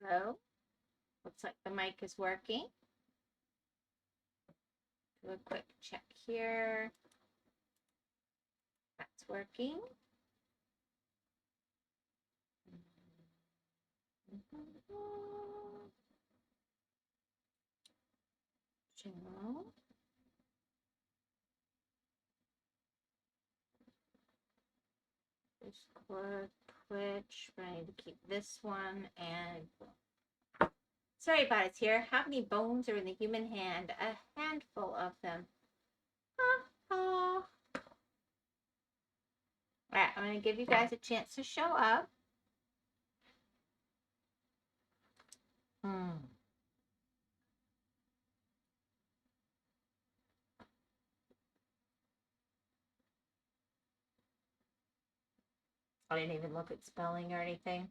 Hello. Looks like the mic is working. Do a quick check here. That's working. Channel. Discord, Twitch. I need to keep this one and sorry about it here. How many bones are in the human hand? A handful of them. Alright, I'm going to give you guys a chance to show up. I didn't even look at spelling or anything.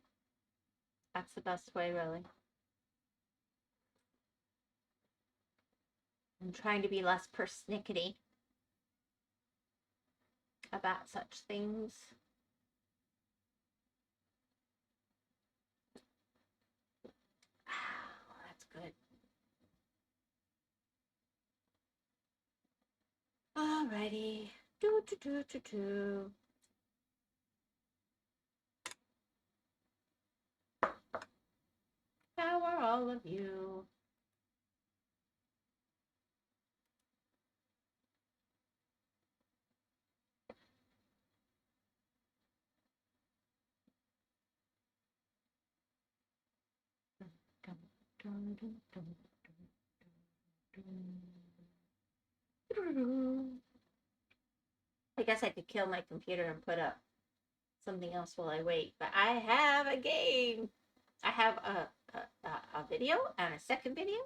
That's the best way, really. I'm trying to be less persnickety about such things. Oh, that's good. Alrighty. How are all of you? I guess I could kill my computer and put up something else while I wait, but I have a game. I have a video and a second video.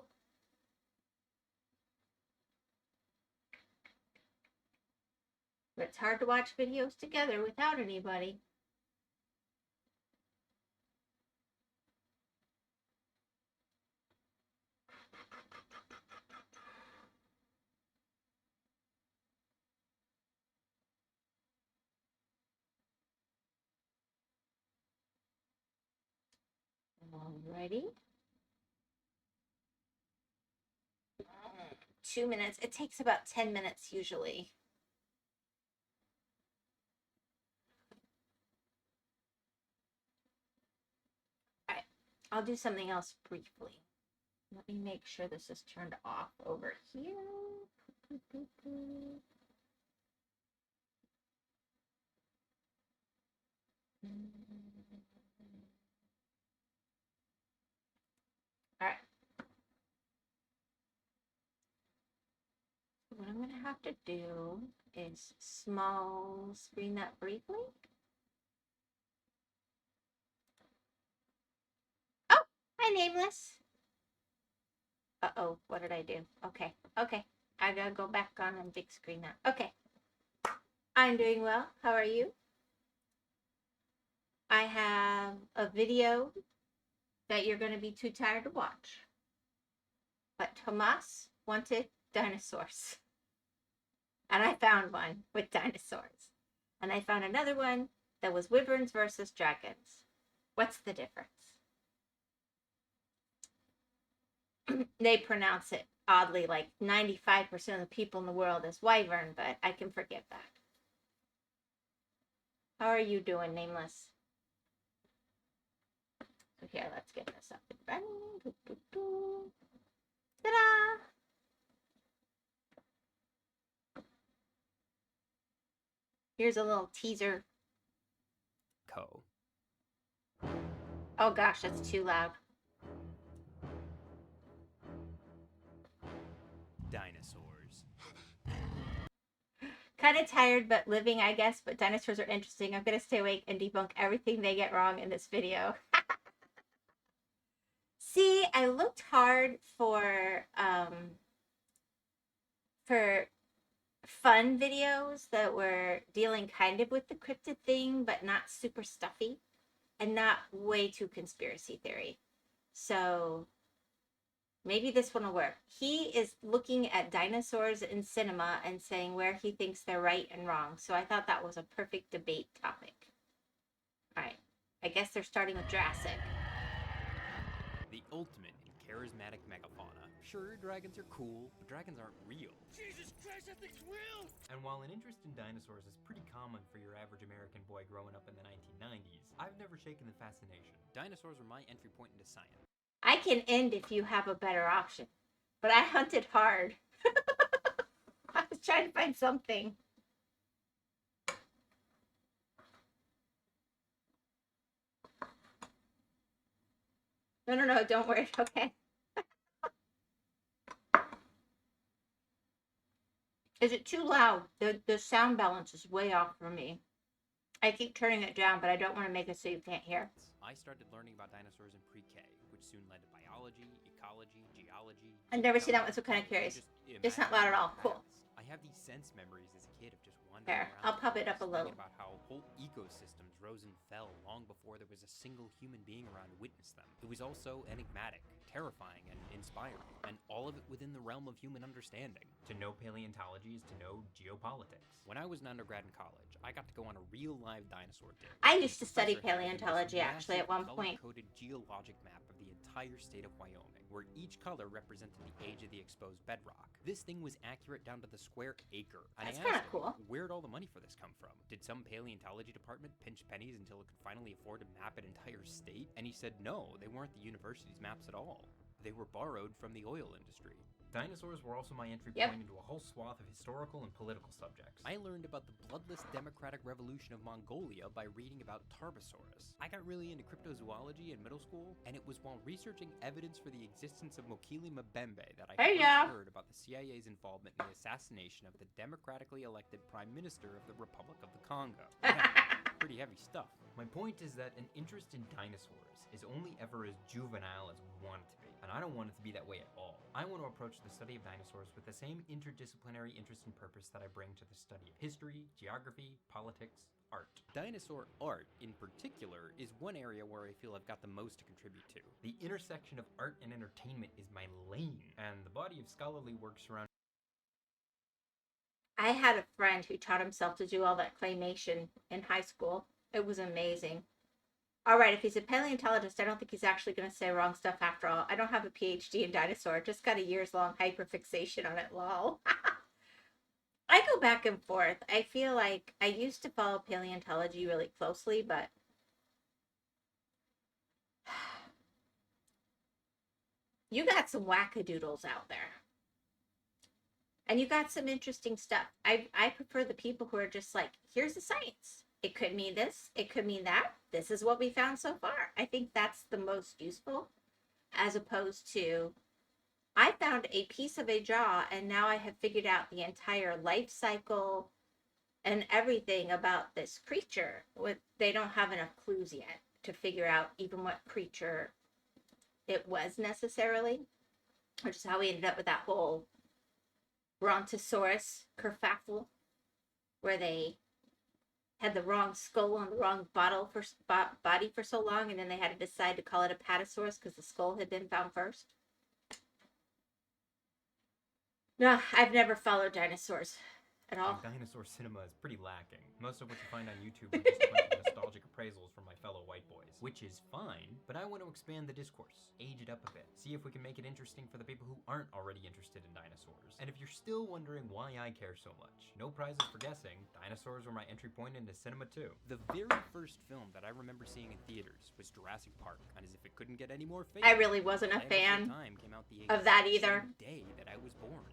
But it's hard to watch videos together without anybody. Alrighty. 2 minutes. It takes about 10 minutes usually. Alright, I'll do something else briefly. Let me make sure this is turned off over here. Alright. What I'm going to have to do is small screen that briefly. Oh, hi, Nameless. Uh-oh, what did I do? Okay. I gotta go back on big screen now. Okay. I'm doing well. How are you? I have a video that you're going to be too tired to watch. But Tomas wanted dinosaurs. And I found one with dinosaurs. And I found another one that was wyverns versus dragons. What's the difference? They pronounce it oddly, like 95% of the people in the world as wyvern, but I can forgive that. How are you doing, Nameless? So here, let's get this up and running. Ta-da! Here's a little teaser. Oh gosh, that's too loud. Dinosaurs. Kind of tired, but living, I guess. But dinosaurs are interesting. I'm going to stay awake and debunk everything they get wrong in this video. See, I looked hard for fun videos that were dealing kind of with the cryptid thing, but not super stuffy and not way too conspiracy theory. So maybe this one will work. He is looking at dinosaurs in cinema and saying where he thinks they're right and wrong. So I thought that was a perfect debate topic. All right. I guess they're starting with Jurassic. The ultimate in charismatic megafauna. Sure, dragons are cool, but dragons aren't real. Jesus Christ, that thing's real! And while an interest in dinosaurs is pretty common for your average American boy growing up in the 1990s, I've never shaken the fascination. Dinosaurs were my entry point into science. I can end if you have a better option, but I hunted hard. I was trying to find something. No, don't worry. Okay. Is it too loud? The sound balance is way off for me. I keep turning it down, but I don't want to make it so you can't hear. I started learning about dinosaurs in pre-K, which soon led to biology, ecology, geology. I've never seen that one, so kind of curious. It's not loud at all. Cool. I have these sense memories as a kid of just wandering There, around. I'll pop it up a little. Thinking about how whole ecosystems rose and fell long before there was a single human being around to witness them. It was also enigmatic, terrifying, and inspiring, and all of it within the realm of human understanding. To know paleontology is to know geopolitics. When I was an undergrad in college, I got to go on a real live dinosaur dig. I used to study Professor had this paleontology actually at one massive point. color-coded geologic map of the entire state of Wyoming, where each color represented the age of the exposed bedrock. This thing was accurate down to the square acre. And That's I kinda asked him, cool. where'd all the money for this come from? Did some paleontology department pinch pennies until it could finally afford to map an entire state? And he said no, they weren't the university's maps at all. They were borrowed from the oil industry. Dinosaurs were also my entry Yep. point into a whole swath of historical and political subjects. I learned about the bloodless democratic revolution of Mongolia by reading about Tarbosaurus. I got really into cryptozoology in middle school, and it was while researching evidence for the existence of Mokele Mbembe that I Hey, first yeah. heard about the CIA's involvement in the assassination of the democratically elected Prime Minister of the Republic of the Congo. Yeah, pretty heavy stuff. My point is that an interest in dinosaurs is only ever as juvenile as we want it to be, and I don't want it to be that way at all. I want to approach the study of dinosaurs with the same interdisciplinary interest and purpose that I bring to the study of history, geography, politics, art. Dinosaur art, in particular, is one area where I feel I've got the most to contribute to. The intersection of art and entertainment is my lane, and the body of scholarly work surrounding I had a friend who taught himself to do all that claymation in high school. It was amazing. All right, if he's a paleontologist, I don't think he's actually going to say wrong stuff after all. I don't have a PhD in dinosaur, just got a years-long hyperfixation on it, lol. I go back and forth. I feel like I used to follow paleontology really closely, but you got some wackadoodles out there. And you got some interesting stuff. I prefer the people who are just like, here's the science. It could mean this. It could mean that. This is what we found so far. I think that's the most useful, as opposed to, I found a piece of a jaw and now I have figured out the entire life cycle and everything about this creature. They don't have enough clues yet to figure out even what creature it was necessarily, which is how we ended up with that whole Brontosaurus kerfuffle, where they had the wrong skull on the wrong body for so long, and then they had to decide to call it a patasaurus because the skull had been found first. No, I've never followed dinosaurs at all. dinosaur cinema is pretty lacking. Most of what you find on YouTube are just a bunch of nostalgic appraisals from my fellow white boys, which is fine, but I want to expand the discourse, age it up a bit, see if we can make it interesting for the people who aren't already interested in dinosaurs. And if you're still wondering why I care so much, no prizes for guessing, dinosaurs were my entry point into cinema too. The very first film that I remember seeing in theaters was Jurassic Park, and as if it couldn't get any more famous, I really wasn't a Land Before fan Time came out the of that exact either. same day that I was born.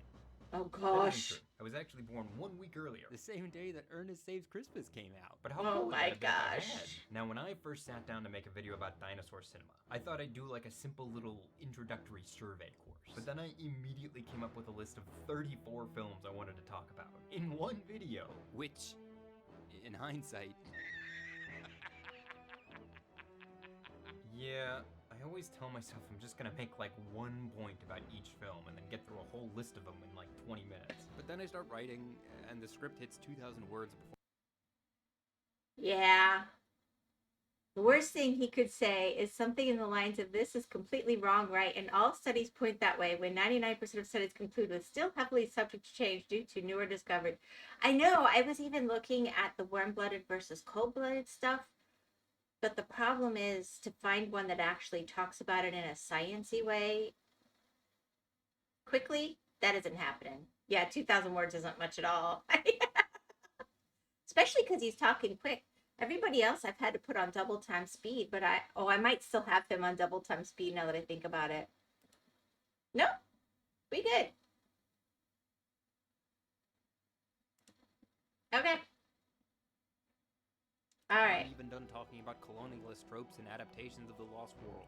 Oh That isn't gosh. true. I was actually born 1 week earlier. The same day that Ernest Saves Christmas came out. But how Oh cool would my that have been if I gosh. had? Now, when I first sat down to make a video about dinosaur cinema, I thought I'd do like a simple little introductory survey course. But then I immediately came up with a list of 34 films I wanted to talk about in one video. Which, in hindsight, Yeah, I always tell myself I'm just gonna make like one point about each film and then get through a whole list of them in like 20 minutes. but then I start writing, and the script hits 2,000 words before. Yeah. The worst thing he could say is something in the lines of, this is completely wrong, right? And all studies point that way, when 99% of studies conclude it's still heavily subject to change due to newer discovery. I know, I was even looking at the warm-blooded versus cold-blooded stuff. But the problem is to find one that actually talks about it in a sciencey way quickly. That isn't happening. Yeah, 2,000 words isn't much at all. Especially because he's talking quick. Everybody else I've had to put on double time speed, but I might still have him on double time speed now that I think about it. Nope, we good. Okay. All right. I'm even done talking about colonialist tropes and adaptations of the Lost World.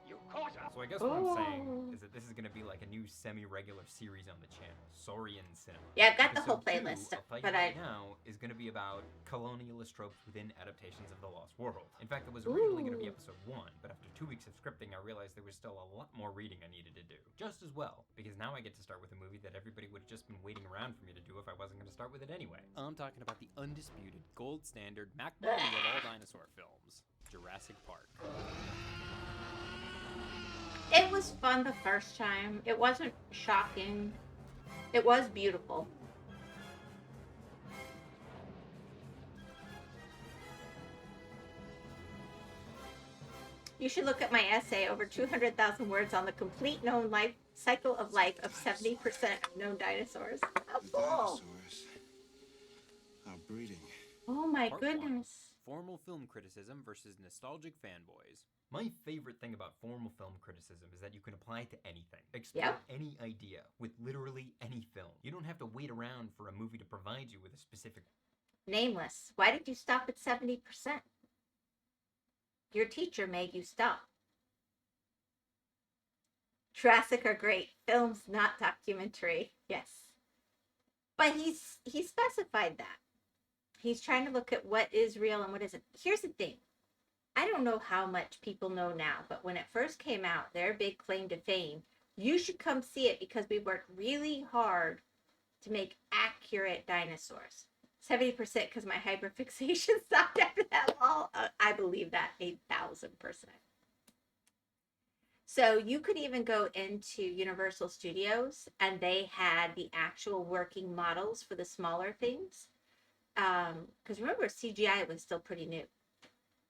You caught us! So I guess what I'm saying is that this is going to be like a new semi-regular series on the channel, Saurian Cinema. Yeah, I've got the whole Episode playlist, 2, I'll tell you but right now, is going to be about colonialist tropes within adaptations of the Lost World. In fact, it was originally going to be episode 1, but after 2 weeks of scripting, I realized there was still a lot more reading I needed to do. Just as well, because now I get to start with a movie that everybody would have just been waiting around for me to do if I wasn't going to start with it anyway. I'm talking about the undisputed, gold standard, Mac Money of all dinosaur films, Jurassic Park. It was fun the first time. It wasn't shocking. It was beautiful. You should look at my essay, over 200,000 words on the complete known life cycle of life of 70% of known dinosaurs. How The cool. dinosaurs are breeding. Oh my Part 1. goodness. Formal film criticism versus nostalgic fanboys. My favorite thing about formal film criticism is that you can apply it to anything. Explore Yep. any idea with literally any film. You don't have to wait around for a movie to provide you with a specific... Nameless. Why did you stop at 70%? Your teacher made you stop. Jurassic are great. Films, not documentary. Yes. But he specified that. He's trying to look at what is real and what isn't. Here's the thing. I don't know how much people know now, but when it first came out, their big claim to fame, you should come see it because we worked really hard to make accurate dinosaurs. 70% because my hyperfixation stopped after that. All I believe that 1,000%. So you could even go into Universal Studios and they had the actual working models for the smaller things. Because remember, CGI was still pretty new.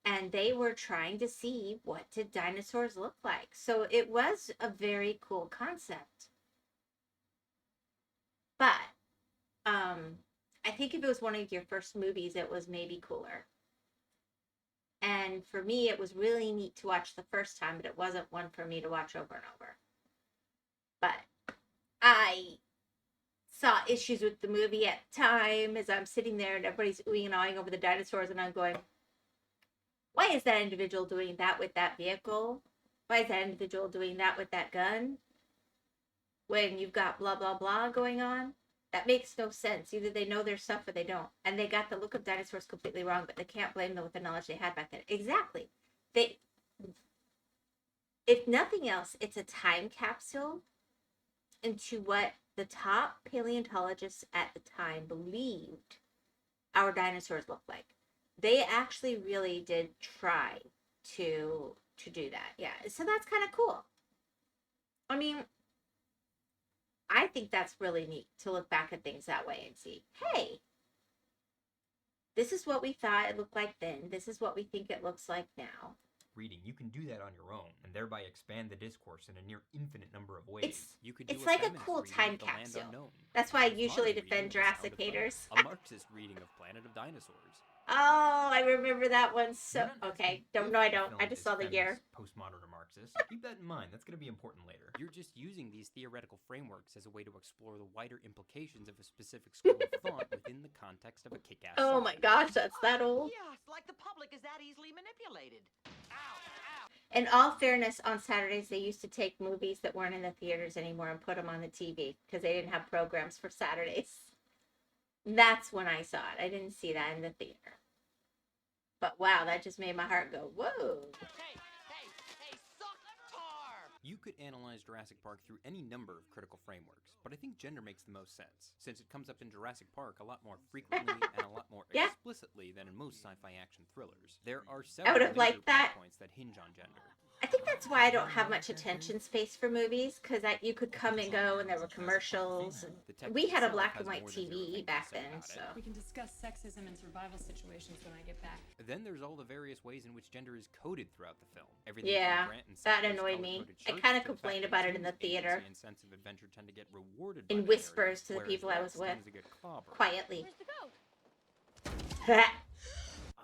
And they were trying to see what did dinosaurs look like. So it was a very cool concept. But I think if it was one of your first movies, it was maybe cooler. And for me, it was really neat to watch the first time, but it wasn't one for me to watch over and over. But I saw issues with the movie at the time as I'm sitting there and everybody's oohing and awing over the dinosaurs and I'm going, why is that individual doing that with that vehicle? Why is that individual doing that with that gun? When you've got blah, blah, blah going on? That makes no sense. Either they know their stuff or they don't. And they got the look of dinosaurs completely wrong, but they can't blame them with the knowledge they had back then. Exactly. If nothing else, it's a time capsule into what the top paleontologists at the time believed our dinosaurs looked like. They actually really did try to do that. Yeah. So that's kind of cool. I mean, I think that's really neat to look back at things that way and see, hey, this is what we thought it looked like then. This is what we think it looks like now. Reading, you can do that on your own and thereby expand the discourse in a near infinite number of ways. It's like a cool time capsule. That's why I usually defend Jurassic haters. A Marxist reading of Planet of Dinosaurs. Oh, I remember that one. So okay, no, I don't. I just saw the year. Postmodern or Marxist. Keep that in mind. That's going to be important later. You're just using these theoretical frameworks as a way to explore the wider implications of a specific school of thought within the context of a kick-ass. Oh my gosh, that's that old. Yes, like the public is that easily manipulated. In all fairness, on Saturdays they used to take movies that weren't in the theaters anymore and put them on the TV because they didn't have programs for Saturdays. That's when I saw it. I didn't see that in the theater. But wow, that just made my heart go, whoa. Hey, suck tar! You could analyze Jurassic Park through any number of critical frameworks, but I think gender makes the most sense, since it comes up in Jurassic Park a lot more frequently and a lot more Yeah. explicitly than in most sci-fi action thrillers. There are I several would have liked major plot that. points that hinge on gender. I think that's why I don't have much attention space for movies, because you could come and go and there were commercials. And we had a black and white TV back then, so. We can discuss sexism and survival situations when I get back. Then there's all the various ways in which gender is coded throughout the film. Everything Yeah, from Grant and that Sanders' annoyed me. color-coded I shirts kind of to the fact complained that about it in the teens' theater. agency and sense of adventure tend to get rewarded by In the whispers narrative, to the whereas people I Rex was with. tends to get clobbered. Quietly. Where's the goat?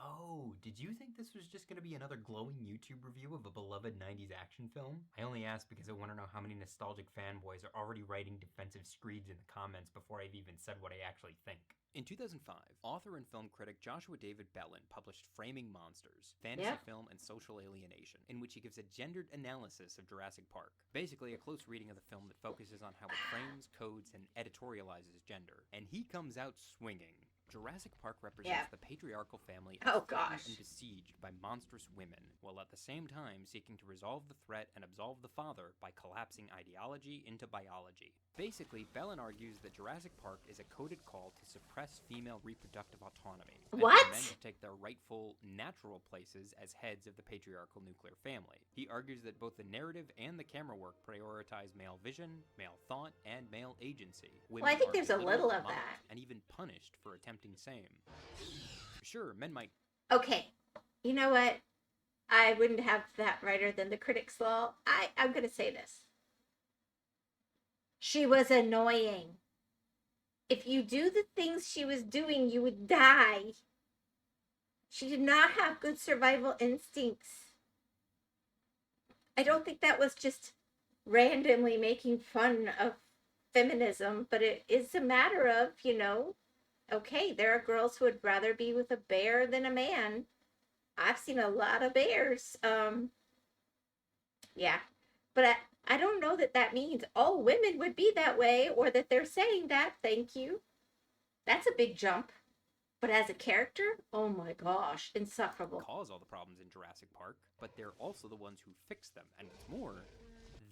Oh, did you think this was just gonna be another glowing YouTube review of a beloved 90s action film? I only asked because I want to know how many nostalgic fanboys are already writing defensive screeds in the comments before I've even said what I actually think. In 2005, author and film critic Joshua David Bellin published Framing Monsters, Fantasy Film and Social Alienation, in which he gives a gendered analysis of Jurassic Park. Basically, a close reading of the film that focuses on how it frames, codes, and editorializes gender. And he comes out swinging. Jurassic Park represents the patriarchal family as threatened and besieged by monstrous women, while at the same time seeking to resolve the threat and absolve the father by collapsing ideology into biology. Basically, Bellin argues that Jurassic Park is a coded call to suppress female reproductive autonomy, and for men to take their rightful, natural places as heads of the patriarchal nuclear family. He argues that both the narrative and the camera work prioritize male vision, male thought, and male agency. Women Well, I think are there's a belittled, little of mocked, that. and even punished for attempting same. Sure, men might. Okay, you know what? I wouldn't have that righter than the critics law. I'm going to say this. She was annoying. If you do the things she was doing, you would die. She did not have good survival instincts. I don't think that was just randomly making fun of feminism, but it is a matter of, you know, okay, there are girls who would rather be with a bear than a man. I've seen a lot of bears. Yeah. But I don't know that that means all women would be that way, or that they're saying that. Thank you. That's a big jump. But as a character, oh my gosh, insufferable. Cause all the problems in Jurassic Park, but they're also the ones who fix them. And what's more,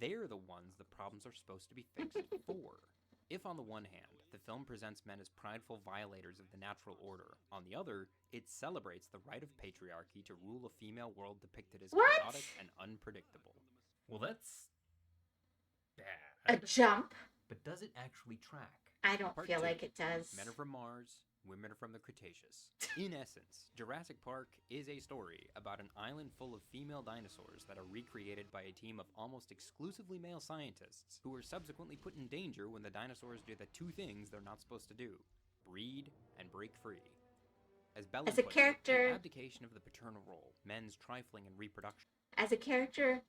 they're the ones the problems are supposed to be fixed for. If on the one hand, the film presents men as prideful violators of the natural order, on the other, it celebrates the right of patriarchy to rule a female world depicted as chaotic and unpredictable. Well, that's bad. A jump? But does it actually track? I don't Part feel 2. like it does. Men are from Mars, women are from the Cretaceous. In essence, Jurassic Park is a story about an island full of female dinosaurs that are recreated by a team of almost exclusively male scientists, who are subsequently put in danger when the dinosaurs do the two things they're not supposed to do: breed and break free. As Bellin As a puts character, it, the abdication of the paternal role, men's trifling in reproduction. As a character,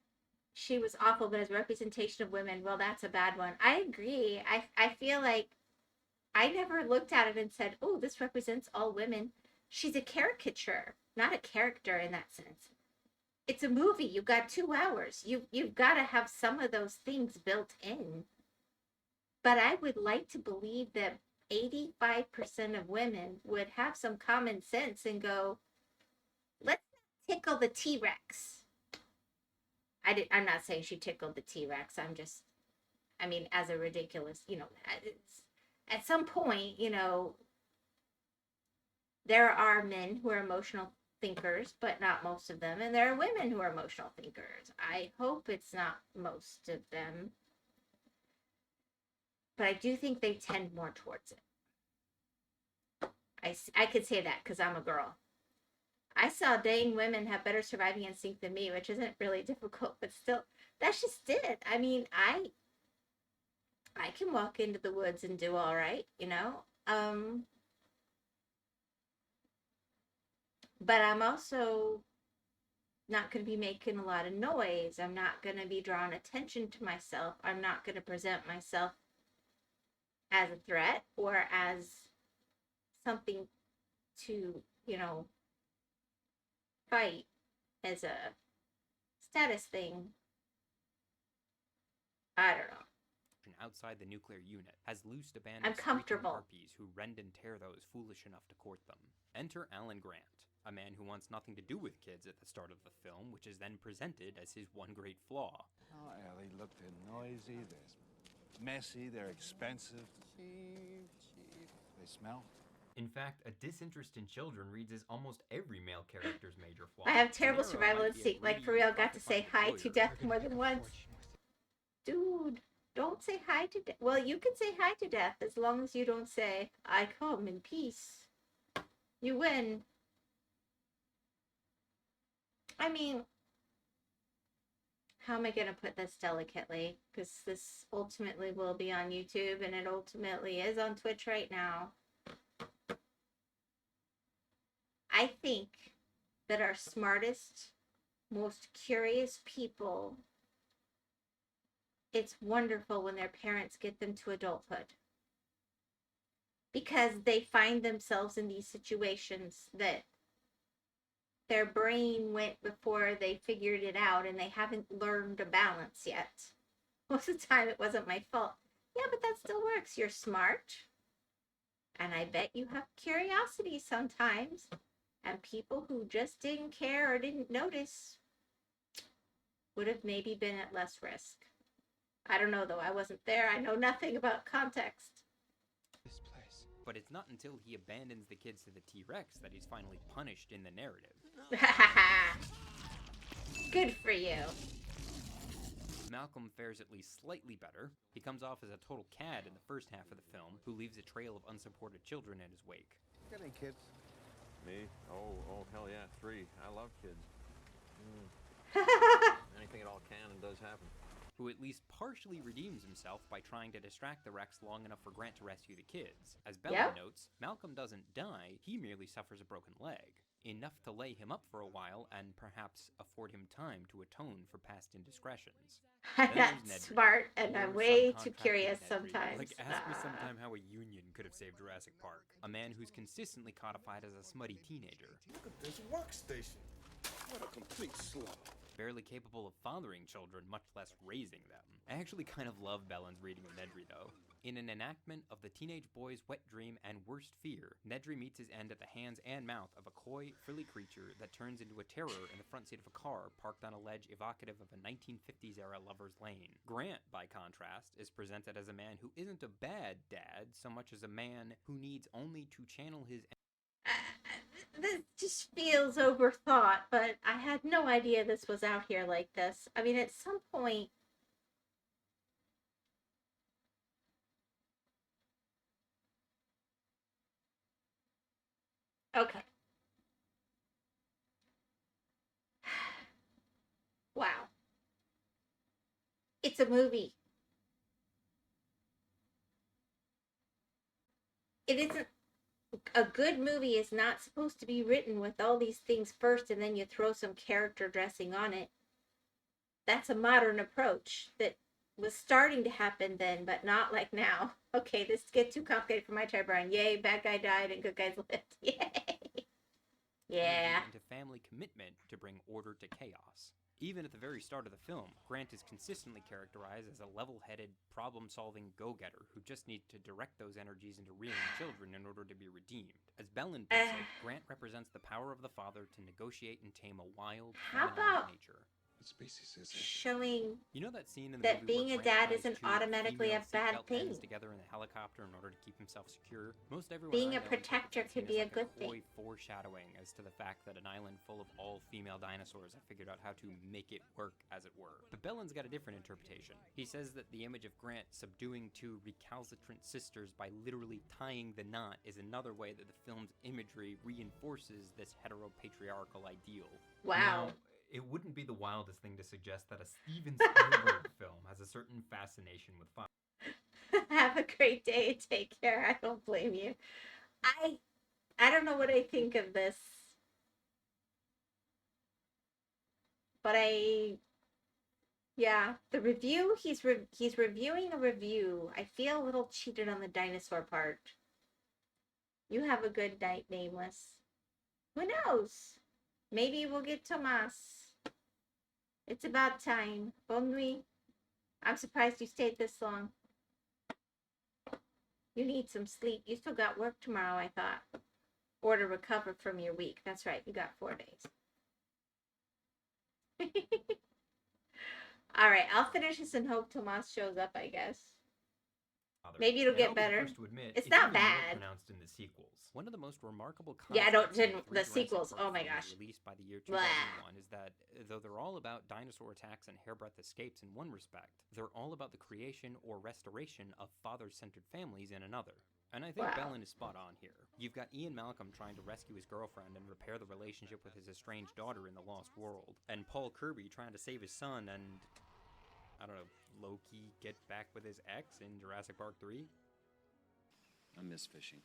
she was awful, but as representation of women, well, that's a bad one. I agree. I feel like I never looked at it and said, oh, this represents all women. She's a caricature, not a character in that sense. It's a movie. You've got 2 hours. You've got to have some of those things built in. But I would like to believe that 85% of women would have some common sense and go, let's tickle the T-Rex. I'm not saying she tickled the T-Rex. I mean, as a ridiculous, you know, at some point, you know, there are men who are emotional thinkers, but not most of them. And there are women who are emotional thinkers. I hope it's not most of them. But I do think they tend more towards it. I could say that because I'm a girl. I saw dang women have better surviving instinct than me, which isn't really difficult, but still, that's just it. I mean, I can walk into the woods and do all right, you know? But I'm also not going to be making a lot of noise. I'm not going to be drawing attention to myself. I'm not going to present myself as a threat or as something to, you know, fight as a status thing. I don't know. Outside the nuclear unit has loosed a band I'm of screeching comfortable. harpies who rend and tear those foolish enough to court them. Enter Alan Grant, a man who wants nothing to do with kids at the start of the film, which is then presented as his one great flaw. Oh, Ellie, look, they're noisy, they're messy, they're expensive. Cheap. They smell. In fact, a disinterest in children reads as almost every male character's major flaw. I have terrible Nero survival might be a instinct. Like, for greedy, real, got to say hi profit-minded to lawyer. death more than once. Dude, don't say hi to death. Well, you can say hi to death as long as you don't say, I come in peace. You win. I mean, how am I going to put this delicately? Because this ultimately will be on YouTube, and it ultimately is on Twitch right now. I think that our smartest, most curious people, it's wonderful when their parents get them to adulthood. Because they find themselves in these situations that their brain went before they figured it out, and they haven't learned a balance yet. Most of the time it wasn't my fault. Yeah, but that still works. You're smart. And I bet you have curiosity sometimes. And people who just didn't care or didn't notice would have maybe been at less risk. I don't know, though. I wasn't there. I know nothing about context. This place. But it's not until he abandons the kids to the T-Rex that he's finally punished in the narrative. Good for you. Malcolm fares at least slightly better. He comes off as a total cad in the first half of the film, who leaves a trail of unsupported children in his wake. Got any kids? Me? Oh, hell yeah, 3. I love kids. Anything at all can and does happen. Who at least partially redeems himself by trying to distract the Rex long enough for Grant to rescue the kids. As Bella notes, Malcolm doesn't die, he merely suffers a broken leg. Enough to lay him up for a while and perhaps afford him time to atone for past indiscretions. I'm not smart, and I'm way too curious sometimes. Like, ask me sometime how a union could have saved Jurassic Park. A man who's consistently codified as a smutty teenager. Look at this workstation. What a complete slob. Barely capable of fathering children, much less raising them. I actually kind of love Bellin's reading of Nedry, though. In an enactment of the teenage boy's wet dream and worst fear, Nedry meets his end at the hands and mouth of a coy, frilly creature that turns into a terror in the front seat of a car parked on a ledge evocative of a 1950s-era lover's lane. Grant, by contrast, is presented as a man who isn't a bad dad so much as a man who needs only to channel his... This just feels overthought, but I had no idea this was out here like this. I mean, at some point... Okay. Wow. It's a movie. It isn't... A good movie is not supposed to be written with all these things first and then you throw some character dressing on it. That's a modern approach that was starting to happen then, but not like now. Okay, this gets too complicated for my type brain. Yay, bad guy died and good guys lived. Yay! Yeah. ...into family commitment to bring order to chaos. Even at the very start of the film, Grant is consistently characterized as a level-headed, problem-solving go-getter who just needs to direct those energies into rearing children in order to be redeemed. As Bellin puts it, Grant represents the power of the father to negotiate and tame a wild, feminized nature. What species is it? Showing You know that scene in the that movie being where a Grant dad ties isn't two automatically a female bad seatbelt ends thing. together in a helicopter in order to keep himself secure? Most everyone Being I a know interprets protector that could scene be as a good coy thing. foreshadowing as to the fact that an island full of all-female dinosaurs have figured out how to make it work, as it were. But Bellin's got a different interpretation. He says that the image of Grant subduing two recalcitrant sisters by literally tying the knot is another way that the film's imagery reinforces this heteropatriarchal ideal. Wow. Now, it wouldn't be the wildest thing to suggest that a Steven Spielberg film has a certain fascination with fire. Have a great day. Take care. I don't blame you. I don't know what I think of this. But yeah, the review, he's reviewing a review. I feel a little cheated on the dinosaur part. You have a good night, Nameless. Who knows? Maybe we'll get Tomas. It's about time. Bonne nuit. I'm surprised you stayed this long. You need some sleep. You still got work tomorrow, I thought. Or to recover from your week. That's right, you got 4 days. Alright, I'll finish this and hope Tomas shows up, I guess. Maybe it'll And get I'll be the better. first to admit, It's it's not even more bad. pronounced in the sequels. One of the most remarkable Yeah, I don't- concepts in didn't- three the Jurassic sequels, Park oh my films gosh. released by the year Blah. 2001 is that though they're all about dinosaur attacks and hairbreadth escapes in one respect, they're all about the creation or restoration of father-centered families in another. And I think Wow. Bellin is spot on here. You've got Ian Malcolm trying to rescue his girlfriend and repair the relationship with his estranged daughter in The Lost World, and Paul Kirby trying to save his son and, I don't know, low-key get back with his ex in Jurassic Park 3? I miss fishing.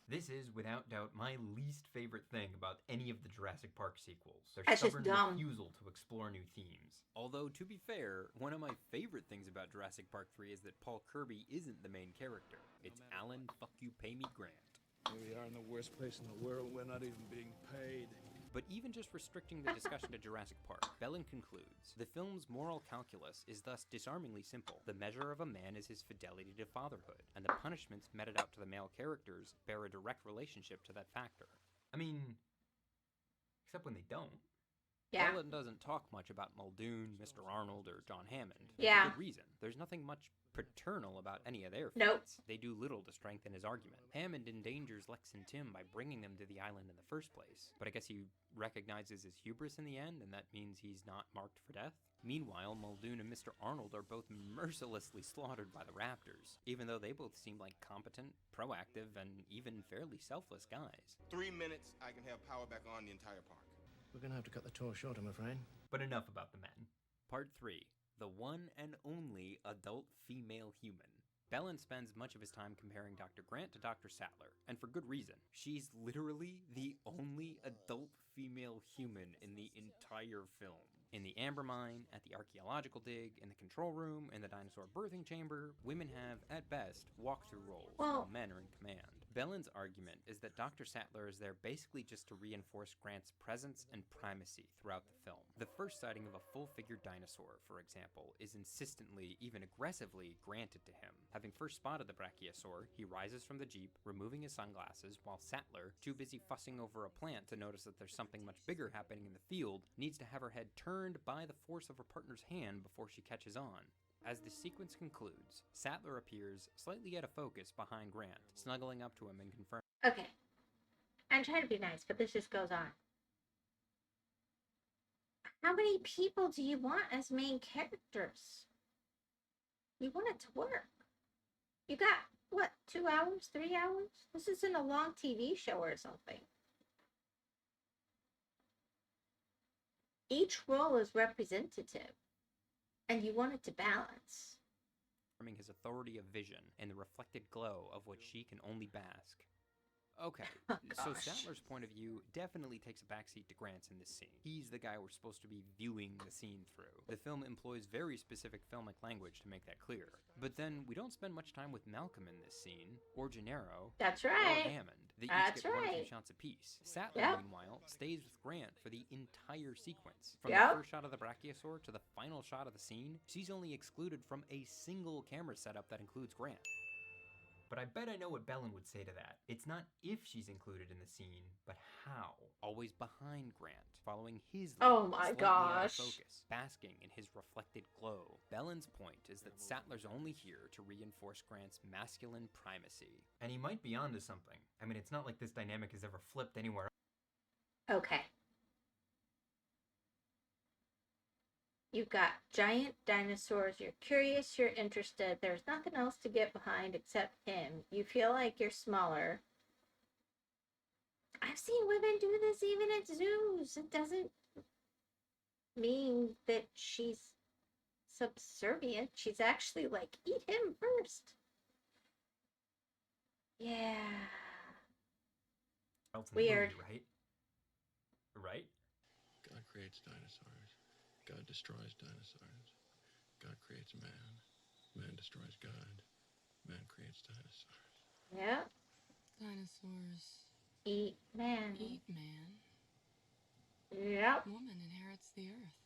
This is, without doubt, my least favorite thing about any of the Jurassic Park sequels. Their That's just stubborn dumb. refusal to explore new themes. Although, to be fair, one of my favorite things about Jurassic Park 3 is that Paul Kirby isn't the main character. It's Alan Fuck You Pay Me Grant. Here we are in the worst place in the world. We're not even being paid. But even just restricting the discussion to Jurassic Park, Bellin concludes, the film's moral calculus is thus disarmingly simple. The measure of a man is his fidelity to fatherhood, and the punishments meted out to the male characters bear a direct relationship to that factor. I mean, except when they don't. Yeah. Bellin doesn't talk much about Muldoon, Mr. Arnold, or John Hammond. and Yeah. For good reason. There's nothing much paternal about any of their Nope. fates. They do little to strengthen his argument. Hammond endangers Lex and Tim by bringing them to the island in the first place, but I guess he recognizes his hubris in the end, and that means he's not marked for death. Meanwhile, Muldoon and Mr. Arnold are both mercilessly slaughtered by the raptors, even though they both seem like competent, proactive, and even fairly selfless guys. 3 minutes, I can have power back on the entire park. We're gonna have to cut the tour short, I'm afraid. But enough about the men. Part 3. The one and only adult female human. Bellin spends much of his time comparing Dr. Grant to Dr. Sattler, and for good reason. She's literally the only adult female human in the entire film. In the amber mine, at the archaeological dig, in the control room, in the dinosaur birthing chamber, women have, at best, walkthrough roles, while men are in command. Bellin's argument is that Dr. Sattler is there basically just to reinforce Grant's presence and primacy throughout the film. The first sighting of a full-figured dinosaur, for example, is insistently, even aggressively, granted to him. Having first spotted the brachiosaur, he rises from the jeep, removing his sunglasses, while Sattler, too busy fussing over a plant to notice that there's something much bigger happening in the field, needs to have her head turned by the force of her partner's hand before she catches on. As the sequence concludes, Sattler appears slightly out of focus behind Grant, snuggling up to him and confirming. Okay. I'm trying to be nice, but this just goes on. How many people do you want as main characters? You want it to work. You got, what, 2 hours, 3 hours? This isn't a long TV show or something. Each role is representative, and you want it to balance. His authority of vision and the reflected glow of which she can only bask. Okay, Oh, so gosh. Sattler's point of view definitely takes a backseat to Grant's in this scene. He's the guy we're supposed to be viewing the scene through. The film employs very specific filmic language to make that clear. But then we don't spend much time with Malcolm in this scene, or Gennaro, That's or right. Hammond. They That's each get 1 or 2 right. shots apiece. Sattler, Yep. meanwhile, stays with Grant for the entire sequence. From Yep. the first shot of the brachiosaur to the final shot of the scene, she's only excluded from a single camera setup that includes Grant. But I bet I know what Bellin would say to that. It's not if she's included in the scene, but how. Always behind Grant, following his lead, Oh my slightly out of gosh. focus, basking in his reflected glow. Bellin's point is that Sattler's only here to reinforce Grant's masculine primacy. And he might be onto something. I mean, it's not like this dynamic has ever flipped anywhere. Okay. You've got giant dinosaurs. You're curious. You're interested. There's nothing else to get behind except him. You feel like you're smaller. I've seen women do this even at zoos. It doesn't mean that she's subservient. She's actually like, eat him first. Yeah. Else in the Weird. movie, right? Right? God creates dinosaurs. God destroys dinosaurs. God creates man. Man destroys God. Man creates dinosaurs. Yep. Dinosaurs Eat man. eat man. Yep. Woman inherits the earth.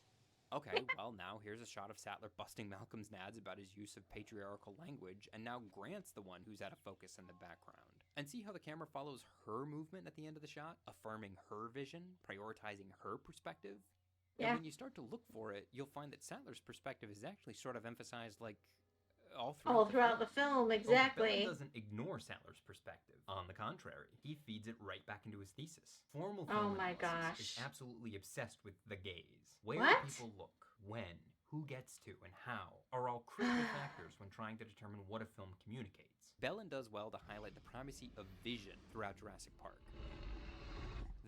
Okay, well, now here's a shot of Sattler busting Malcolm's nads about his use of patriarchal language, and now Grant's the one who's out of focus in the background. And see how the camera follows her movement at the end of the shot, affirming her vision, prioritizing her perspective? Yeah. And when you start to look for it, you'll find that Sattler's perspective is actually sort of emphasized like all throughout the film, exactly. Well, Bellin doesn't ignore Sandler's perspective. On the contrary, he feeds it right back into his thesis. Formal film analysis is absolutely obsessed with the gaze. Where people look, when, who gets to, and how are all critical factors when trying to determine what a film communicates. Bellin does well to highlight the primacy of vision throughout Jurassic Park.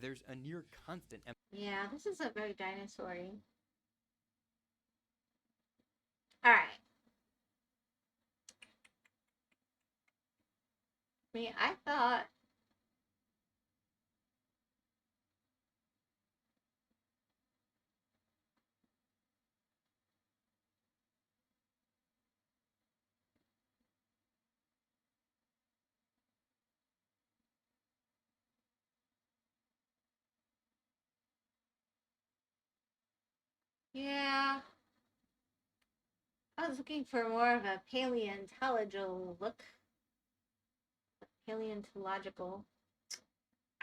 There's a near constant yeah, this isn't very dinosaur-y. Alright. I mean, I thought... yeah. I was looking for more of a paleontological look. Paleontological.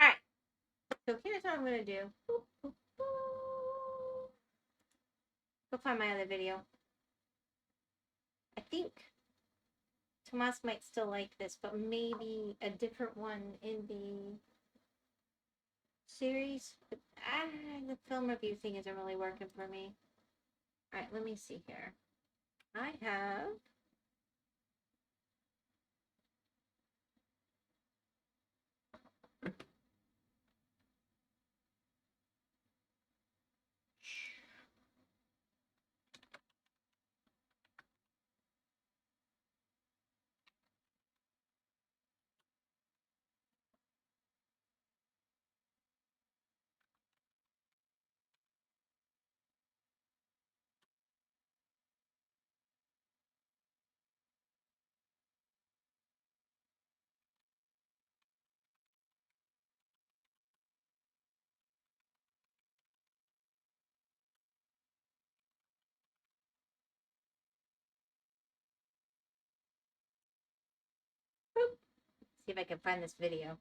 Alright. So here's what I'm going to do. Go find my other video. I think Tomas might still like this, but maybe a different one in the series. But the film review thing isn't really working for me. Alright, let me see here. I have... see if I can find this video.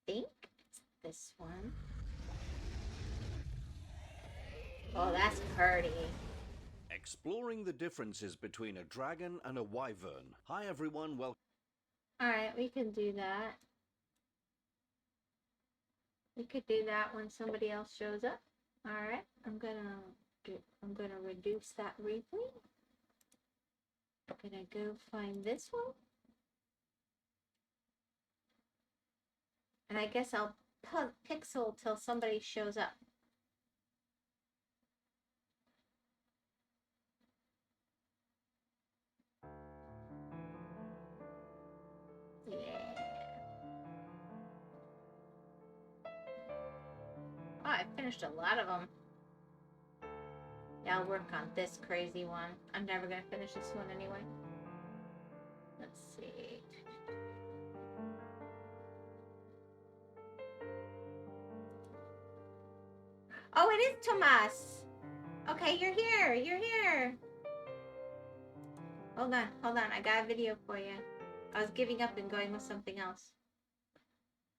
I think it's this one. Oh, that's pretty. Exploring the differences between a dragon and a wyvern. Hi everyone, welcome. Alright, we can do that. We could do that when somebody else shows up. Alright, I'm gonna reduce that briefly. I'm gonna go find this one. And I guess I'll pixel till somebody shows up. Yeah. Oh, I finished a lot of them. Yeah, I'll work on this crazy one. I'm never gonna finish this one anyway. Let's see. Oh, it is Tomas. Okay, you're here. You're here. Hold on. Hold on. I got a video for you. I was giving up and going with something else.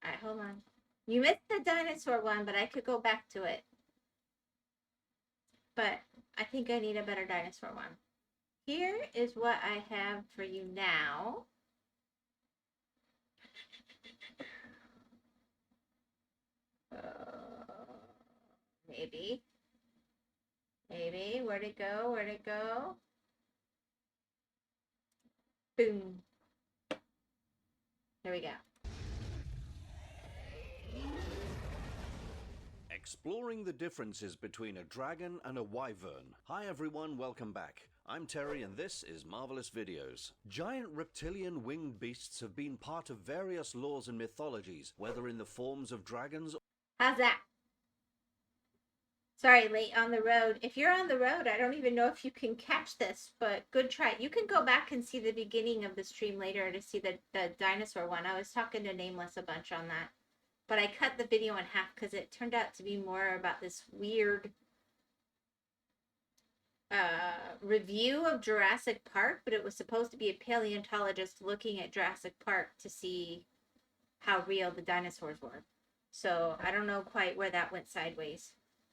Alright, hold on. You missed the dinosaur one, but I could go back to it. But I think I need a better dinosaur one. Here is what I have for you now. Maybe. Maybe. Where'd it go? Where'd it go? Boom. There we go. Exploring the differences between a dragon and a wyvern. Hi everyone, welcome back. I'm Terry and this is Marvelous Videos. Giant reptilian winged beasts have been part of various laws and mythologies, whether in the forms of dragons. How's that? Sorry, late on the road. If you're on the road, I don't even know if you can catch this, but good try. You can go back and see the beginning of the stream later to see the dinosaur one. I was talking to Nameless a bunch on that. But I cut the video in half because it turned out to be more about this weird review of Jurassic Park, but it was supposed to be a paleontologist looking at Jurassic Park to see how real the dinosaurs were. So I don't know quite where that went sideways.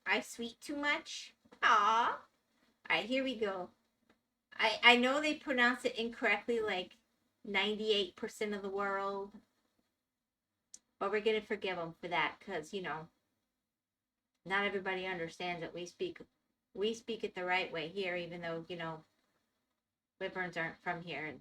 I sweet too much? Aw. Alright, here we go. I know they pronounce it incorrectly like 98% of the world. But we're going to forgive them for that because, you know, not everybody understands that we speak it the right way here, even though, you know, wyverns aren't from here, and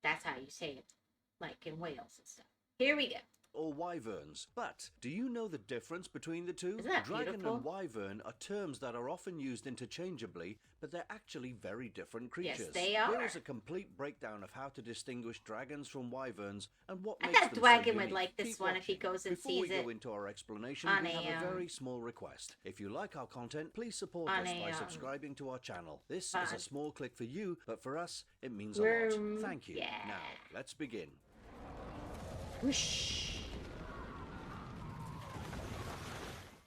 that's how you say it, like in Wales and stuff. Here we go. Or wyverns. But do you know the difference between the two? Isn't that Dragon beautiful? and wyvern are terms that are often used interchangeably, but they're actually very different creatures. Yes, they are. Here is a complete breakdown of how to distinguish dragons from wyverns and what I makes thought them Dwagon so would unique. like this Keep one if he watching. goes and Before sees we go it into our explanation, on we have a, a very small request. If you like our content, please support on us a, by subscribing to our channel. This is fun. a small click for you, but for us, it means a lot. Thank you. Yeah. Now, let's begin. Whoosh.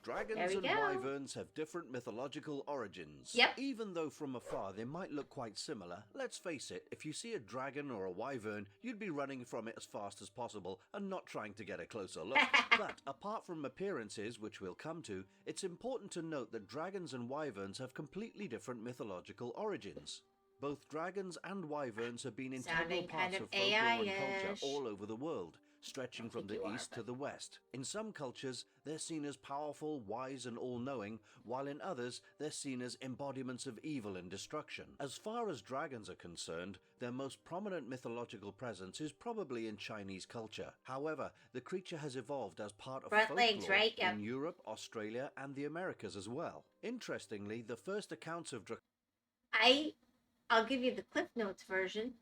Dragons and go. wyverns have different mythological origins. Yep. Even though from afar they might look quite similar, let's face it, if you see a dragon or a wyvern, you'd be running from it as fast as possible and not trying to get a closer look. But apart from appearances, which we'll come to, it's important to note that dragons and wyverns have completely different mythological origins. Both dragons and wyverns have been integral Sounding parts kind of of folklore and AI-ish. culture all over the world, stretching from the east to the west. In some cultures, they're seen as powerful, wise, and all-knowing, while in others, they're seen as embodiments of evil and destruction. As far as dragons are concerned, their most prominent mythological presence is probably in Chinese culture. However, the creature has evolved as part of Front folklore legs, right? Yep. in Europe, Australia, and the Americas as well. Interestingly, the first accounts of I'll give you the Cliff Notes version.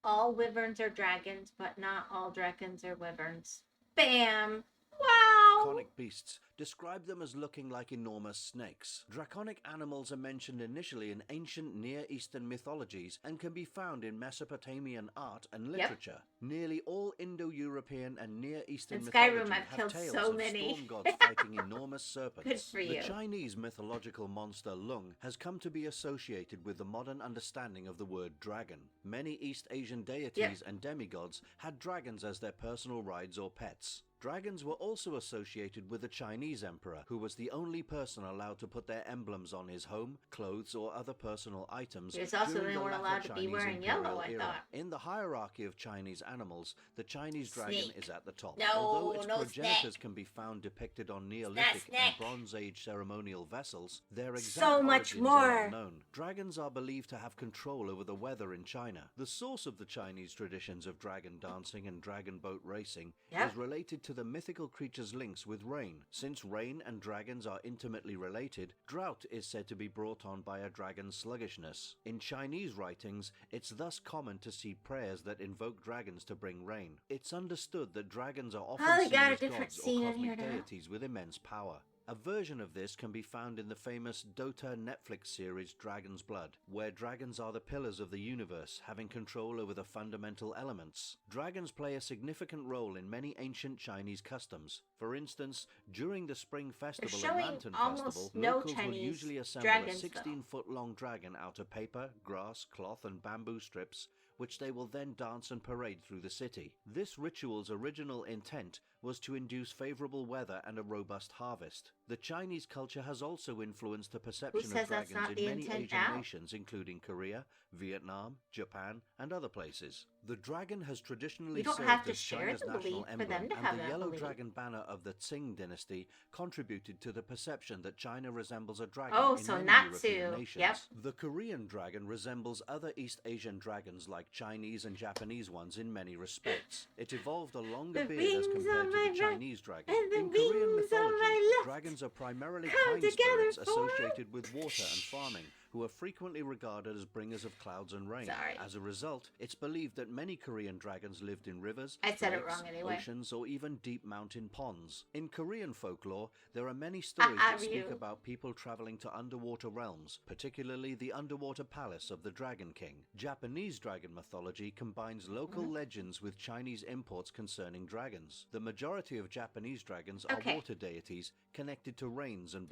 All wyverns are dragons, but not all dragons are wyverns. Bam! Wow! Draconic beasts describe them as looking like enormous snakes. Draconic animals are mentioned initially in ancient Near Eastern mythologies and can be found in Mesopotamian art and literature. Nearly all Indo-European and Near Eastern In mythology Skyrim, I've have killed tales so of many. storm gods fighting enormous serpents. Good for you. The Chinese mythological monster Lung has come to be associated with the modern understanding of the word dragon. Many East Asian deities and demigods had dragons as their personal rides or pets. Dragons were also associated with the Chinese emperor, who was the only person allowed to put their emblems on his home, clothes, or other personal items. There's also during they the weren't latter allowed to be Chinese wearing imperial yellow, I era. thought. In the hierarchy of Chinese animals, the Chinese dragon Snake. is at the top. No, Although its no progenitors snake. can be found depicted on Neolithic snake. and Bronze Age ceremonial vessels, their exact So much origins more. are unknown. Dragons are believed to have control over the weather in China. The source of the Chinese traditions of dragon dancing and dragon boat racing is related to the mythical creature's links with rain. Since rain and dragons are intimately related, drought is said to be brought on by a dragon's sluggishness. In Chinese writings, it's thus common to see prayers that invoke dragons to bring rain. It's understood that dragons are often Oh, they seen got a as different gods or scene in here cosmic now. deities with immense power. A version of this can be found in the famous Dota Netflix series Dragon's Blood, where dragons are the pillars of the universe, having control over the fundamental elements. Dragons play a significant role in many ancient Chinese customs. For instance, during the Spring Festival and showing Lantern almost Festival, no locals will Chinese usually assemble dragons, a though. 16-foot-long dragon out of paper, grass, cloth, and bamboo strips, which they will then dance and parade through the city. This ritual's original intent was to induce favorable weather and a robust harvest. The Chinese culture has also influenced the perception says of that's dragons not in the many intent Asian now? nations, including Korea, Vietnam, Japan, and other places. The dragon has traditionally You don't served have to as share China's the national belief for them emblem, to have and the that yellow belief. dragon banner of the Qing dynasty contributed to the perception that China resembles a dragon Oh, in so many Natsu. European nations. Yep. The Korean dragon resembles other East Asian dragons like Chinese and Japanese ones in many respects. It evolved a longer The beard as wings compared on to my the right Chinese dragon. and the In Korean wings on mythology, my left dragons are primarily come kind together spirits for- associated with water and farming, who are frequently regarded as bringers of clouds and rain. Sorry. As a result, it's believed that many Korean dragons lived in rivers, I said it lakes, wrong anyway. oceans, or even deep mountain ponds. In Korean folklore, there are many stories that speak Ryu. about people traveling to underwater realms, particularly the underwater palace of the Dragon King. Japanese dragon mythology combines local legends with Chinese imports concerning dragons. The majority of Japanese dragons are Okay. water deities connected to rains and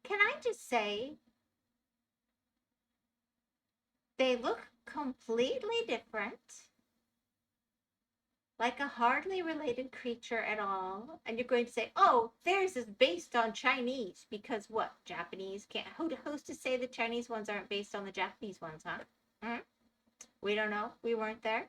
Can I just say, they look completely different. like a hardly related creature at all, and you're going to say, oh, theirs is based on Chinese, because what? Japanese can't, who's to say the Chinese ones aren't based on the Japanese ones, huh? We don't know. We weren't there.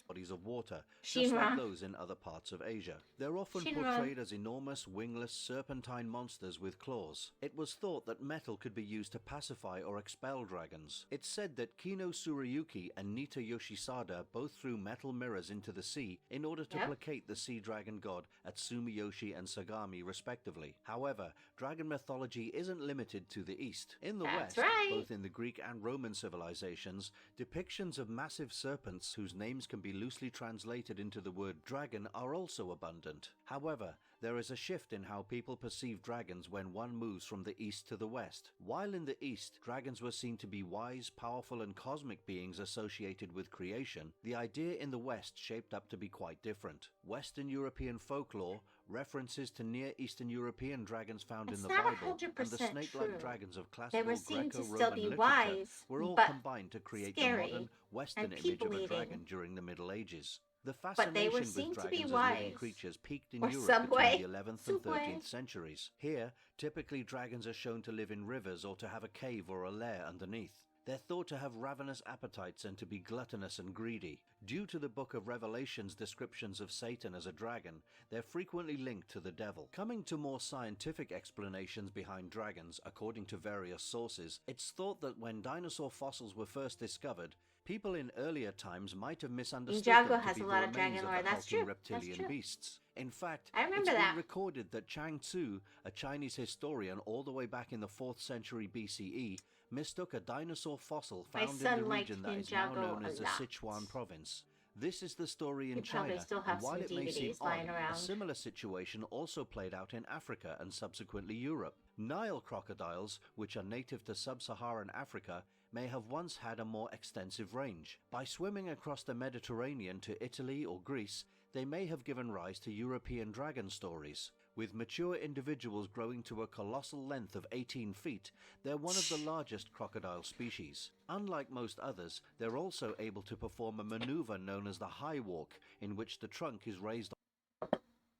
Bodies of water, just Shinra. like those in other parts of Asia. They're often Shinra. portrayed as enormous, wingless, serpentine monsters with claws. It was thought that metal could be used to pacify or expel dragons. It's said that Kino Tsurayuki and Nita Yoshisada both threw metal mirrors into the sea in order to placate the sea dragon god at Sumiyoshi and Sagami respectively. However, dragon mythology isn't limited to the East. In the West, both in the Greek and Roman civilizations, depictions of massive serpents whose names can be loosely translated into the word dragon are also abundant. However, there is a shift in how people perceive dragons when one moves from the East to the West. While in the East, dragons were seen to be wise, powerful and cosmic beings associated with creation, the idea in the West shaped up to be quite different. Western European folklore, references to Near Eastern European dragons found in the Bible, and the snake-like dragons of classical Greco-Roman literature were all combined to create the modern Western image of a dragon during the Middle Ages. The fascination with dragons as living creatures peaked in Europe between the 11th and 13th centuries. Here, typically dragons are shown to live in rivers or to have a cave or a lair underneath. They're thought to have ravenous appetites and to be gluttonous and greedy. Due to the Book of Revelation's descriptions of Satan as a dragon, they're frequently linked to the devil. Coming to more scientific explanations behind dragons, according to various sources, it's thought that when dinosaur fossils were first discovered, people in earlier times might have misunderstood them to be the remains of the hulking reptilian beasts. In fact, it's been recorded that Chang Tzu, a Chinese historian all the way back in the 4th century BCE, mistook a dinosaur fossil found in the region that is now known as the Sichuan province. This is the story in China, and while it may seem odd, a similar situation also played out in Africa and subsequently Europe. Nile crocodiles, which are native to sub-Saharan Africa, may have once had a more extensive range. By swimming across the Mediterranean to Italy or Greece, they may have given rise to European dragon stories. With mature individuals growing to a colossal length of 18 feet, they're one of the largest crocodile species. Unlike most others, they're also able to perform a maneuver known as the high walk, in which the trunk is raised.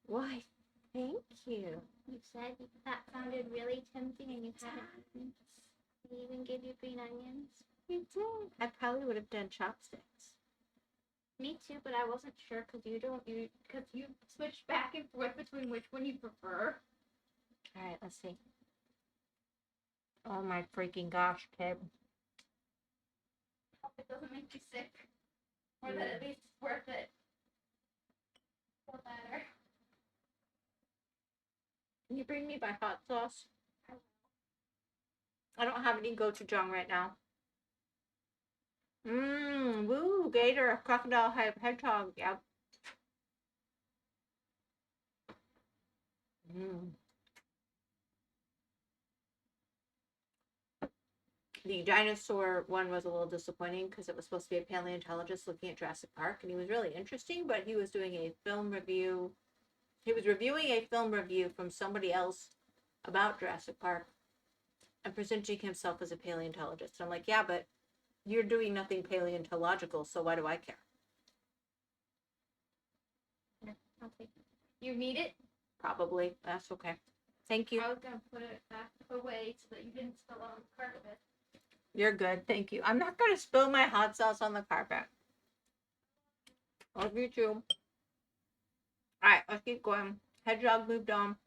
Why, thank you. You said that sounded really tempting and you haven't eaten. We even give you green onions. You did. I probably would have done chopsticks. Me too, but I wasn't sure because you switch back and forth between which one you prefer. All right, let's see. Oh my freaking gosh, kid. Hope it doesn't make you sick. Or that at least it's worth it. Feel better. Can you bring me my hot sauce? I don't have any gochujang right now. Woo, gator, crocodile, hedgehog, yep. The dinosaur one was a little disappointing because it was supposed to be a paleontologist looking at Jurassic Park, and he was really interesting, but he was doing a film review. He was reviewing a film review from somebody else about Jurassic Park and presenting himself as a paleontologist. And I'm like, yeah, but you're doing nothing paleontological, so why do I care? I'll take it. You need it? Probably. That's okay. Thank you. I was going to put it back away so that you didn't spill it on the carpet. You're good. Thank you. I'm not going to spill my hot sauce on the carpet. Love you too. Alright, let's keep going. Hedgehog moved on.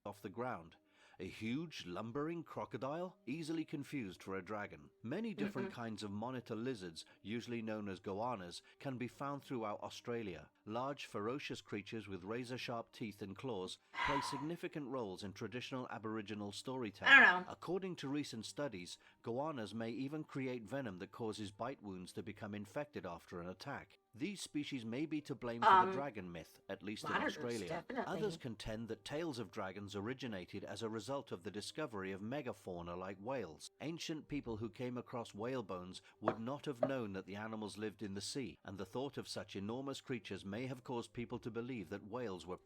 Off the ground. A huge, lumbering crocodile, easily confused for a dragon. Many different kinds of monitor lizards, usually known as goannas, can be found throughout Australia. Large, ferocious creatures with razor-sharp teeth and claws play significant roles in traditional Aboriginal storytelling. I don't know. According to recent studies, goannas may even create venom that causes bite wounds to become infected after an attack. These species may be to blame for the dragon myth, at least in Australia. Definitely. Others contend that tales of dragons originated as a result of the discovery of megafauna like whales. Ancient people who came across whale bones would not have known that the animals lived in the sea, and the thought of such enormous creatures may have caused people to believe that whales were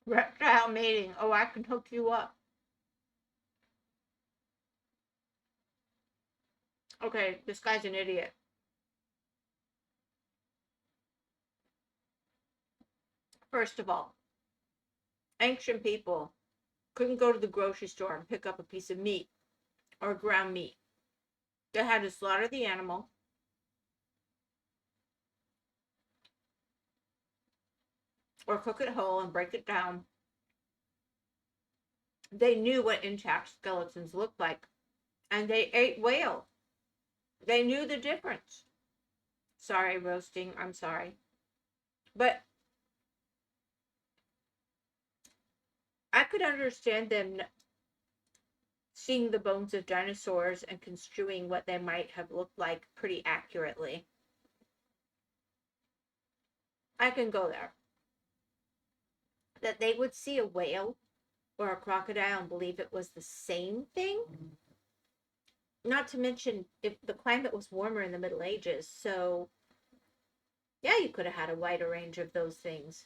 reptile mating. Oh, I can hook you up. Okay, this guy's an idiot. First of all, ancient people couldn't go to the grocery store and pick up a piece of meat or ground meat. They had to slaughter the animal, or cook it whole and break it down. They knew what intact skeletons looked like, and they ate whale. They knew the difference. Sorry, roasting, I'm sorry. But I could understand them seeing the bones of dinosaurs and construing what they might have looked like pretty accurately. I can go there. That they would see a whale or a crocodile and believe it was the same thing. Not to mention, if the climate was warmer in the Middle Ages, so yeah, you could have had a wider range of those things.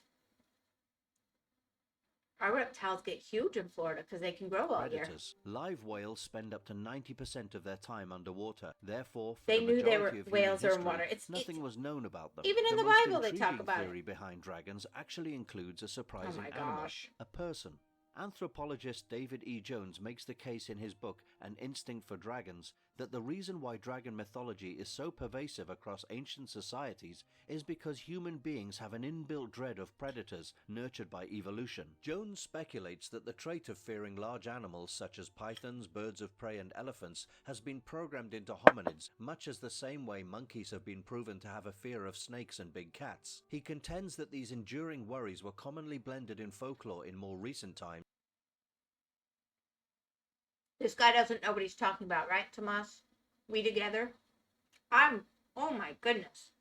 Our reptiles get huge in Florida because they can grow all year. Predators. Live whales spend up to 90% of their time underwater. Therefore, for They the knew they majority were of human whales are in history, water. nothing was known about them. Even in the most Bible they talk intriguing about it. theory behind dragons actually includes a surprising Oh my animal, gosh. a person. Anthropologist David E. Jones makes the case in his book An Instinct for Dragons that the reason why dragon mythology is so pervasive across ancient societies is because human beings have an inbuilt dread of predators nurtured by evolution. Jones speculates that the trait of fearing large animals such as pythons, birds of prey and elephants has been programmed into hominids, much as the same way monkeys have been proven to have a fear of snakes and big cats. He contends that these enduring worries were commonly blended in folklore in more recent times. This guy doesn't know what he's talking about, right, Tomas? We together? Oh my goodness.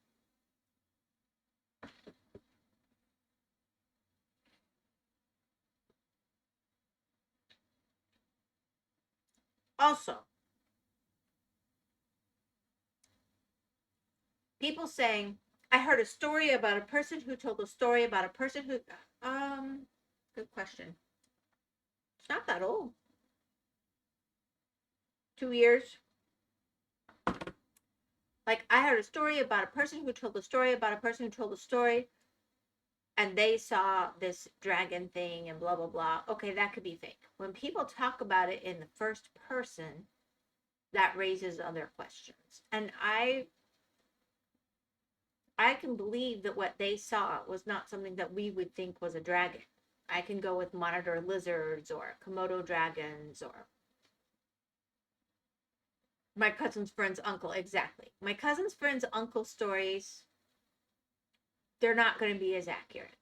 Also, people saying, I heard a story about a person who told a story about a person who, good question. It's not that old. 2 years. Like, I heard a story about a person who told a story about a person who told a story, and they saw this dragon thing and blah, blah, blah. Okay, that could be fake. When people talk about it in the first person, that raises other questions. And I can believe that what they saw was not something that we would think was a dragon. I can go with monitor lizards or Komodo dragons or my cousin's friend's uncle. Exactly. My cousin's friend's uncle stories, they're not going to be as accurate.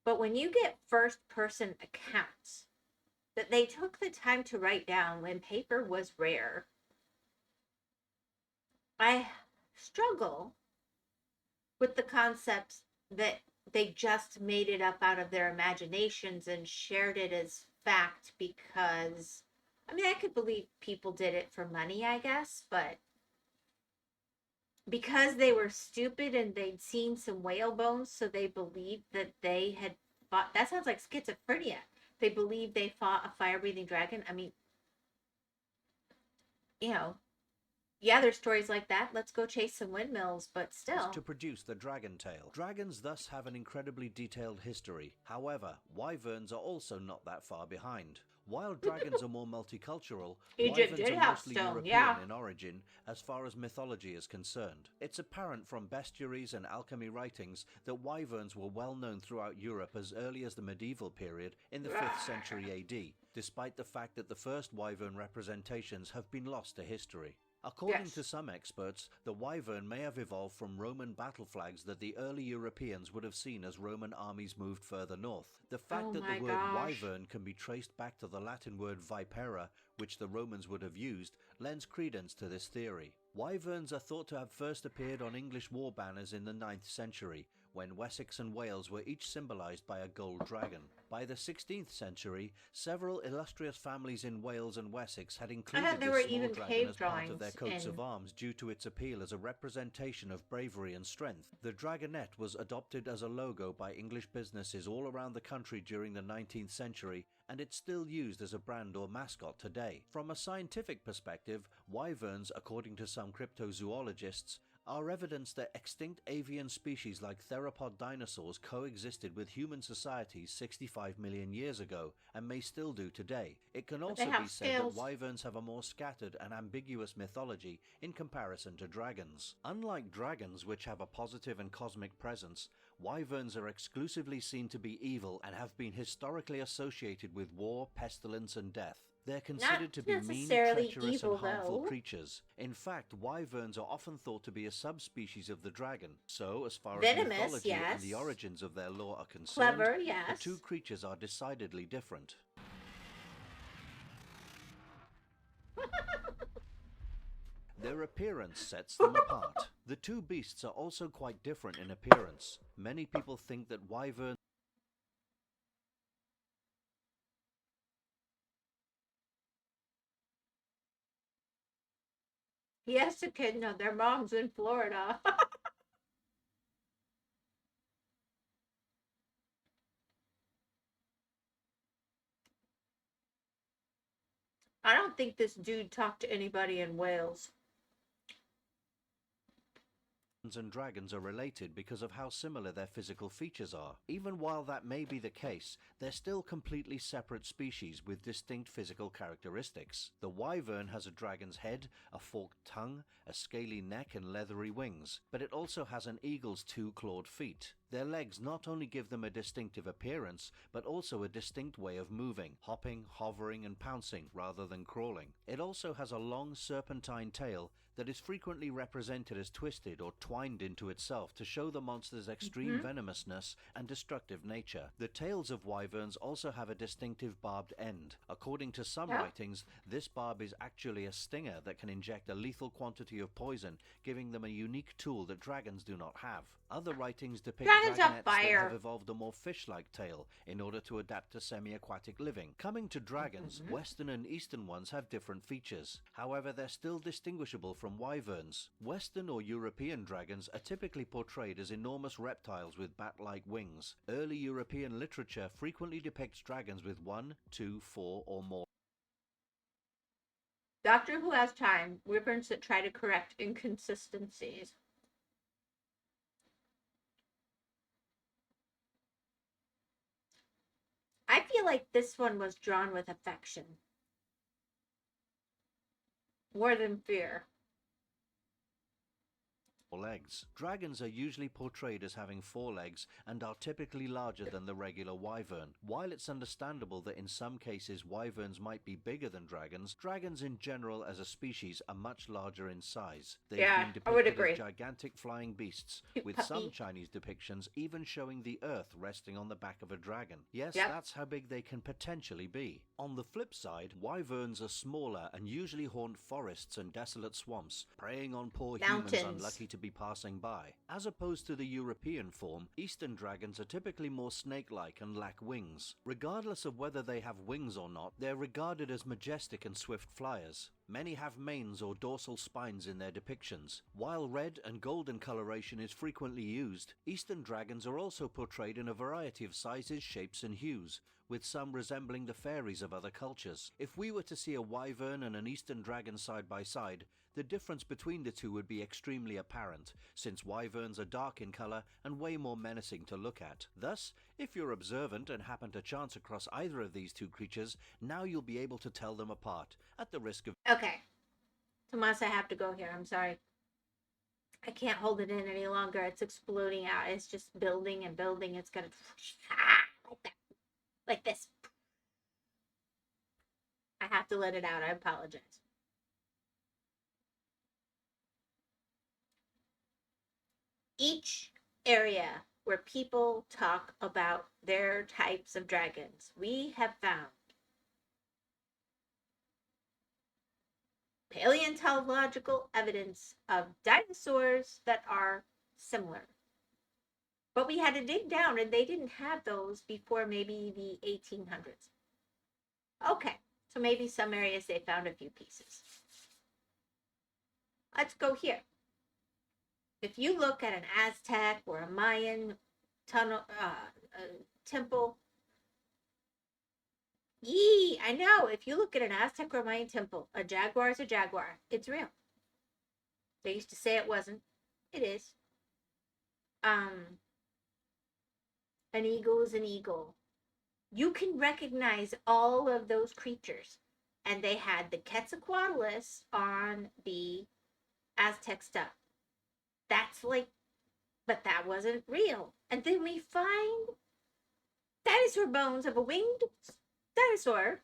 But when you get first person accounts that they took the time to write down when paper was rare, I struggle with the concept that they just made it up out of their imaginations and shared it as fact because, I mean, I could believe people did it for money, I guess, but because they were stupid and they'd seen some whale bones, so they believed that they had fought. That sounds like schizophrenia. They believed they fought a fire-breathing dragon. I mean, yeah, there's stories like that. Let's go chase some windmills, but still. To produce the dragon tail. Dragons thus have an incredibly detailed history. However, wyverns are also not that far behind. While dragons are more multicultural, Egypt wyverns did are have mostly stone, European yeah. in origin as far as mythology is concerned. It's apparent from bestiaries and alchemy writings that wyverns were well known throughout Europe as early as the medieval period in the 5th century AD, despite the fact that the first wyvern representations have been lost to history. According to some experts, the wyvern may have evolved from Roman battle flags that the early Europeans would have seen as Roman armies moved further north. The fact that the word wyvern can be traced back to the Latin word vipera, which the Romans would have used, lends credence to this theory. Wyverns are thought to have first appeared on English war banners in the 9th century, when Wessex and Wales were each symbolised by a gold dragon. By the 16th century, several illustrious families in Wales and Wessex had included this small dragon as part of their coats of arms due to its appeal as a representation of bravery and strength. The dragonette was adopted as a logo by English businesses all around the country during the 19th century and it's still used as a brand or mascot today. From a scientific perspective, wyverns, according to some cryptozoologists, are evidence that extinct avian species like theropod dinosaurs coexisted with human societies 65 million years ago and may still do today. It can also be said that wyverns have a more scattered and ambiguous mythology in comparison to dragons. Unlike dragons, which have a positive and cosmic presence, wyverns are exclusively seen to be evil and have been historically associated with war, pestilence, and death. They're considered to be mean, treacherous, and harmful creatures. In fact, wyverns are often thought to be a subspecies of the dragon. So, as far as mythology and the origins of their lore are concerned, the two creatures are decidedly different. Their appearance sets them apart. The two beasts are also quite different in appearance. Many people think that wyverns He has to kid, no, their mom's in Florida. I don't think this dude talked to anybody in Wales. and dragons are related because of how similar their physical features are. Even while that may be the case, they're still completely separate species with distinct physical characteristics. The wyvern has a dragon's head, a forked tongue, a scaly neck and leathery wings, but it also has an eagle's two clawed feet. Their legs not only give them a distinctive appearance, but also a distinct way of moving, hopping, hovering and pouncing rather than crawling. It also has a long serpentine tail that is frequently represented as twisted or twined into itself to show the monster's extreme venomousness and destructive nature. The tails of wyverns also have a distinctive barbed end. According to some writings, this barb is actually a stinger that can inject a lethal quantity of poison, giving them a unique tool that dragons do not have. Other writings depict dragonets that have evolved a more fish-like tail in order to adapt to semi-aquatic living. Coming to dragons, Western and Eastern ones have different features. However, they're still distinguishable from wyverns. Western or European dragons are typically portrayed as enormous reptiles with bat-like wings. Early European literature frequently depicts dragons with 1, 2, 4 or more. Doctor Who has time. Wyverns that try to correct inconsistencies. I feel like this one was drawn with affection. More than fear. Legs. Dragons are usually portrayed as having 4 legs and are typically larger than the regular wyvern. While it's understandable that in some cases wyverns might be bigger than dragons, dragons in general as a species are much larger in size. They've been depicted as gigantic flying beasts, with some Chinese depictions even showing the earth resting on the back of a dragon. Yes, that's how big they can potentially be. On the flip side, wyverns are smaller and usually haunt forests and desolate swamps, preying on poor humans unlucky to be passing by. As opposed to the European form, Eastern dragons are typically more snake-like and lack wings. Regardless of whether they have wings or not, they're regarded as majestic and swift flyers. Many have manes or dorsal spines in their depictions. While red and golden coloration is frequently used, Eastern dragons are also portrayed in a variety of sizes, shapes and hues, with some resembling the fairies of other cultures. If we were to see a wyvern and an Eastern dragon side by side, the difference between the two would be extremely apparent, since wyverns are dark in color and way more menacing to look at. Thus, if you're observant and happen to chance across either of these two creatures, now you'll be able to tell them apart, at the risk of... Okay. Tomas, I have to go here. I'm sorry. I can't hold it in any longer. It's exploding out. It's just building and building. It's gonna... like that. Like this. I have to let it out. I apologize. Each area where people talk about their types of dragons, we have found paleontological evidence of dinosaurs that are similar. But we had to dig down, and they didn't have those before maybe the 1800s. Okay, so maybe some areas they found a few pieces. Let's go here. If you look at an Aztec or a Mayan temple, Yee, I know. If you look at an Aztec or Mayan temple, a jaguar is a jaguar. It's real. They used to say it wasn't. It is. An eagle is an eagle. You can recognize all of those creatures. And they had the Quetzalcoatlus on the Aztec stuff. That's like, but that wasn't real. And then we find dinosaur bones of a winged dinosaur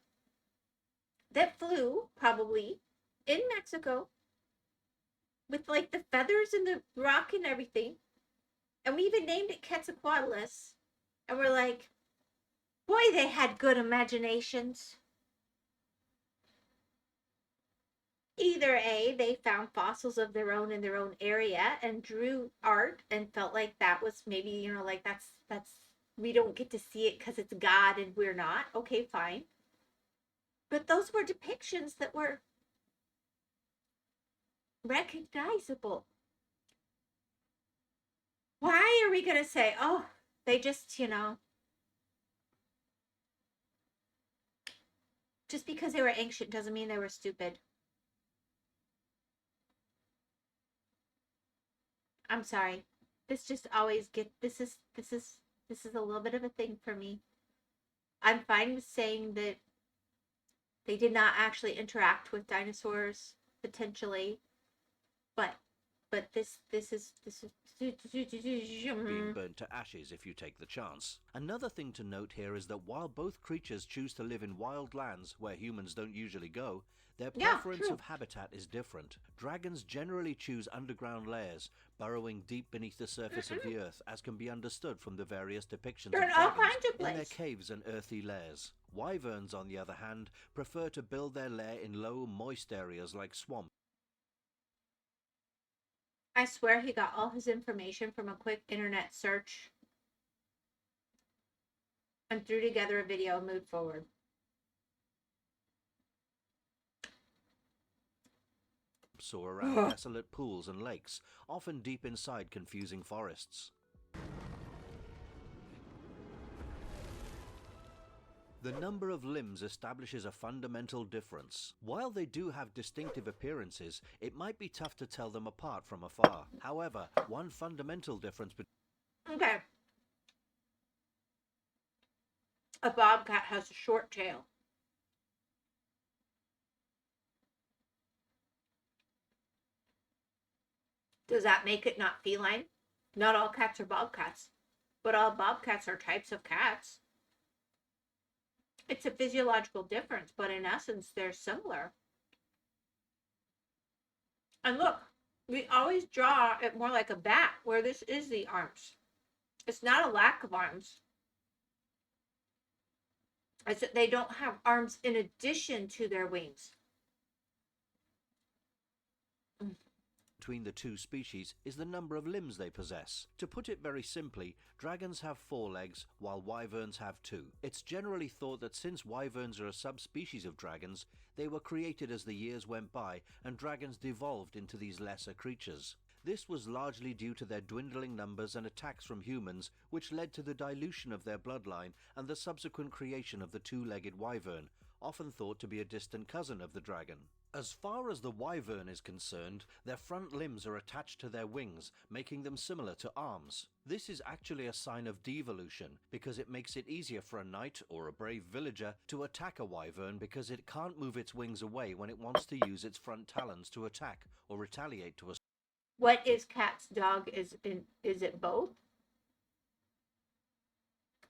that flew, probably, in Mexico with like the feathers and the rock and everything. And we even named it Quetzalcoatlus. And we're like, boy, they had good imaginations. Either A, they found fossils of their own in their own area and drew art and felt like that was maybe, you know, like that's we don't get to see it because it's God and we're not. Okay, fine. But those were depictions that were recognizable. Why are we going to say, oh, they just, you know, just because they were ancient doesn't mean they were stupid. I'm sorry. This just always this is a little bit of a thing for me. I'm fine with saying that they did not actually interact with dinosaurs potentially, but this is being burnt to ashes if you take the chance. Another thing to note here is that while both creatures choose to live in wild lands where humans don't usually go, their preference of habitat is different. Dragons generally choose underground lairs, burrowing deep beneath the surface of the earth, as can be understood from the various depictions of dragons in their caves and earthy lairs. Wyverns, on the other hand, prefer to build their lair in low, moist areas like swamps. I swear he got all his information from a quick internet search and threw together a video and moved forward. Or around desolate pools and lakes, often deep inside confusing forests. The number of limbs establishes a fundamental difference. While they do have distinctive appearances, it might be tough to tell them apart from afar. However, one fundamental difference between... Okay. A bobcat has a short tail. Does that make it not feline? Not all cats are bobcats, but all bobcats are types of cats. It's a physiological difference, but in essence, they're similar. And look, we always draw it more like a bat, where this is the arms. It's not a lack of arms. It's that they don't have arms in addition to their wings. Between the two species is the number of limbs they possess. To put it very simply, dragons have 4 legs while wyverns have 2. It's generally thought that since wyverns are a subspecies of dragons, they were created as the years went by and dragons devolved into these lesser creatures. This was largely due to their dwindling numbers and attacks from humans, which led to the dilution of their bloodline and the subsequent creation of the 2-legged wyvern, often thought to be a distant cousin of the dragon. As far as the wyvern is concerned, their front limbs are attached to their wings, making them similar to arms. This is actually a sign of devolution, because it makes it easier for a knight or a brave villager to attack a wyvern because it can't move its wings away when it wants to use its front talons to attack or retaliate to a... What is cat's dog? Is it both?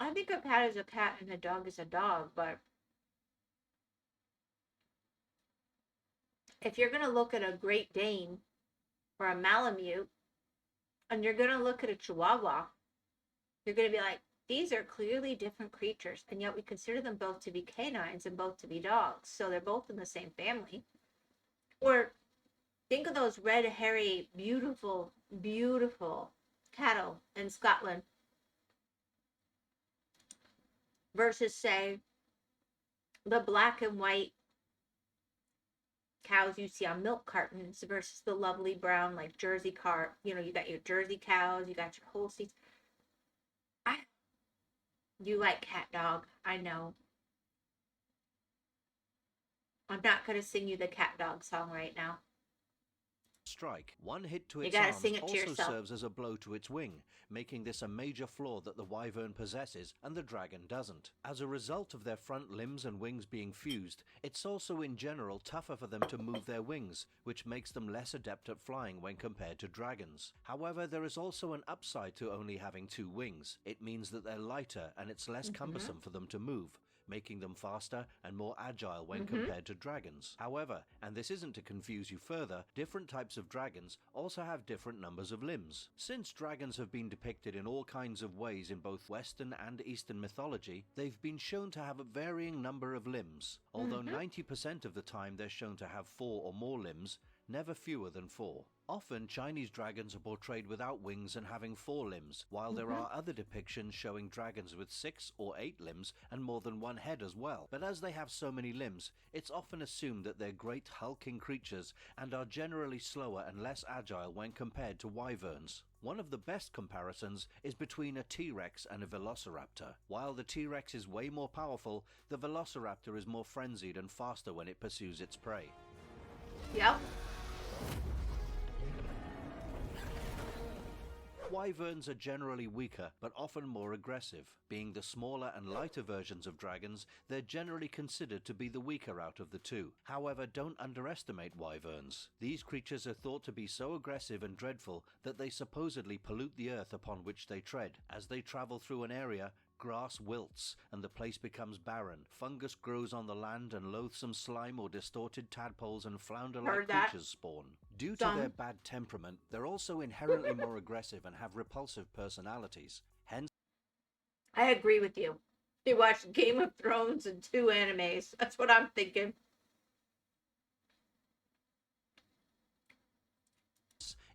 I think a cat is a cat and a dog is a dog, but if you're going to look at a Great Dane or a Malamute and you're going to look at a Chihuahua, you're going to be like, these are clearly different creatures, and yet we consider them both to be canines and both to be dogs, so they're both in the same family. Or think of those red, hairy, beautiful, beautiful cattle in Scotland versus, say, the black and white cows you see on milk cartons versus the lovely brown, like Jersey you got your Jersey cows, you got your Holsteins. You like cat dog, I know. I'm not going to sing you the cat dog song right now. Strike. One hit to You its gotta arms sing it to also yourself. serves as a blow to its wing, making this a major flaw that the wyvern possesses and the dragon doesn't. As a result of their front limbs and wings being fused, it's also in general tougher for them to move their wings, which makes them less adept at flying when compared to dragons. However, there is also an upside to only having 2 wings. It means that they're lighter and it's less cumbersome for them to move, making them faster and more agile when compared to dragons. However, and this isn't to confuse you further, different types of dragons also have different numbers of limbs. Since dragons have been depicted in all kinds of ways in both Western and Eastern mythology, they've been shown to have a varying number of limbs. Although 90% of the time they're shown to have 4 or more limbs, never fewer than 4. Often, Chinese dragons are portrayed without wings and having 4 limbs, while there are other depictions showing dragons with 6 or 8 limbs and more than 1 head as well. But as they have so many limbs, it's often assumed that they're great hulking creatures and are generally slower and less agile when compared to wyverns. One of the best comparisons is between a T-Rex and a velociraptor. While the T-Rex is way more powerful, the velociraptor is more frenzied and faster when it pursues its prey. Yep. Wyverns are generally weaker, but often more aggressive. Being the smaller and lighter versions of dragons, they're generally considered to be the weaker out of the 2. However, don't underestimate wyverns. These creatures are thought to be so aggressive and dreadful that they supposedly pollute the earth upon which they tread. As they travel through an area, grass wilts and the place becomes barren. Fungus grows on the land and loathsome slime or distorted tadpoles and flounder-like creatures spawn. Due to their bad temperament, they're also inherently more aggressive and have repulsive personalities. Hence, I agree with you. They watched Game of Thrones and 2 animes. That's what I'm thinking.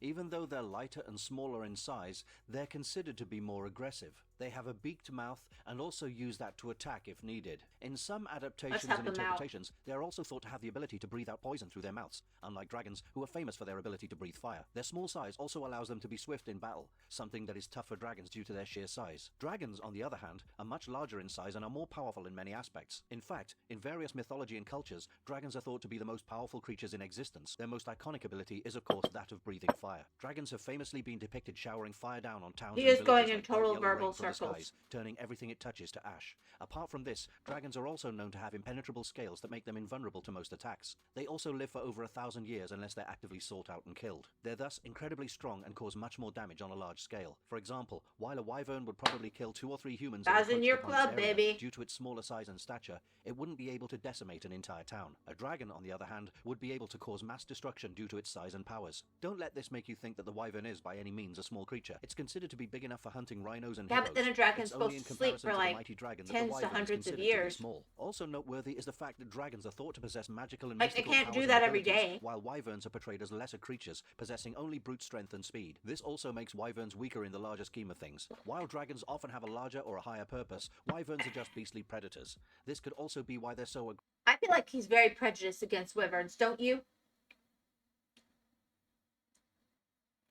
even though they're lighter and smaller in size, they're considered to be more aggressive. They have a beaked mouth and also use that to attack if needed. In some adaptations and interpretations, they are also thought to have the ability to breathe out poison through their mouths, unlike dragons, who are famous for their ability to breathe fire. Their small size also allows them to be swift in battle, something that is tough for dragons due to their sheer size. Dragons, on the other hand, are much larger in size and are more powerful in many aspects. In fact, in various mythology and cultures, dragons are thought to be the most powerful creatures in existence. Their most iconic ability is, of course, that of breathing fire. Dragons have famously been depicted showering fire down on towns and villages going in like total yellow verbal rain from the circles. skies, turning everything it touches to ash. Apart from this, dragons are also known to have impenetrable scales that make them invulnerable to most attacks. They also live for over 1,000 years unless they're actively sought out and killed. They're thus incredibly strong and cause much more damage on a large scale. For example, while a wyvern would probably kill 2 or 3 humans in 1,000-year club, baby. due to its smaller size and stature, it wouldn't be able to decimate an entire town. A dragon, on the other hand, would be able to cause mass destruction due to its size and powers. Don't let this make you think that the wyvern is by any means a small creature. It's considered to be big enough for hunting rhinos and hippos. But then a dragon's supposed to sleep for like tens to hundreds of years. Small. Also noteworthy is the fact that dragons are thought to possess magical and like they mystical can't powers do and that every abilities, day. while wyverns are portrayed as lesser creatures, possessing only brute strength and speed. This also makes wyverns weaker in the larger scheme of things. While dragons often have a larger or a higher purpose, wyverns are just beastly predators. This could also be why they're so I feel like he's very prejudiced against wyverns, don't you?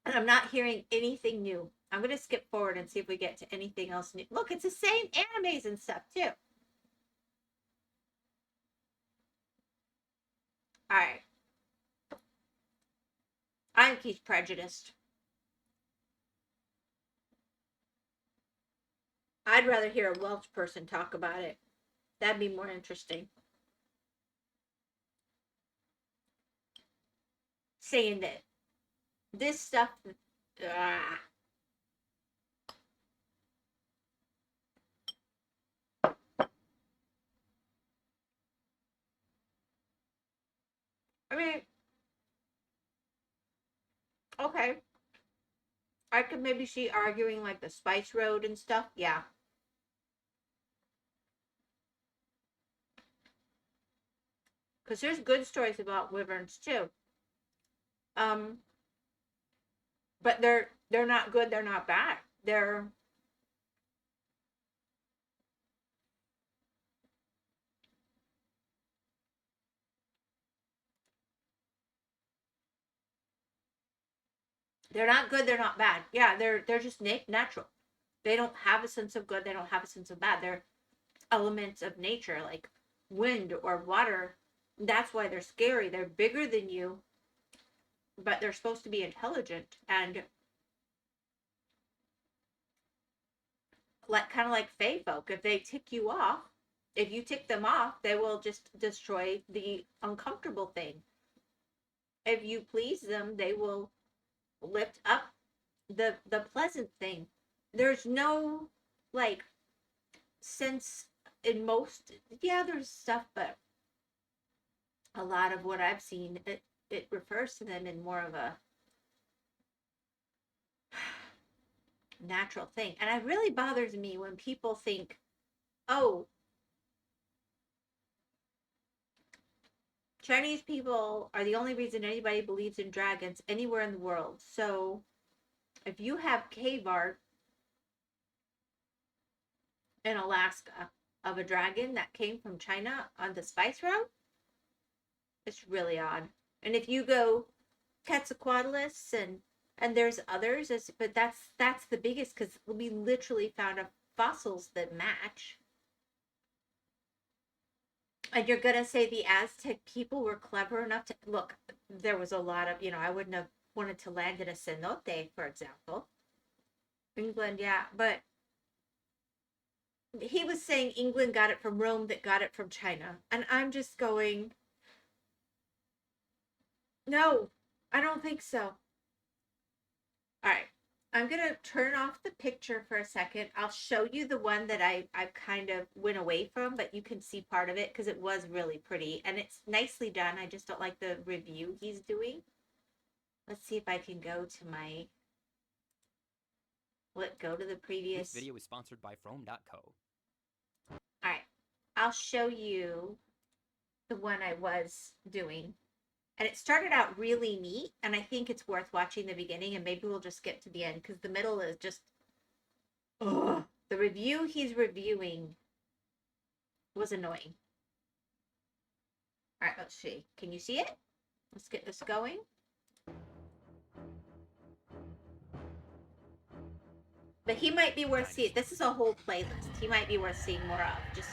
And I'm not hearing anything new. I'm going to skip forward and see if we get to anything else new. Look, it's the same animes and stuff, too. Alright. I think he's prejudiced. I'd rather hear a Welsh person talk about it. That'd be more interesting. Saying that this stuff... I mean, okay. I could maybe see arguing like the Spice Road and stuff. Yeah. Because there's good stories about wyverns too. But they're not good, they're not bad. They're not good, they're not bad. Yeah, they're just natural. They don't have a sense of good, they don't have a sense of bad. They're elements of nature like wind or water That's why they're scary. They're bigger than you, but they're supposed to be intelligent and like kind of like fae folk. If they tick you off, if you tick them off, they will just destroy the uncomfortable thing. If you please them, they will lift up the pleasant thing. There's no like sense in most, yeah, there's stuff, but a lot of what I've seen, it refers to them in more of a natural thing. And it really bothers me when people think, oh, Chinese people are the only reason anybody believes in dragons anywhere in the world. So if you have cave art in Alaska of a dragon that came from China on the spice route, it's really odd. And if you go Quetzalcoatlus and there's others, but that's the biggest because we literally found fossils that match. And you're gonna say the Aztec people were clever enough to look? There was a lot of, I wouldn't have wanted to land in a cenote, for example. England, yeah, but he was saying England got it from Rome, that got it from China, and I'm just going, no, I don't think so. All right, I'm gonna turn off the picture for a second. I'll show you the one that I kind of went away from, but you can see part of it because it was really pretty and it's nicely done. I just don't like the review he's doing. Let's see if I can go to my, go to the previous. This video is sponsored by From.co. All right, I'll show you the one I was doing. And it started out really neat, and I think it's worth watching the beginning, and maybe we'll just skip to the end, because the middle is just, ugh. The review he's reviewing was annoying. All right, let's see. Can you see it? Let's get this going. But he might be worth seeing. This is a whole playlist. He might be worth seeing more of. Just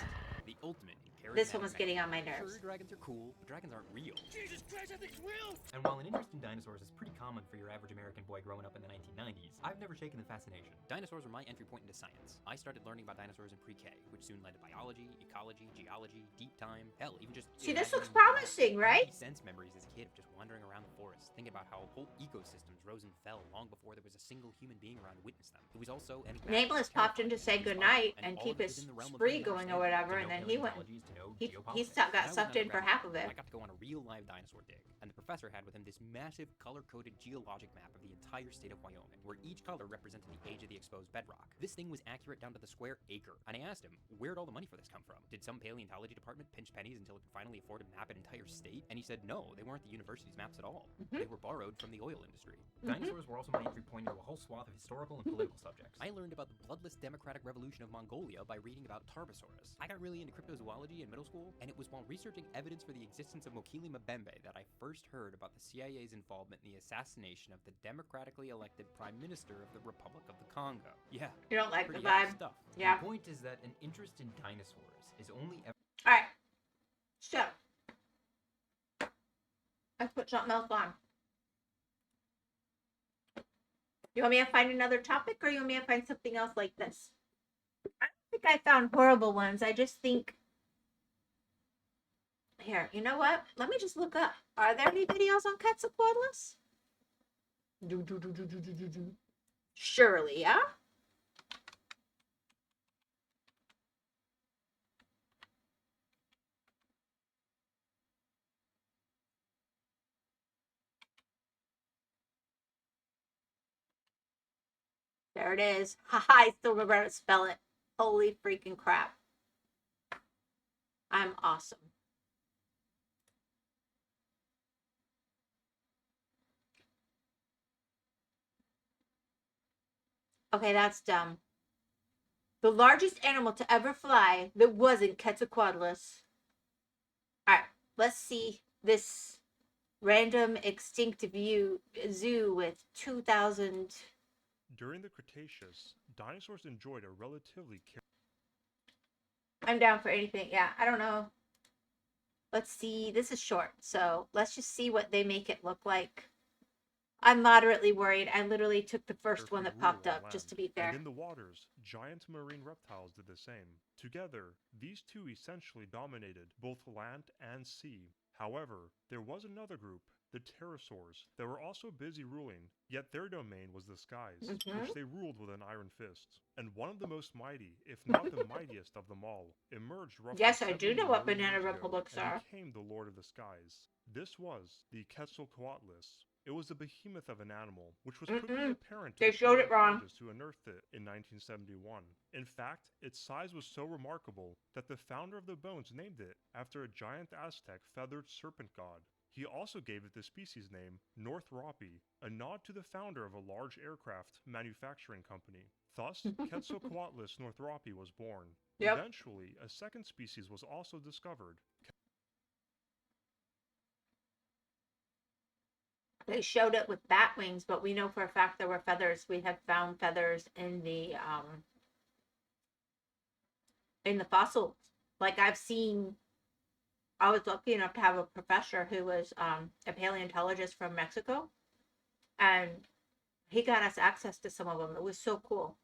the ultimate. This one was getting on my nerves. Sure, dragons are cool, but dragons aren't real. Jesus Christ, I think it's real! And while an interest in dinosaurs is pretty common for your average American boy growing up in the 1990s, I've never shaken the fascination. Dinosaurs were my entry point into science. I started learning about dinosaurs in pre-K, which soon led to biology, ecology, geology, deep time, hell, even just... See, this looks promising, right? Sense memories as a kid of just wandering around the forest, thinking about how whole ecosystems rose and fell long before there was a single human being around to witness them. It was also... Nameless popped in to say goodnight and keep his spree going or whatever, and then he went... He got sucked in for half of it. I got to go on a real live dinosaur dig, and the professor had with him this massive color-coded geologic map of the entire state of Wyoming, where each color represented the age of the exposed bedrock. This thing was accurate down to the square acre, and I asked him, where'd all the money for this come from? Did some paleontology department pinch pennies until it could finally afford to map an entire state? And he said no, they weren't the university's maps at all. They were borrowed from the oil industry. Dinosaurs were also my entry point into a whole swath of historical and political subjects. I learned about the bloodless democratic revolution of Mongolia by reading about Tarbosaurus. I got really into cryptozoology in middle school, and it was while researching evidence for the existence of Mokele Mbembe that I first heard about the CIA's involvement in the assassination of the democratically elected Prime Minister of the Republic of the Congo. Yeah. You don't like the pretty vibe? stuff. Yeah. The point is that an interest in dinosaurs is only ever... Alright. So. Let's put something else on. You want me to find another topic, or you want me to find something else like this? I don't think I found horrible ones. I just think... Here, you know what? Let me just look up. Are there any videos on Quetzalcoatlus? Surely, yeah? There it is. Haha, I still remember how to spell it. Holy freaking crap. I'm awesome. Okay, that's dumb. The largest animal to ever fly that wasn't Quetzalcoatlus. Alright, let's see this random extinct zoo with 2,000... During the Cretaceous, dinosaurs enjoyed a relatively... I'm down for anything. Yeah, I don't know. Let's see. This is short, so let's just see what they make it look like. I'm moderately worried. I literally took the first one that popped up, just to be fair. And in the waters, giant marine reptiles did the same. Together, these two essentially dominated both land and sea. However, there was another group, the pterosaurs, that were also busy ruling, yet their domain was the skies, which they ruled with an iron fist. And one of the most mighty, if not the mightiest of them all, emerged roughly Yes, I do 70 know what million banana years ago republics and are. became the Lord of the Skies. This was the Quetzalcoatlus. It was a behemoth of an animal, which was quickly apparent to They the showed it wrong. paleontologists who unearthed it in 1971. In fact, its size was so remarkable that the founder of the bones named it after a giant Aztec feathered serpent god. He also gave it the species name Northropi, a nod to the founder of a large aircraft manufacturing company. Thus, Quetzalcoatlus northropi was born. Yep. Eventually, a second species was also discovered. They showed it with bat wings, but we know for a fact there were feathers. We have found feathers in the fossils. Like I've seen, I was lucky enough to have a professor who was a paleontologist from Mexico, and he got us access to some of them. It was so cool.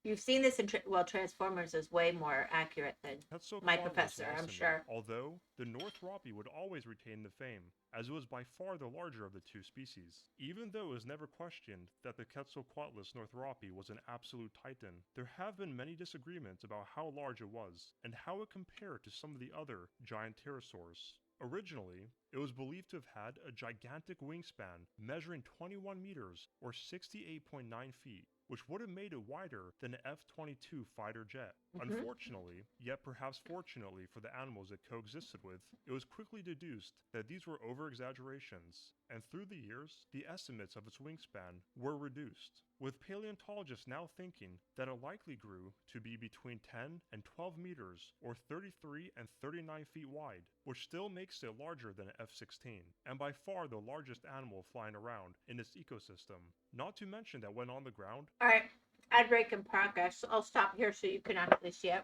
You've seen this in Transformers is way more accurate than my professor, I'm sure. Although the Northropi would always retain the fame, as it was by far the larger of the two species. Even though it was never questioned that the Quetzalcoatlus northropi was an absolute titan, there have been many disagreements about how large it was, and how it compared to some of the other giant pterosaurs. Originally, it was believed to have had a gigantic wingspan measuring 21 meters or 68.9 feet, which would have made it wider than an F-22 fighter jet. Unfortunately, yet perhaps fortunately for the animals it coexisted with, it was quickly deduced that these were over-exaggerations, and through the years, the estimates of its wingspan were reduced, with paleontologists now thinking that it likely grew to be between 10 and 12 meters or 33 and 39 feet wide, which still makes it larger than an F-16, and by far the largest animal flying around in its ecosystem. Not to mention that when on the ground... Alright, ad break in progress. I'll stop here so you can actually see it.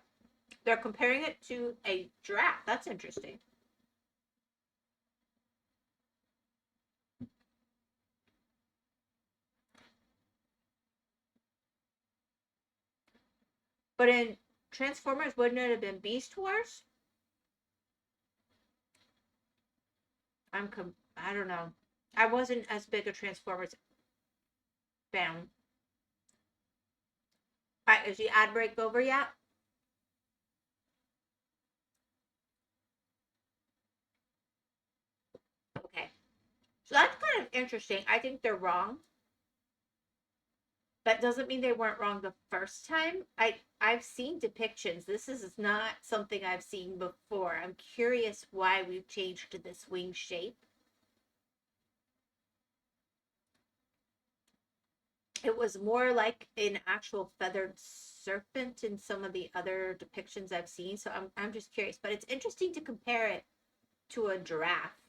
They're comparing it to a giraffe. That's interesting. But in Transformers, wouldn't it have been Beast Wars? I don't know. I wasn't as big a Transformers fan. Alright, is the ad break over yet? Okay. So that's kind of interesting. I think they're wrong. That doesn't mean they weren't wrong the first time. I've seen depictions. This is not something I've seen before. I'm curious why we've changed to this wing shape. It was more like an actual feathered serpent in some of the other depictions I've seen. So I'm just curious. But it's interesting to compare it to a giraffe.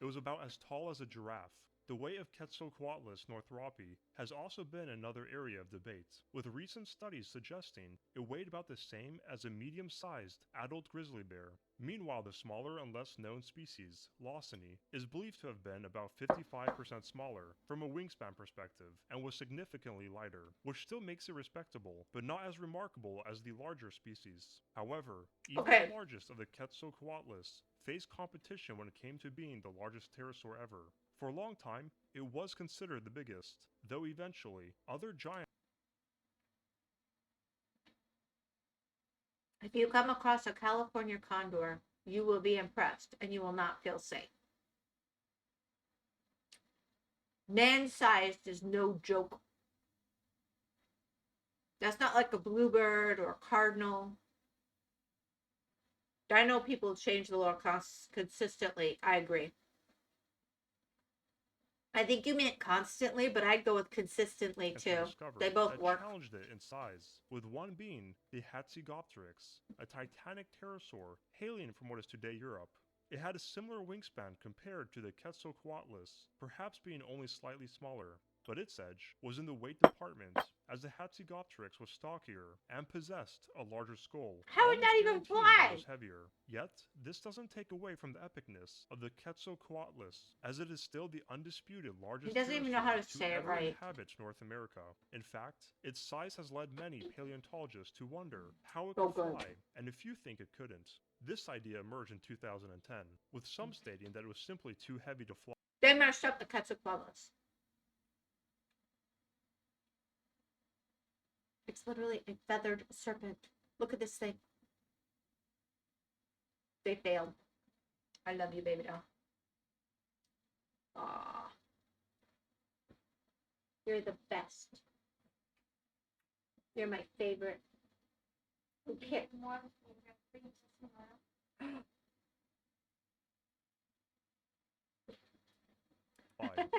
It was about as tall as a giraffe. The weight of Quetzalcoatlus northropi has also been another area of debate, with recent studies suggesting it weighed about the same as a medium-sized adult grizzly bear. Meanwhile, the smaller and less known species, Lawsony, is believed to have been about 55% smaller from a wingspan perspective and was significantly lighter, which still makes it respectable, but not as remarkable as the larger species. However, even the largest of the Quetzalcoatlus faced competition when it came to being the largest pterosaur ever. For a long time, it was considered the biggest, though eventually, other giants... If you come across a California condor, you will be impressed and you will not feel safe. Man-sized is no joke. That's not like a bluebird or a cardinal. I know people change the law consistently. I agree. I think you meant constantly, but I'd go with consistently too. They both work. Challenged it in size, with one being the Hatzegopteryx, a titanic pterosaur hailing from what is today Europe. It had a similar wingspan compared to the Quetzalcoatlus, perhaps being only slightly smaller, but its edge was in the weight department, as the Hatzegopteryx was stockier and possessed a larger skull. How would that even almost guaranteeing that it fly? was heavier. Yet, this doesn't take away from the epicness of the Quetzalcoatlus, as it is still the undisputed largest He doesn't even know how to pterosaur say it ever right. inhabit North America. In fact, its size has led many paleontologists to wonder how it Oh, could good. fly, and a few think it couldn't. This idea emerged in 2010, with some stating that it was simply too heavy to fly. They messed up the Quetzalcoatlus. It's literally a feathered serpent. Look at this thing. They failed. I love you, baby doll. Aww. You're the best. You're my favorite. Okay.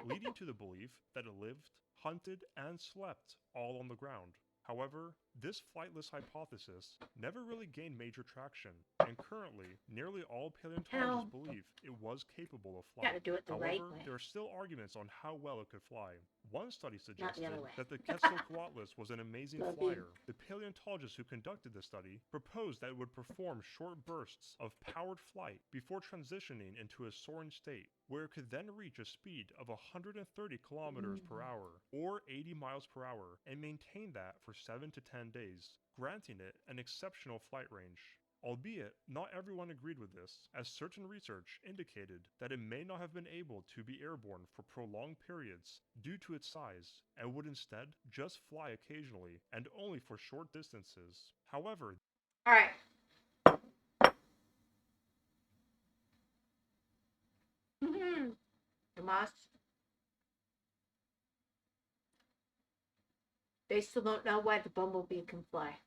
Leading to the belief that it lived, hunted, and slept all on the ground. However, this flightless hypothesis never really gained major traction, and currently, nearly all paleontologists believe it was capable of flight. Gotta do it the However, right way. there are still arguments on how well it could fly. One study Not the suggested other way. that the Quetzalcoatlus was an amazing Love you. flyer. The paleontologist who conducted the study proposed that it would perform short bursts of powered flight before transitioning into a soaring state, where it could then reach a speed of 130 kilometers per hour, or 80 miles per hour, and maintain that for 7 to 10 days, granting it an exceptional flight range. Albeit, not everyone agreed with this, as certain research indicated that it may not have been able to be airborne for prolonged periods due to its size, and would instead just fly occasionally, and only for short distances. However, Alright. Tomas. They still don't know why the bumblebee can fly.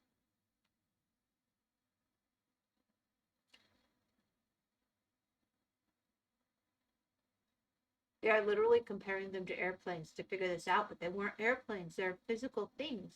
They are literally comparing them to airplanes to figure this out, but they weren't airplanes. They're physical things.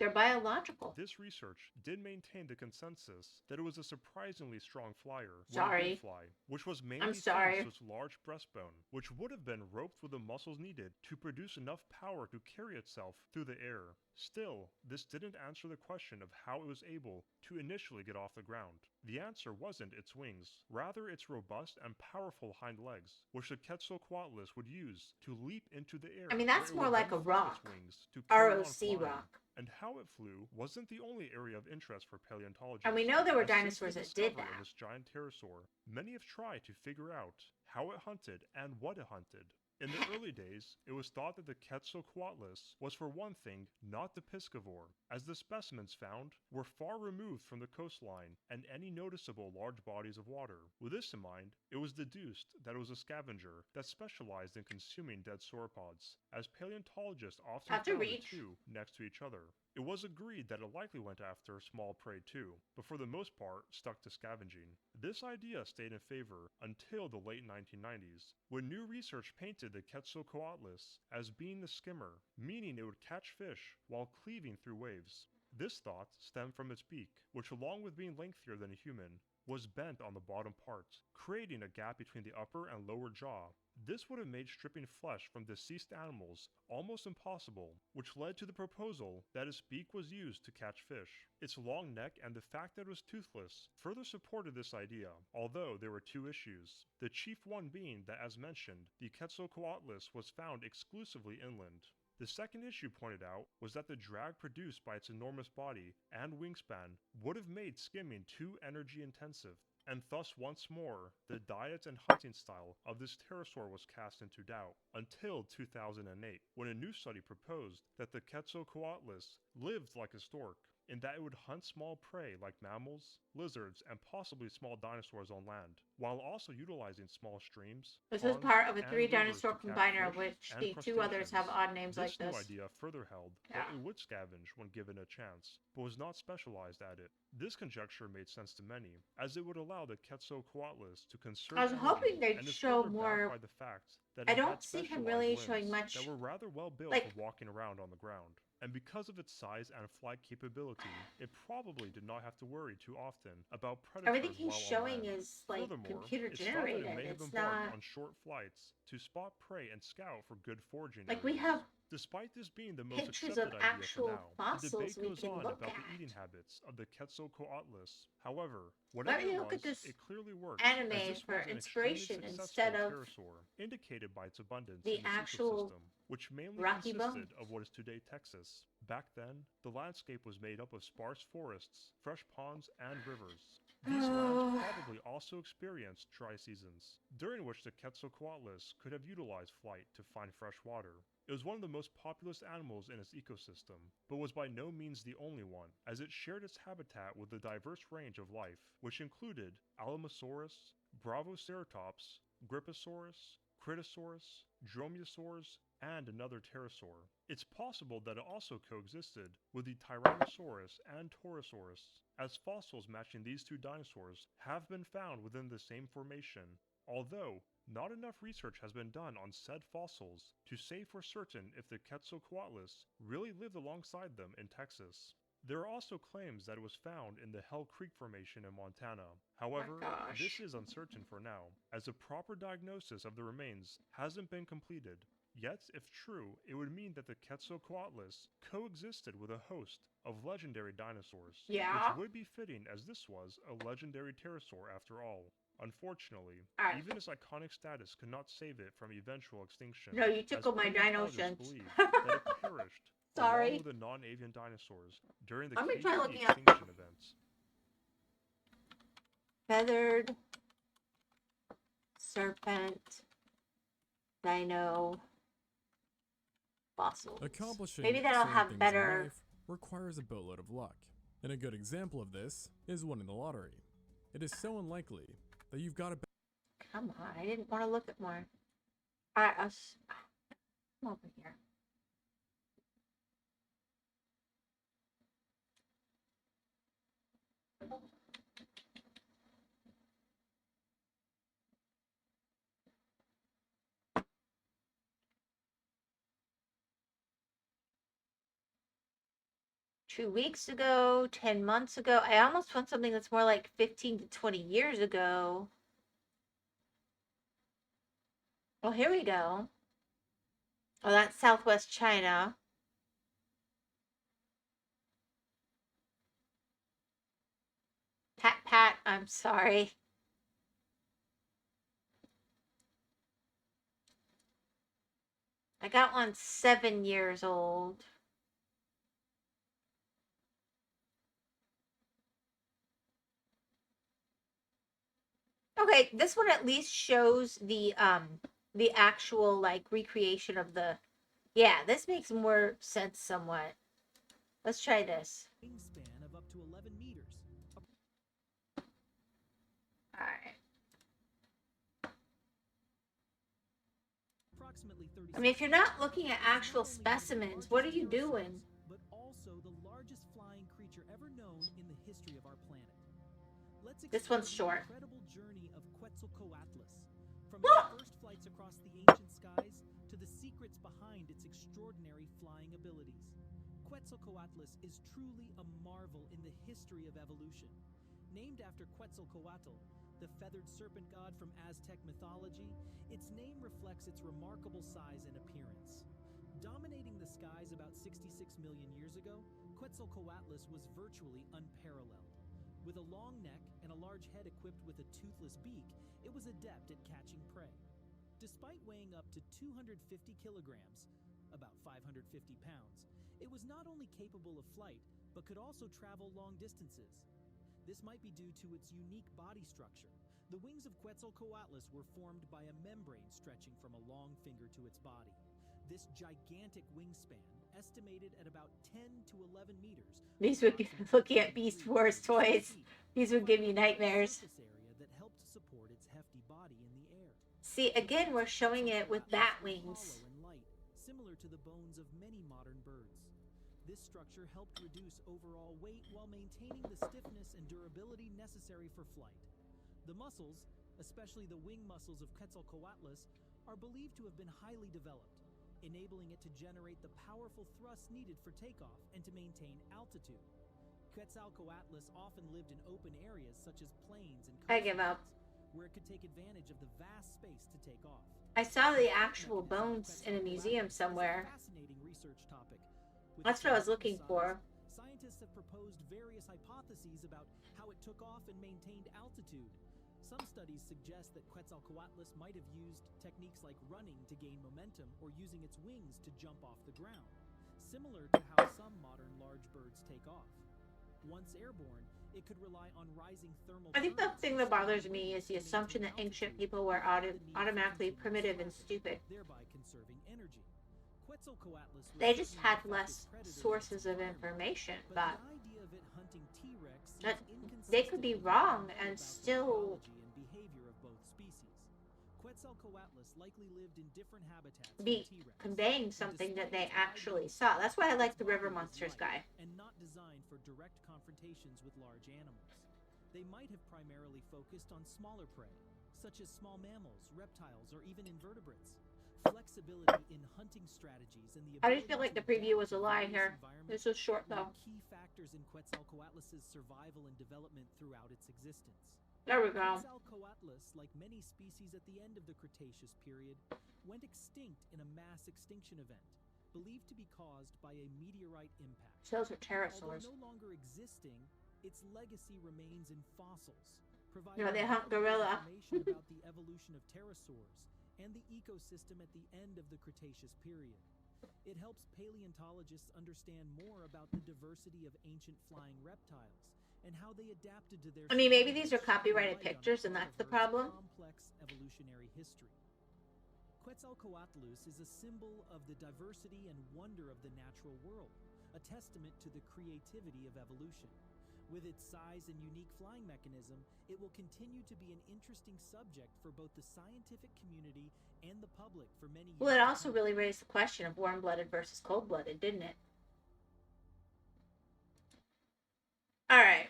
They're biological. this research did maintain the consensus that it was a surprisingly strong flyer when it Sorry. did fly, which was mainly sorry. thanks to its large breastbone, which would have been roped with the muscles needed to produce enough power to carry itself through the air. Still, this didn't answer the question of how it was able to initially get off the ground. The answer wasn't its wings, rather its robust and powerful hind legs, which the Quetzalcoatlus would use to leap into the air. I mean, that's where it more would like then a flap its rock. wings to carry on ROC flying. rock. And how it flew wasn't the only area of interest for paleontologists. And we know there were As since dinosaurs the that did discovery that. of this giant pterosaur, many have tried to figure out how it hunted and what it hunted. In the early days, it was thought that the Quetzalcoatlus was, for one thing, not the piscivore, as the specimens found were far removed from the coastline and any noticeable large bodies of water. With this in mind, it was deduced that it was a scavenger that specialized in consuming dead sauropods, as paleontologists often Have to found the reach. two next to each other. It was agreed that it likely went after small prey too, but for the most part stuck to scavenging. This idea stayed in favor until the late 1990s, when new research painted the Quetzalcoatlus as being the skimmer, meaning it would catch fish while cleaving through waves. This thought stemmed from its beak, which along with being lengthier than a human, was bent on the bottom part, creating a gap between the upper and lower jaw. This would have made stripping flesh from deceased animals almost impossible, which led to the proposal that its beak was used to catch fish. Its long neck and the fact that it was toothless further supported this idea, although there were two issues. The chief one being that, as mentioned, the Quetzalcoatlus was found exclusively inland. The second issue pointed out was that the drag produced by its enormous body and wingspan would have made skimming too energy intensive, and thus once more, the diet and hunting style of this pterosaur was cast into doubt, until 2008, when a new study proposed that the Quetzalcoatlus lived like a stork, in that it would hunt small prey like mammals, lizards, and possibly small dinosaurs on land, while also utilizing small streams. This was ponds, part of a and 3 rivers dinosaur to catch combiner, fish which and the 2 others have crustaceans. odd names like This this. new idea further held Yeah. that it would scavenge when given a chance, but was not specialized at it. This conjecture made sense to many, as it would allow the Quetzalcoatlus to conserve I was energy, hoping they'd and is show further backed more- by the fact that I it don't had see him specialized really limbs showing much, that were rather well built like- for walking around on the ground. And because of its size and flight capability, it probably did not have to worry too often about predators. Everything he's while on showing land. is like Furthermore, computer it's thought that generated. it may have It's embarked not on short flights to spot prey and scout for good foraging like we areas. have Despite this being the most Pictures accepted of idea actual for now, the fossils debate we goes can on look about the at. eating habits of the Quetzalcoatlus. However, Let whatever me it look was, at this it clearly worked, anime as this for was an inspiration extremely instead successful of pterosaur, indicated by its abundance the in this actual ecosystem, which mainly Rocky consisted Bones. of what is today Texas. Back then, the landscape was made up of sparse forests, fresh ponds, and rivers. These lands probably also experienced dry seasons, during which the Quetzalcoatlus could have utilized flight to find fresh water. It was one of the most populous animals in its ecosystem, but was by no means the only one, as it shared its habitat with a diverse range of life, which included Alamosaurus, Bravoceratops, Gripposaurus, Critosaurus, Dromaeosaurs, and another pterosaur. It's possible that it also coexisted with the Tyrannosaurus and Torosaurus, as fossils matching these two dinosaurs have been found within the same formation, although not enough research has been done on said fossils to say for certain if the Quetzalcoatlus really lived alongside them in Texas. There are also claims that it was found in the Hell Creek Formation in Montana. However, this is uncertain for now, as a proper diagnosis of the remains hasn't been completed. Yet, if true, it would mean that the Quetzalcoatlus coexisted with a host of legendary dinosaurs, which would be fitting as this was a legendary pterosaur after all. Unfortunately, even its iconic status could not save it from eventual extinction. No, you tickled my dino paleontologists sense. believe that it perished Sorry. along with the non-avian dinosaurs during the I'm gonna try KP looking up extinction events. feathered serpent dino fossils. Accomplishing Maybe that'll certain have things in better. life requires a boatload of luck, and a good example of this is winning the lottery. It is so unlikely that you've got to bet. Come on, I didn't want to look at more. Alright, come over here. Two weeks ago, 10 months ago. I almost want something that's more like 15 to 20 years ago. Oh, here we go. Oh, that's Southwest China. Pat, I'm sorry. I got one 7 years old. Okay, this one at least shows the actual like recreation of the. Yeah, this makes more sense somewhat. Let's try this. Wingspan of up to 11 meters. All right. Approximately 30. I mean, if you're not looking at actual specimens, what are you doing? But also the largest flying creature ever known in the history of our planet. Let's This one's short. The incredible journey of Quetzalcoatlus, from its first flights across the ancient skies to the secrets behind its extraordinary flying abilities. Quetzalcoatlus is truly a marvel in the history of evolution. Named after Quetzalcoatl, the feathered serpent god from Aztec mythology, its name reflects its remarkable size and appearance. Dominating the skies about 66 million years ago, Quetzalcoatlus was virtually unparalleled. With a long neck and a large head equipped with a toothless beak, it was adept at catching prey. Despite weighing up to 250 kilograms, about 550 pounds, it was not only capable of flight, but could also travel long distances. This might be due to its unique body structure. The wings of Quetzalcoatlus were formed by a membrane stretching from a long finger to its body. This gigantic wingspan, estimated at about 10 to 11 meters. These would be looking at Beast Wars toys. These would give you nightmares. Area that helped support its hefty body in the air. See, again, we're showing it with bat wings. Hollow and light, similar to the bones of many modern birds. This structure helped reduce overall weight while maintaining the stiffness and durability necessary for flight. The muscles, especially the wing muscles of Quetzalcoatlus, are believed to have been highly developed, enabling it to generate the powerful thrust needed for takeoff and to maintain altitude. Quetzalcoatlus often lived in open areas such as plains and I give up. where it could take advantage of the vast space to take off. I saw the actual bones in a museum somewhere. Fascinating research topic. That's what I was looking for. Scientists have proposed various hypotheses about how it took off and maintained altitude. Some studies suggest that Quetzalcoatlus might have used techniques like running to gain momentum or using its wings to jump off the ground, similar to how some modern large birds take off. Once airborne, it could rely on rising thermal. I think the thing that bothers me is the assumption that ancient people were automatically primitive and stupid. Thereby conserving energy. Quetzalcoatlus They just had less sources of information, but the idea of it hunting T-Rex they could be wrong and still behavior of both species. Quetzalcoatlus likely lived in different habitats be conveying something that they actually saw. That's why I like the river monsters guy. And not designed for direct confrontations with large animals. They might have primarily focused on smaller prey, such as small mammals, reptiles, or even invertebrates. Flexibility in hunting strategies and the I just feel like the preview was a lie here. This was short though. Key factors in Quetzalcoatlus's survival and development throughout its existence. There we go. Quetzalcoatlus, like many species at the end of the Cretaceous period, went extinct in a mass extinction event, believed to be caused by a meteorite impact. Those are pterosaurs. Although no longer existing, its legacy remains in fossils, You know, they hunt gorilla. information about the evolution of pterosaurs and the ecosystem at the end of the Cretaceous period. It helps paleontologists understand more about the diversity of ancient flying reptiles and how they adapted to their. I mean, maybe these are copyrighted pictures and that's the problem. Complex evolutionary history. Quetzalcoatlus is a symbol of the diversity and wonder of the natural world, a testament to the creativity of evolution. With its size and unique flying mechanism, it will continue to be an interesting subject for both the scientific community and the public for many years. Well, it also really raised the question of warm-blooded versus cold-blooded, didn't it? All right.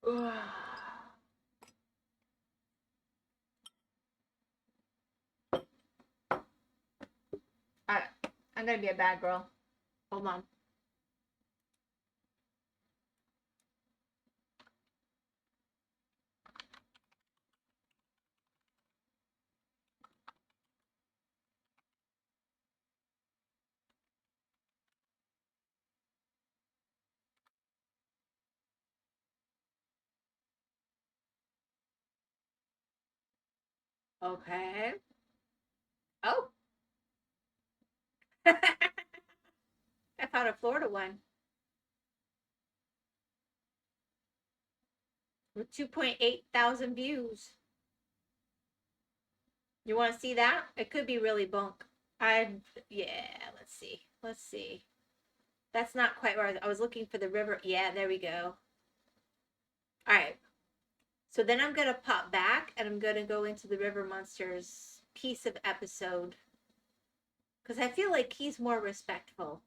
All right. I'm gonna be a bad girl. Hold on. Okay. Oh. I found a Florida one. With 2.8 thousand views. You want to see that? It could be really bunk. Yeah, let's see. Let's see. That's not quite where I was looking for the river. Yeah, there we go. All right. So then I'm going to pop back and I'm going to go into the River Monsters piece of episode. Because I feel like he's more respectful.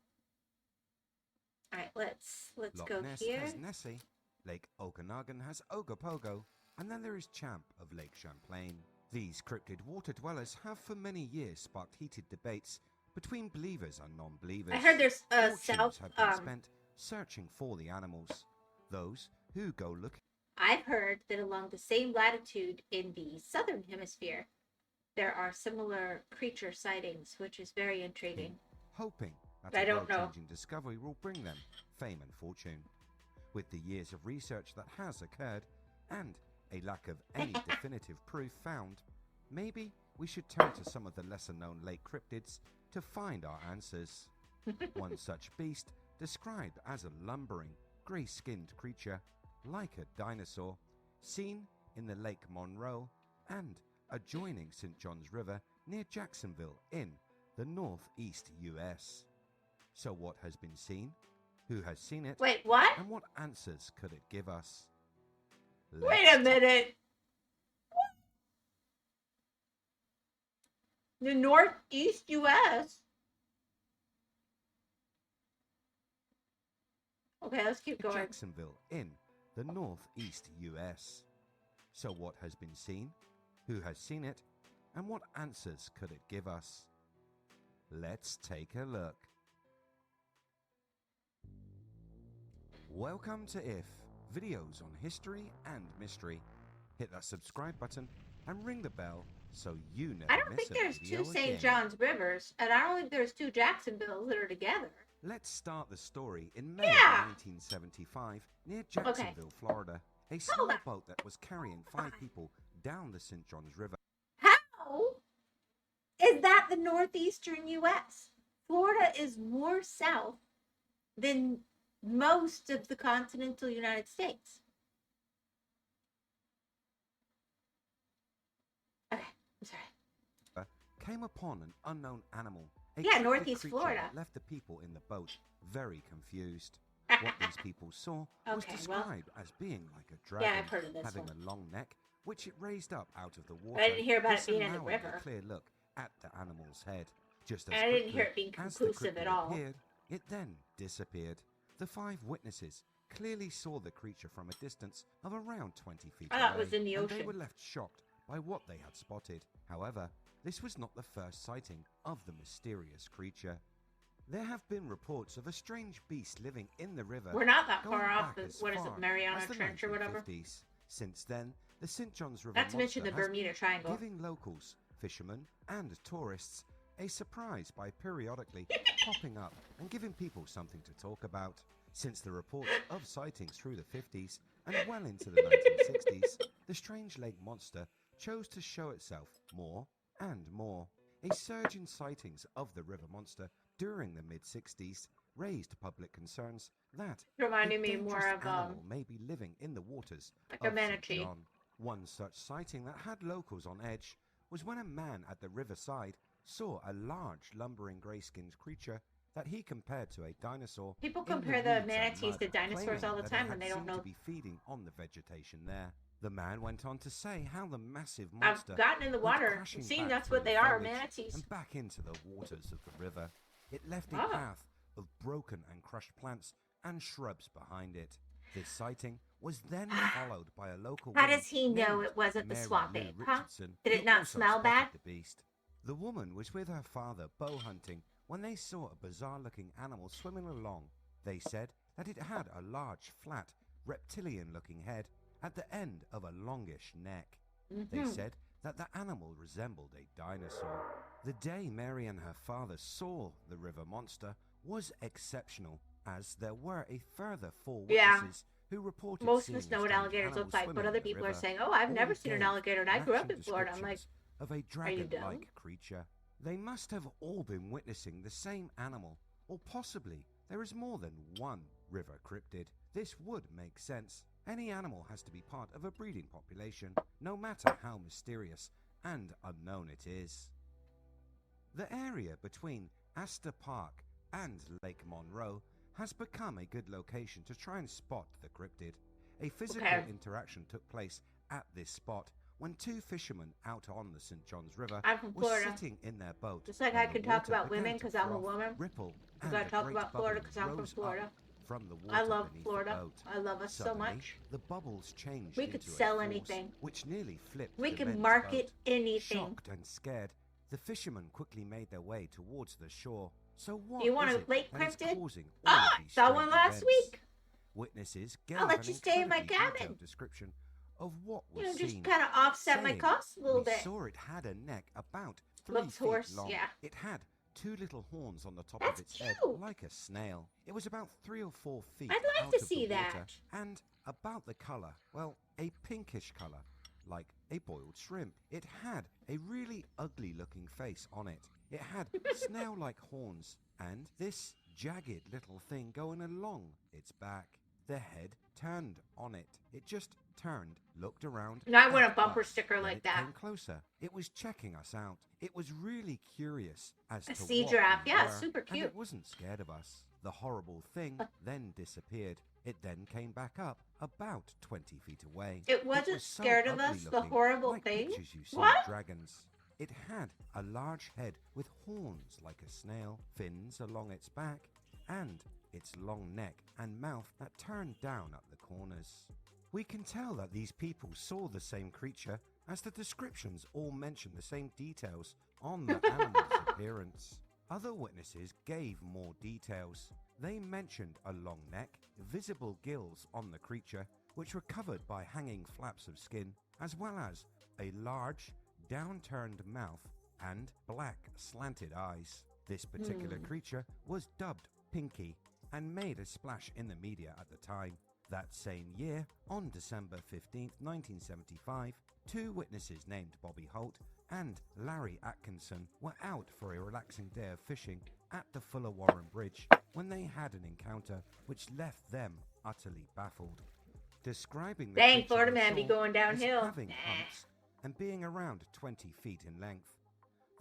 All right, let's Loch go Ness here. has Nessie, Lake Okanagan has Ogopogo, and then there is Champ of Lake Champlain. These cryptid water dwellers have for many years sparked heated debates between believers and non-believers. I heard there's Fortunes have been spent searching for the animals. Those who go looking. I've heard that along the same latitude in the southern hemisphere, there are similar creature sightings, which is very intriguing. Hoping that But I a don't know. world-changing discovery will bring them fame and fortune. With the years of research that has occurred and a lack of any definitive proof found, maybe we should turn to some of the lesser-known lake cryptids to find our answers. One such beast, described as a lumbering, grey-skinned creature, like a dinosaur, seen in the Lake Monroe and adjoining St. John's River near Jacksonville in the northeast US. So what has been seen? Who has seen it? Wait, what? And what answers could it give us? Wait a minute. The northeast US. Okay, let's keep going. Jacksonville in the northeast US. So what has been seen? Who has seen it? And what answers could it give us? Let's take a look. Welcome to If, videos on history and mystery. Hit that subscribe button and ring the bell so you never I don't miss think a there's video two St. again. John's rivers, and I don't think there's two Jacksonvilles that are together. Let's start the story in May Yeah. of 1975 near Jacksonville, Florida. A small boat that was carrying 5 people down the St. John's River. How is that the northeastern U.S.? Florida is more south than most of the continental United States. Okay, I'm sorry. Came upon an unknown animal. A Yeah, cryptid Northeast creature Florida. that left the people in the boat very confused. What these people saw was Okay, well, described as being like a dragon, I've heard of this having one. a long neck, which it raised up out of the water. I didn't hear about it thus being in the allowing river. a clear look at the animal's head. Just as And I didn't hear quickly it being as the conclusive cryptid at all. appeared, it then disappeared. The 5 witnesses clearly saw the creature from a distance of around 20 feet I away, thought it was in the and they ocean. were left shocked by what they had spotted. However, this was not the first sighting of the mysterious creature. There have been reports of a strange beast living in the river. We're not that going far off back the, as what is far it, Mariana as the Trench or whatever? 1950s. Since then, the St. John's River Not to mention monster the has Bermuda been Triangle. giving locals, fishermen, and tourists a surprise by periodically popping up and giving people something to talk about. Since the reports of sightings through the 50s and well into the 1960s, the strange lake monster chose to show itself more and more. A surge in sightings of the river monster during the mid-60s raised public concerns that Reminded a me more dangerous of, animal may be living in the waters like of a St. manatee. John. One such sighting that had locals on edge was when a man at the riverside saw a large lumbering grey-skinned creature that he compared to a dinosaur. People in compare weeds the and manatees mud, to dinosaurs claiming all the that it time had when they don't seemed know. to be feeding on the vegetation there. The man went on to say how the massive I've monster gotten in the went water. crashing Seen back that's through what the they are, foliage manatees. and back into the waters of the river. It left a Ah. path of broken and crushed plants and shrubs behind it. This sighting was then followed by a local How woman does he know named it wasn't the Mary swamp Lou ape, huh? Richardson, Did it who not also smell spotted bad? the beast. The woman was with her father bow hunting when they saw a bizarre-looking animal swimming along. They said that it had a large, flat, reptilian-looking head at the end of a longish neck. They said that the animal resembled a dinosaur. The day Mary and her father saw the river monster was exceptional, as there were a further 4 Yeah. witnesses who reported Most of seeing us a know what strange alligators animal look like, but swimming other in the people are river. saying, "Oh, I've All never seen an gave alligator, and I grew up matching in Florida." I'm like, descriptions of a are you dumb? dragon-like creature. They must have all been witnessing the same animal, or possibly there is more than one river cryptid. This would make sense. Any animal has to be part of a breeding population, no matter how mysterious and unknown it is. The area between Astor Park and Lake Monroe has become a good location to try and spot the cryptid. A physical interaction took place at this spot when 2 fishermen out on the St. John's River I'm from were Florida. sitting in their boat. Just like when I the can talk water about began women to 'cause I'm a froth, woman. ripple, I and gotta a talk great about Florida bubble 'cause I'm from rose up Florida. from the water I love beneath the Florida. boat. I love us so Suddenly, much. the bubbles changed We could into a sell force anything. which nearly flipped We the can men's market boat. anything. Shocked and scared, the fishermen quickly made their way towards the shore. So what You want is a it lake that is cryptid? causing all Ah, of these saw one strange last events? week. Witnesses gave I'll let an you stay in my incredibly cabin. detailed description of what was You know, just seen, kind of offset my saying, costs a little "We bit. saw it had a neck about 3 Looks feet horse, long. yeah. It had 2 little horns on the top That's of its head, cute. like a snail. It was about 3 or 4 feet I'd like out to of see the water, that. and about the color, well, a pinkish color, like a boiled shrimp. It had a really ugly-looking face on it. It had snail-like horns, and this jagged little thing going along its back. The head turned on it. It just turned, looked around. And I want a at bumper us, sticker then like it that. Came closer. It was checking us out. It was really curious as A to sea what giraffe, we yeah, were, super and cute. it wasn't scared of us. The horrible thing then disappeared. It then came back up about 20 feet away. It wasn't was so scared of ugly us, the looking, horrible like thing? pictures you see What? of dragons. It had a large head with horns like a snail, fins along its back, and its long neck and mouth that turned down at the corners. We can tell that these people saw the same creature, as the descriptions all mention the same details on the animal's appearance. Other witnesses gave more details. They mentioned a long neck, visible gills on the creature, which were covered by hanging flaps of skin, as well as a large, downturned mouth and black, slanted eyes. This particular creature was dubbed Pinky and made a splash in the media at the time. That same year, on December 15th, 1975, two witnesses named Bobby Holt and Larry Atkinson were out for a relaxing day of fishing at the Fuller Warren Bridge when they had an encounter which left them utterly baffled. Describing the Dang, creature Florida they man be saw going as downhill. having humps and being around 20 feet in length.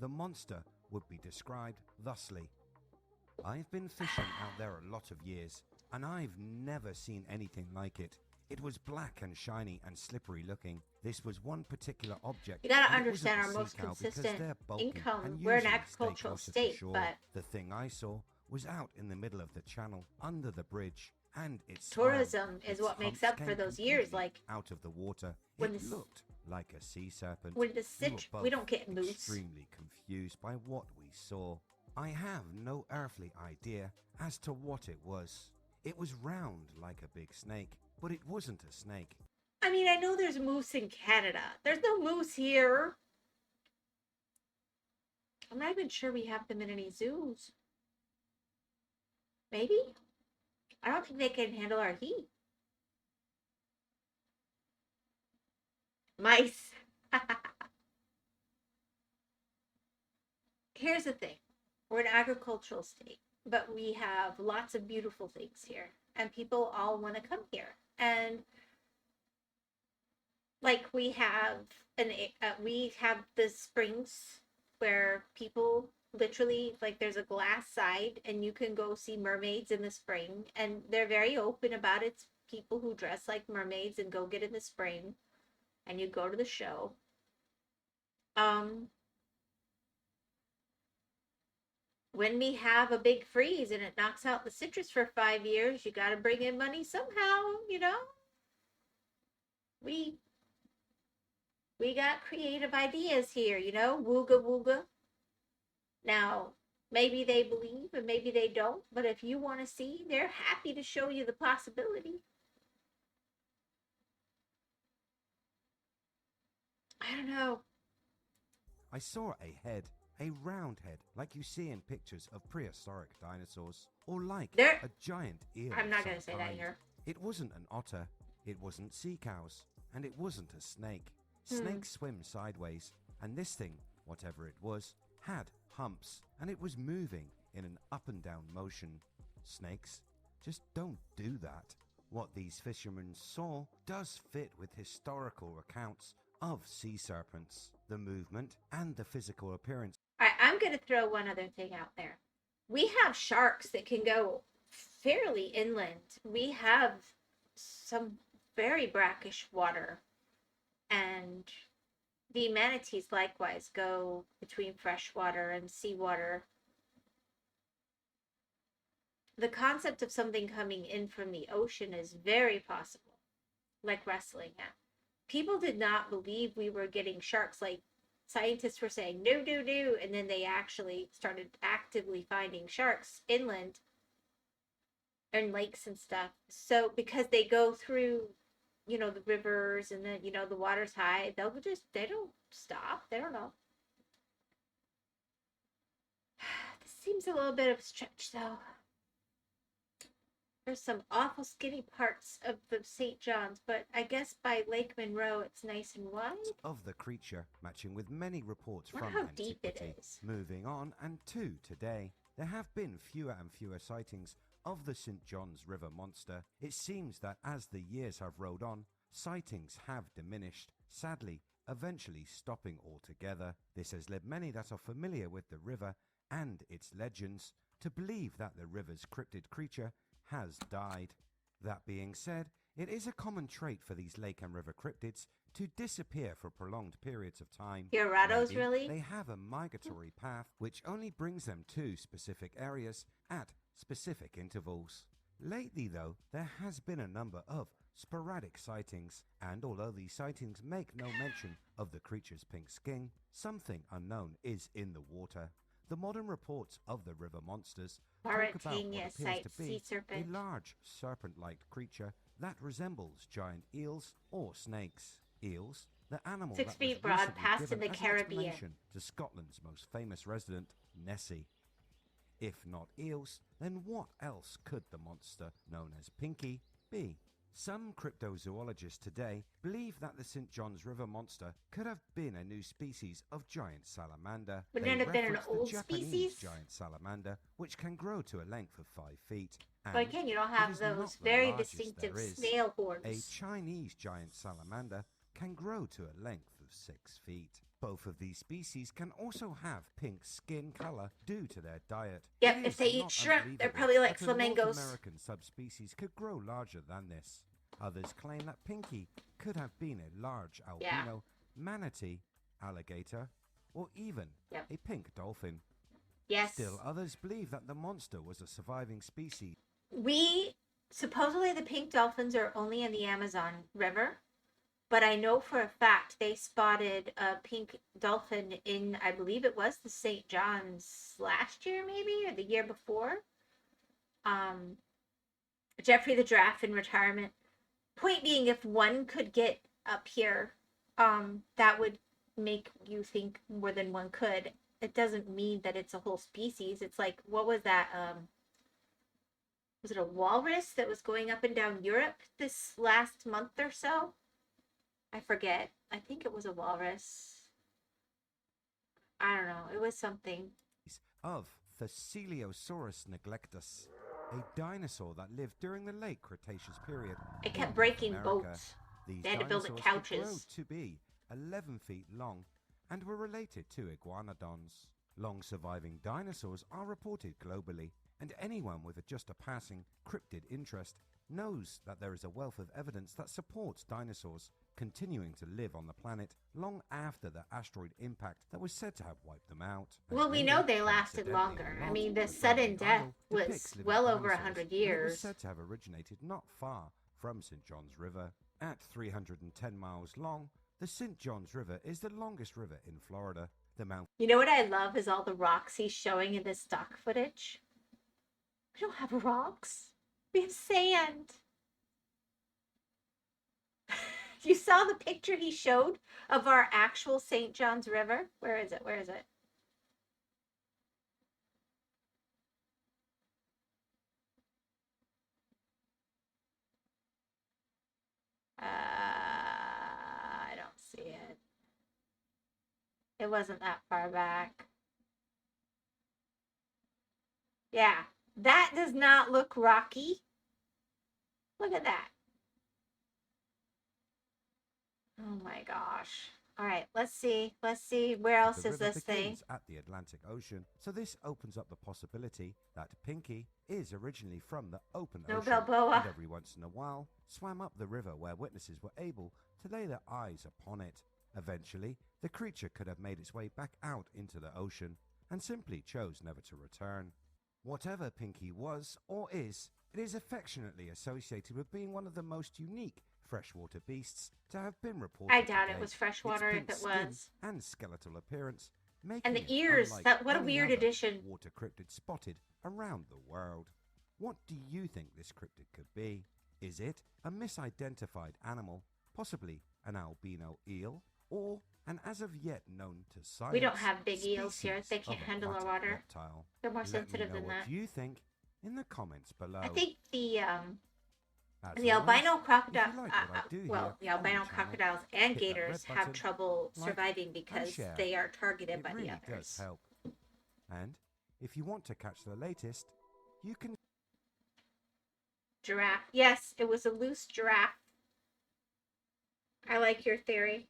The monster would be described thusly. I've been fishing out there a lot of years, and I've never seen anything like it. It was black and shiny and slippery looking. This was one particular object. You gotta and it wasn't understand a our most sea cow because consistent they're bulky income. and We're an usually stay agricultural closer to state, shore. but The thing I saw was out in the middle of the channel, under the bridge, and its tourism is what makes up for those years. Like out of the water, when it the looked like a sea serpent. when the We were we both don't get moose. extremely confused by what we saw. I have no earthly idea as to what it was. It was round like a big snake, but it wasn't a snake. I mean, I know there's moose in Canada. There's no moose here. I'm not even sure we have them in any zoos. Maybe? I don't think they can handle our heat. Mice. Here's the thing. We're an agricultural state, but we have lots of beautiful things here. And people all want to come here. And like we have the springs where people literally, like, there's a glass side and you can go see mermaids in the spring, and they're very open about it. It's people who dress like mermaids and go get in the spring, and you go to the show. When we have a big freeze and it knocks out the citrus for 5 years, you got to bring in money somehow, you know? We got creative ideas here, you know? Wooga wooga. Now, maybe they believe and maybe they don't, but if you want to see, they're happy to show you the possibility. I don't know. I saw a head, a round head, like you see in pictures of prehistoric dinosaurs, or like a giant eel. I'm not going going to say that here. It wasn't an otter, it wasn't sea cows, and it wasn't a snake. Snakes swim sideways, and this thing, whatever it was, had humps, and it was moving in an up and down motion. Snakes just don't do that. What these fishermen saw does fit with historical accounts of sea serpents, the movement and the physical appearance. All right, I'm going to throw one other thing out there. We have sharks that can go fairly inland. We have some very brackish water, and the manatees likewise go between freshwater and seawater. The concept of something coming in from the ocean is very possible, like wrestling at. People did not believe we were getting sharks. Like, scientists were saying, no, no, no, and then they actually started actively finding sharks inland and lakes and stuff. So, because they go through, you know, the rivers, and then, you know, the water's high, they don't stop. They don't know. This seems a little bit of a stretch, though. There's some awful skinny parts of the St. John's, but I guess by Lake Monroe it's nice and wide. Of the creature, matching with many reports Wonder from how deep antiquity. it is. Moving on, and to today, there have been fewer and fewer sightings of the St. John's River monster. It seems that as the years have rolled on, sightings have diminished, sadly, eventually stopping altogether. This has led many that are familiar with the river and its legends to believe that the river's cryptid creature has died. That being said, it is a common trait for these lake and river cryptids to disappear for prolonged periods of time. Pirados, Maybe really? They have a migratory path which only brings them to specific areas at specific intervals. Lately, though, there has been a number of sporadic sightings, and although these sightings make no mention of the creature's pink skin, something unknown is in the water. The modern reports of the river monsters talk about what Mauritania appears sights to be sea serpent. a large serpent-like creature that resembles giant eels or snakes. Eels, the animal 6 that feet was broad, recently passed in given the as an Caribbean. explanation to Scotland's most famous resident, Nessie. If not eels, then what else could the monster known as Pinky be? Some cryptozoologists today believe that the St. John's River monster could have been a new species of giant salamander. Wouldn't it have been an reference the old Japanese species? giant salamander, which can grow to a length of 5 feet. But again, you don't it have is those not the very largest distinctive there is. snail horns. A Chinese giant salamander can grow to a length of 6 feet. Both of these species can also have pink skin color due to their diet. Yep, It if is they eat not shrimp, they're unbelievable probably like that a North flamingos. American subspecies could grow larger than this. Others claim that Pinky could have been a large albino, manatee, alligator, or even a pink dolphin. Yes. Still others believe that the monster was a surviving species. Supposedly the pink dolphins are only in the Amazon River, but I know for a fact they spotted a pink dolphin in, I believe it was the St. John's last year, maybe, or the year before. Jeffrey the Giraffe in retirement. Point being, if one could get up here, that would make you think more than one could. It doesn't mean that it's a whole species. It's like, what was that? Was it a walrus that was going up and down Europe this last month or so? I forget. I think it was a walrus. I don't know. It was something. Of Thecyliosaurus neglectus, a dinosaur that lived during the late Cretaceous period. It kept in breaking North America. boats. These They had to build it dinosaurs could grow couches. to be 11 feet long and were related to iguanodons. Long surviving dinosaurs are reported globally, and anyone with just a passing cryptid interest knows that there is a wealth of evidence that supports dinosaurs continuing to live on the planet long after the asteroid impact that was said to have wiped them out. And Well, we maybe, know they lasted coincidentally longer. or I not, mean, the the sudden family death idol was depicts living well over dinosaurs, 100 and it was years. said to have originated not far from St. John's River. At 310 miles long, the St. John's River is the longest river in Florida. The mouth. You know what I love is all the rocks he's showing in this stock footage. We don't have rocks. We have sand. You saw the picture he showed of our actual St. John's River? Where is it? Where is it? I don't see it. It wasn't that far back. Yeah, that does not look rocky. Look at that. Oh my gosh. All right, let's see. Let's see. Where else The is river this thing? begins at the Atlantic Ocean, so this opens up the possibility that Pinky is originally from the open No ocean, Balboa. and every once in a while swam up the river where witnesses were able to lay their eyes upon it. Eventually, the creature could have made its way back out into the ocean and simply chose never to return. Whatever Pinky was or is, it is affectionately associated with being one of the most unique freshwater beasts to have been reported. I doubt to it date. was freshwater Its if pink it skin was. and skeletal appearance, making And the it ears, unlike what a any weird other addition. water cryptid spotted around the world. What do you think this cryptid could be? Is it a misidentified animal, possibly an albino eel, or an as of yet known to science We don't have big eels here. They species can't of handle our aquatic water. reptile? They're more Let sensitive me know than what that. you think in the comments below. I think the As the always, albino if crocodile, you like what I do well, here the on albino channel, crocodiles and hit that gators red have button, trouble like, surviving and because share. they are targeted It by really the does others. help. And if you want to catch the latest, you can. Giraffe. Yes, it was a loose giraffe. I like your theory.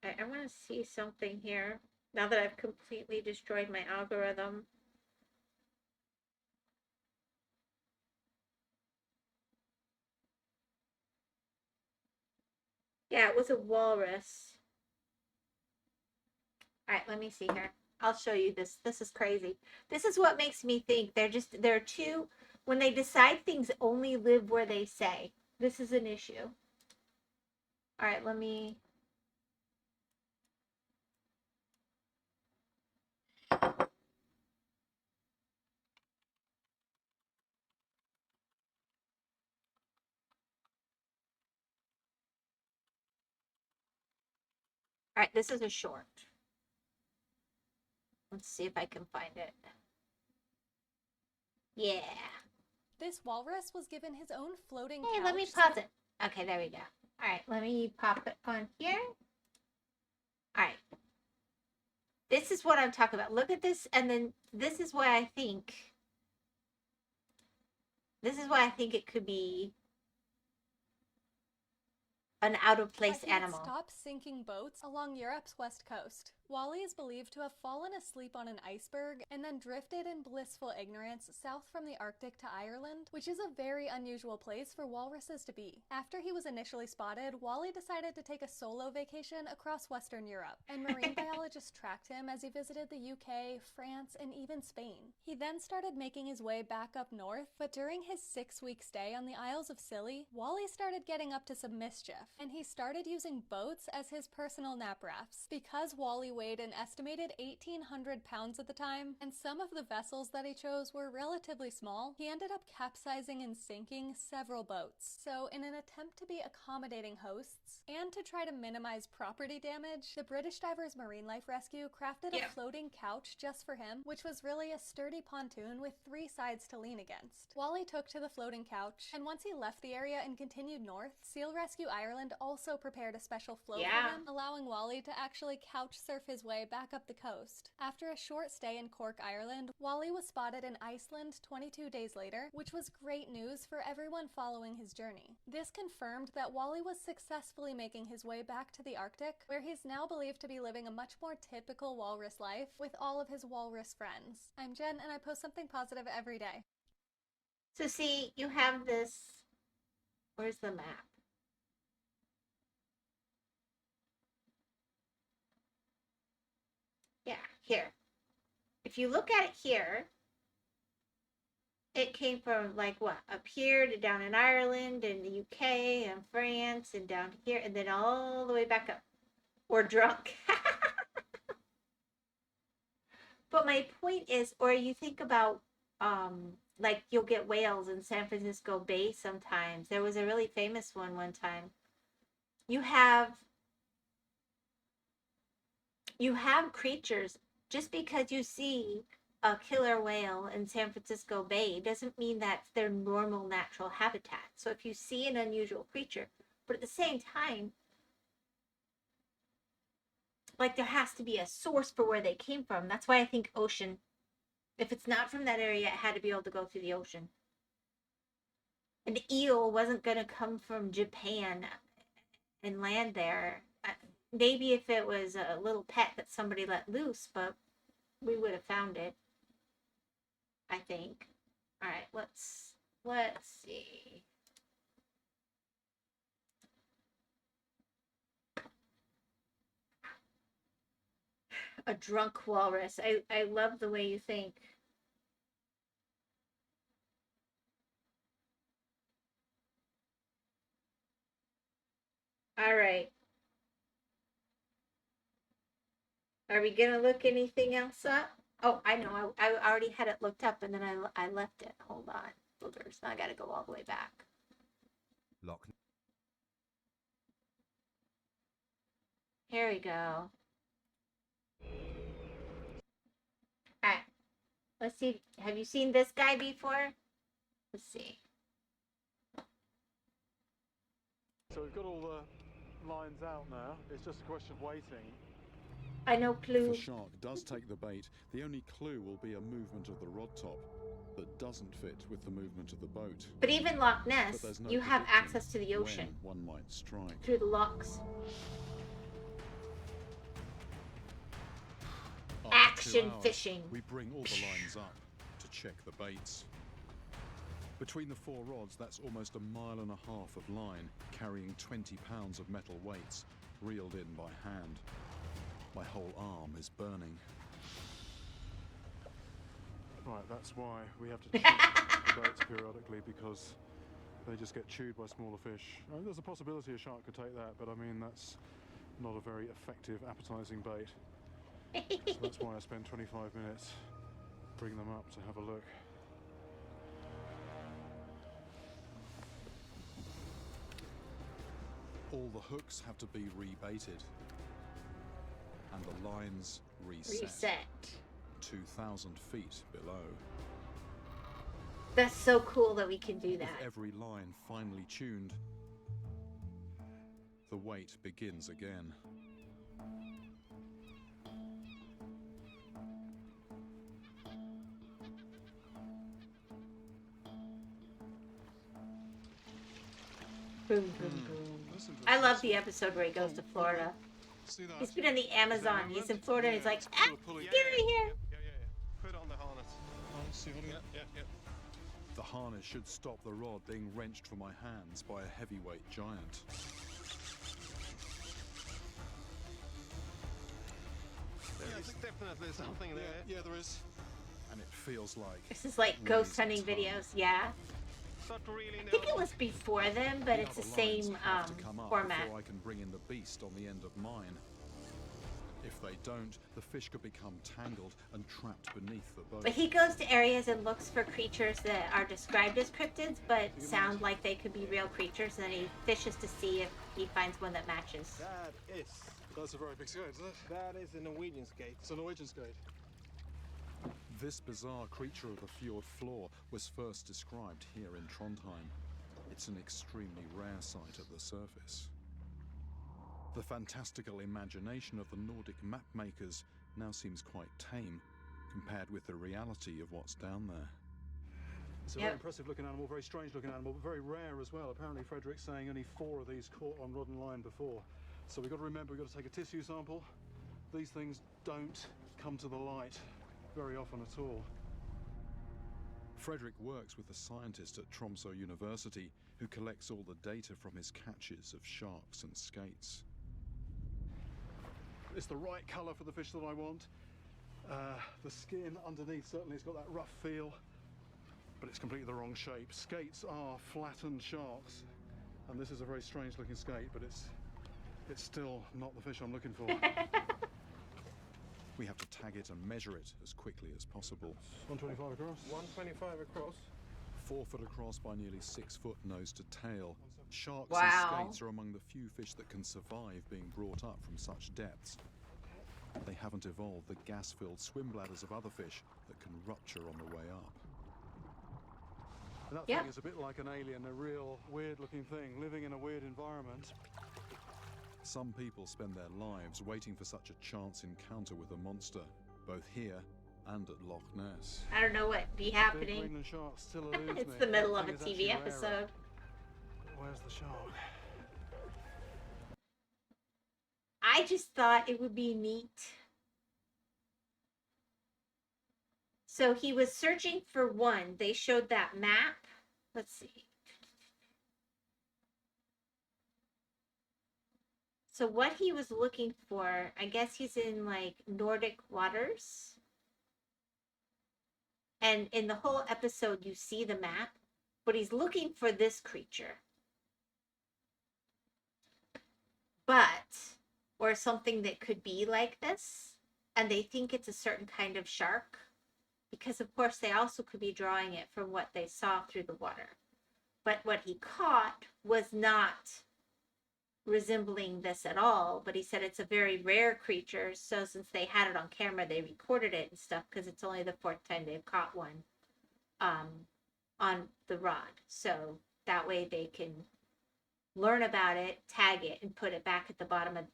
I want to see something here. Now that I've completely destroyed my algorithm. Yeah, it was a walrus. All right, let me see here. I'll show you this. This is crazy. This is what makes me think they're two, when they decide things only live where they say. This is an issue. All right, let me. All right, this is a short. Let's see if I can find it. Yeah. This walrus was given his own floating Hey, couch. let me pause it. Okay, there we go. All right, let me pop it on here. All right. This is what I'm talking about. Look at this, and then this is why I think it could be an out-of-place But he had animal. stopped sinking boats along Europe's west coast. Wally is believed to have fallen asleep on an iceberg and then drifted in blissful ignorance south from the Arctic to Ireland, which is a very unusual place for walruses to be. After he was initially spotted, Wally decided to take a solo vacation across Western Europe, and marine biologists tracked him as he visited the UK, France, and even Spain. He then started making his way back up north, but during his 6-week stay on the Isles of Scilly, Wally started getting up to some mischief, and he started using boats as his personal nap rafts. Because Wally weighed an estimated 1,800 pounds at the time, and some of the vessels that he chose were relatively small, he ended up capsizing and sinking several boats. So in an attempt to be accommodating hosts, and to try to minimize property damage, the British Divers Marine Life Rescue crafted a floating couch just for him, which was really a sturdy pontoon with 3 sides to lean against. Wally took to the floating couch, and once he left the area and continued north, Seal Rescue Ireland also prepared a special float for him, allowing Wally to actually couch surf his way back up the coast. After a short stay in Cork, Ireland, Wally was spotted in Iceland 22 days later, which was great news for everyone following his journey. This confirmed that Wally was successfully making his way back to the Arctic, where he's now believed to be living a much more typical walrus life with all of his walrus friends. I'm Jen, and I post something positive every day. So see, you have this. Where's the map? Yeah, here. If you look at it here, it came from like what? Up here to down in Ireland and the UK and France and down here and then all the way back up. Or drunk. But my point is, or you think about like you'll get whales in San Francisco Bay sometimes. There was a really famous one time. You have creatures. Just because you see a killer whale in San Francisco Bay doesn't mean that's their normal natural habitat. So if you see an unusual creature, but at the same time, like there has to be a source for where they came from. That's why I think ocean. If it's not from that area, it had to be able to go through the ocean. An eel wasn't going to come from Japan and land there. Maybe if it was a little pet that somebody let loose, but we would have found it, I think. All right, let's see. A drunk walrus. I love the way you think. All right. Are we gonna look anything else up? Oh, I know. I already had it looked up and then I left it. Hold on. Boogers. Now I gotta go all the way back. Lock. Here we go. Alright. Let's see. Have you seen this guy before? Let's see. So we've got all the lines out now. It's just a question of waiting. I know clue. If a shark does take the bait, the only clue will be a movement of the rod top that doesn't fit with the movement of the boat. But even Loch Ness, you have access to the ocean. One might strike. Through the locks. Action fishing. We bring all the lines up to check the baits. Between the 4 rods, that's almost 1.5 miles of line, carrying 20 pounds of metal weights, reeled in by hand. My whole arm is burning. Right, that's why we have to check the baits periodically, because they just get chewed by smaller fish. I mean, there's a possibility a shark could take that, but I mean, that's not a very effective, appetizing bait. So that's why I spent 25 minutes bringing them up to have a look. All the hooks have to be rebaited. and the lines reset. 2,000 feet below. That's so cool that we can do that. With every line finely tuned, the wait begins again. Boom, boom, boom. I love the episode where he goes to Florida. He's been in the Amazon. He's in Florida. And he's like, ah, get out of here. Put on the harness. The harness should stop the rod being wrenched from my hands by a heavyweight giant. There is definitely something there. Yeah, there is. And it feels like... This is like ghost hunting videos, yeah. I think it was before them, but it's the same format. Before I can bring in the beast on the end of mine. If they don't, the fish could become tangled and trapped beneath the boat. But he goes to areas and looks for creatures that are described as cryptids, but sound like they could be real creatures, and then he fishes to see if he finds one that matches. That's a very big skate, isn't it? That is a Norwegian skate. It's a Norwegian skate. This bizarre creature of the fjord floor was first described here in Trondheim. It's an extremely rare sight at the surface. The fantastical imagination of the Nordic map makers now seems quite tame compared with the reality of what's down there. It's a very impressive looking animal, very strange looking animal, but very rare as well. Apparently Frederick's saying only 4 of these caught on rod and line before. So we've got to remember, we've got to take a tissue sample. These things don't come to the light very often at all. Frederick works with a scientist at Tromsø University who collects all the data from his catches of sharks and skates. It's the right colour for the fish that I want. The skin underneath certainly has got that rough feel, but it's completely the wrong shape. Skates are flattened sharks, and this is a very strange looking skate, but it's still not the fish I'm looking for. We have to tag it and measure it as quickly as possible. 125 across. 125 across. 4 foot across by nearly 6 foot nose to tail. Sharks Wow. and skates are among the few fish that can survive being brought up from such depths. They haven't evolved the gas-filled swim bladders of other fish that can rupture on the way up. And that thing is a bit like an alien, a real weird-looking thing, living in a weird environment. Some people spend their lives waiting for such a chance encounter with a monster, both here and at Loch Ness. I don't know what be happening. It's the middle of a TV episode. Where's the shark? I just thought it would be neat. So he was searching for one. They showed that map. Let's see. So what he was looking for, I guess he's in like Nordic waters. And in the whole episode, you see the map, but he's looking for this creature. Or something that could be like this. And they think it's a certain kind of shark. Because of course they also could be drawing it from what they saw through the water. But what he caught was not resembling this at all, but he said it's a very rare creature, so since they had it on camera they recorded it and stuff, because it's only the 4th time they've caught one on the rod, so that way they can learn about it, tag it, and put it back at the bottom of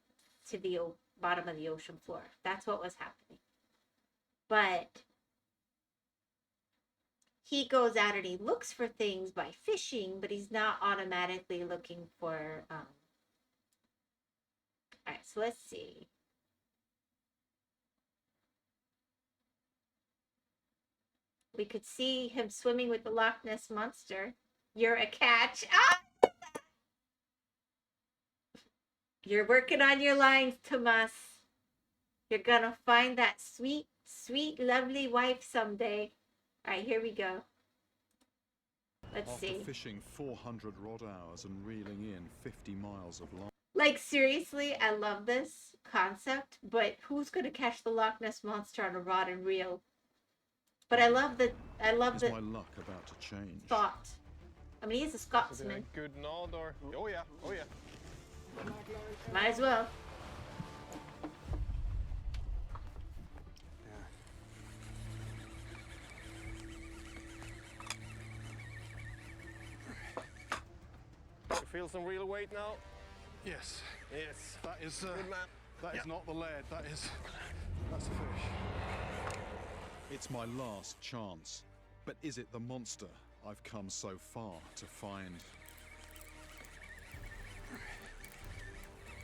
the ocean floor. That's what was happening. But he goes out and he looks for things by fishing, but he's not automatically looking for all right, so let's see. We could see him swimming with the Loch Ness Monster. You're a catch. Ah! You're working on your lines, Tomas. You're gonna find that sweet, sweet, lovely wife someday. All right, here we go. Let's see. After fishing 400 rod hours and reeling in 50 miles of line. Like, seriously, I love this concept, but who's going to catch the Loch Ness Monster on a rod and reel? But I love the my luck about to change? Thought. I mean, he's a Scotsman. Good nod or... Oh yeah, oh yeah. Might as well. Feel some real weight now? Yes. Yes. That is Good man. that is not the lead. That's a fish. It's my last chance. But is it the monster I've come so far to find?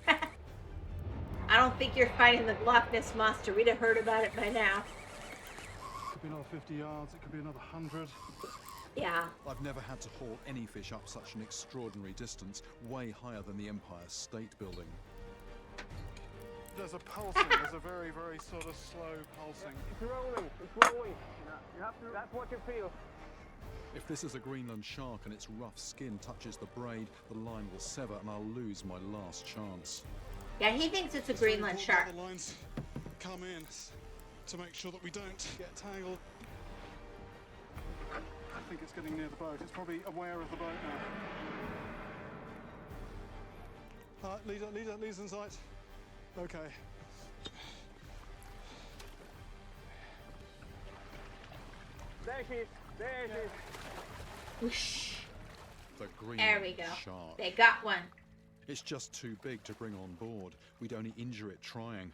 I don't think you're fighting the Loch Ness Monster. We'd have heard about it by now. Could be another 50 yards. It could be another 100. Yeah. I've never had to haul any fish up such an extraordinary distance, way higher than the Empire State Building. There's a pulsing. There's a very, very sort of slow pulsing. It's rolling. It's rolling. You have to. That's what you feel. If this is a Greenland shark and its rough skin touches the braid, the line will sever and I'll lose my last chance. Yeah, he thinks it's a Greenland shark. The lines come in to make sure that we don't get tangled. I think it's getting near the boat. It's probably aware of the boat now. Leader's in sight. Okay. There she is. There she is. Whoosh. The Greenland There we go. shark. They got one. It's just too big to bring on board. We'd only injure it trying.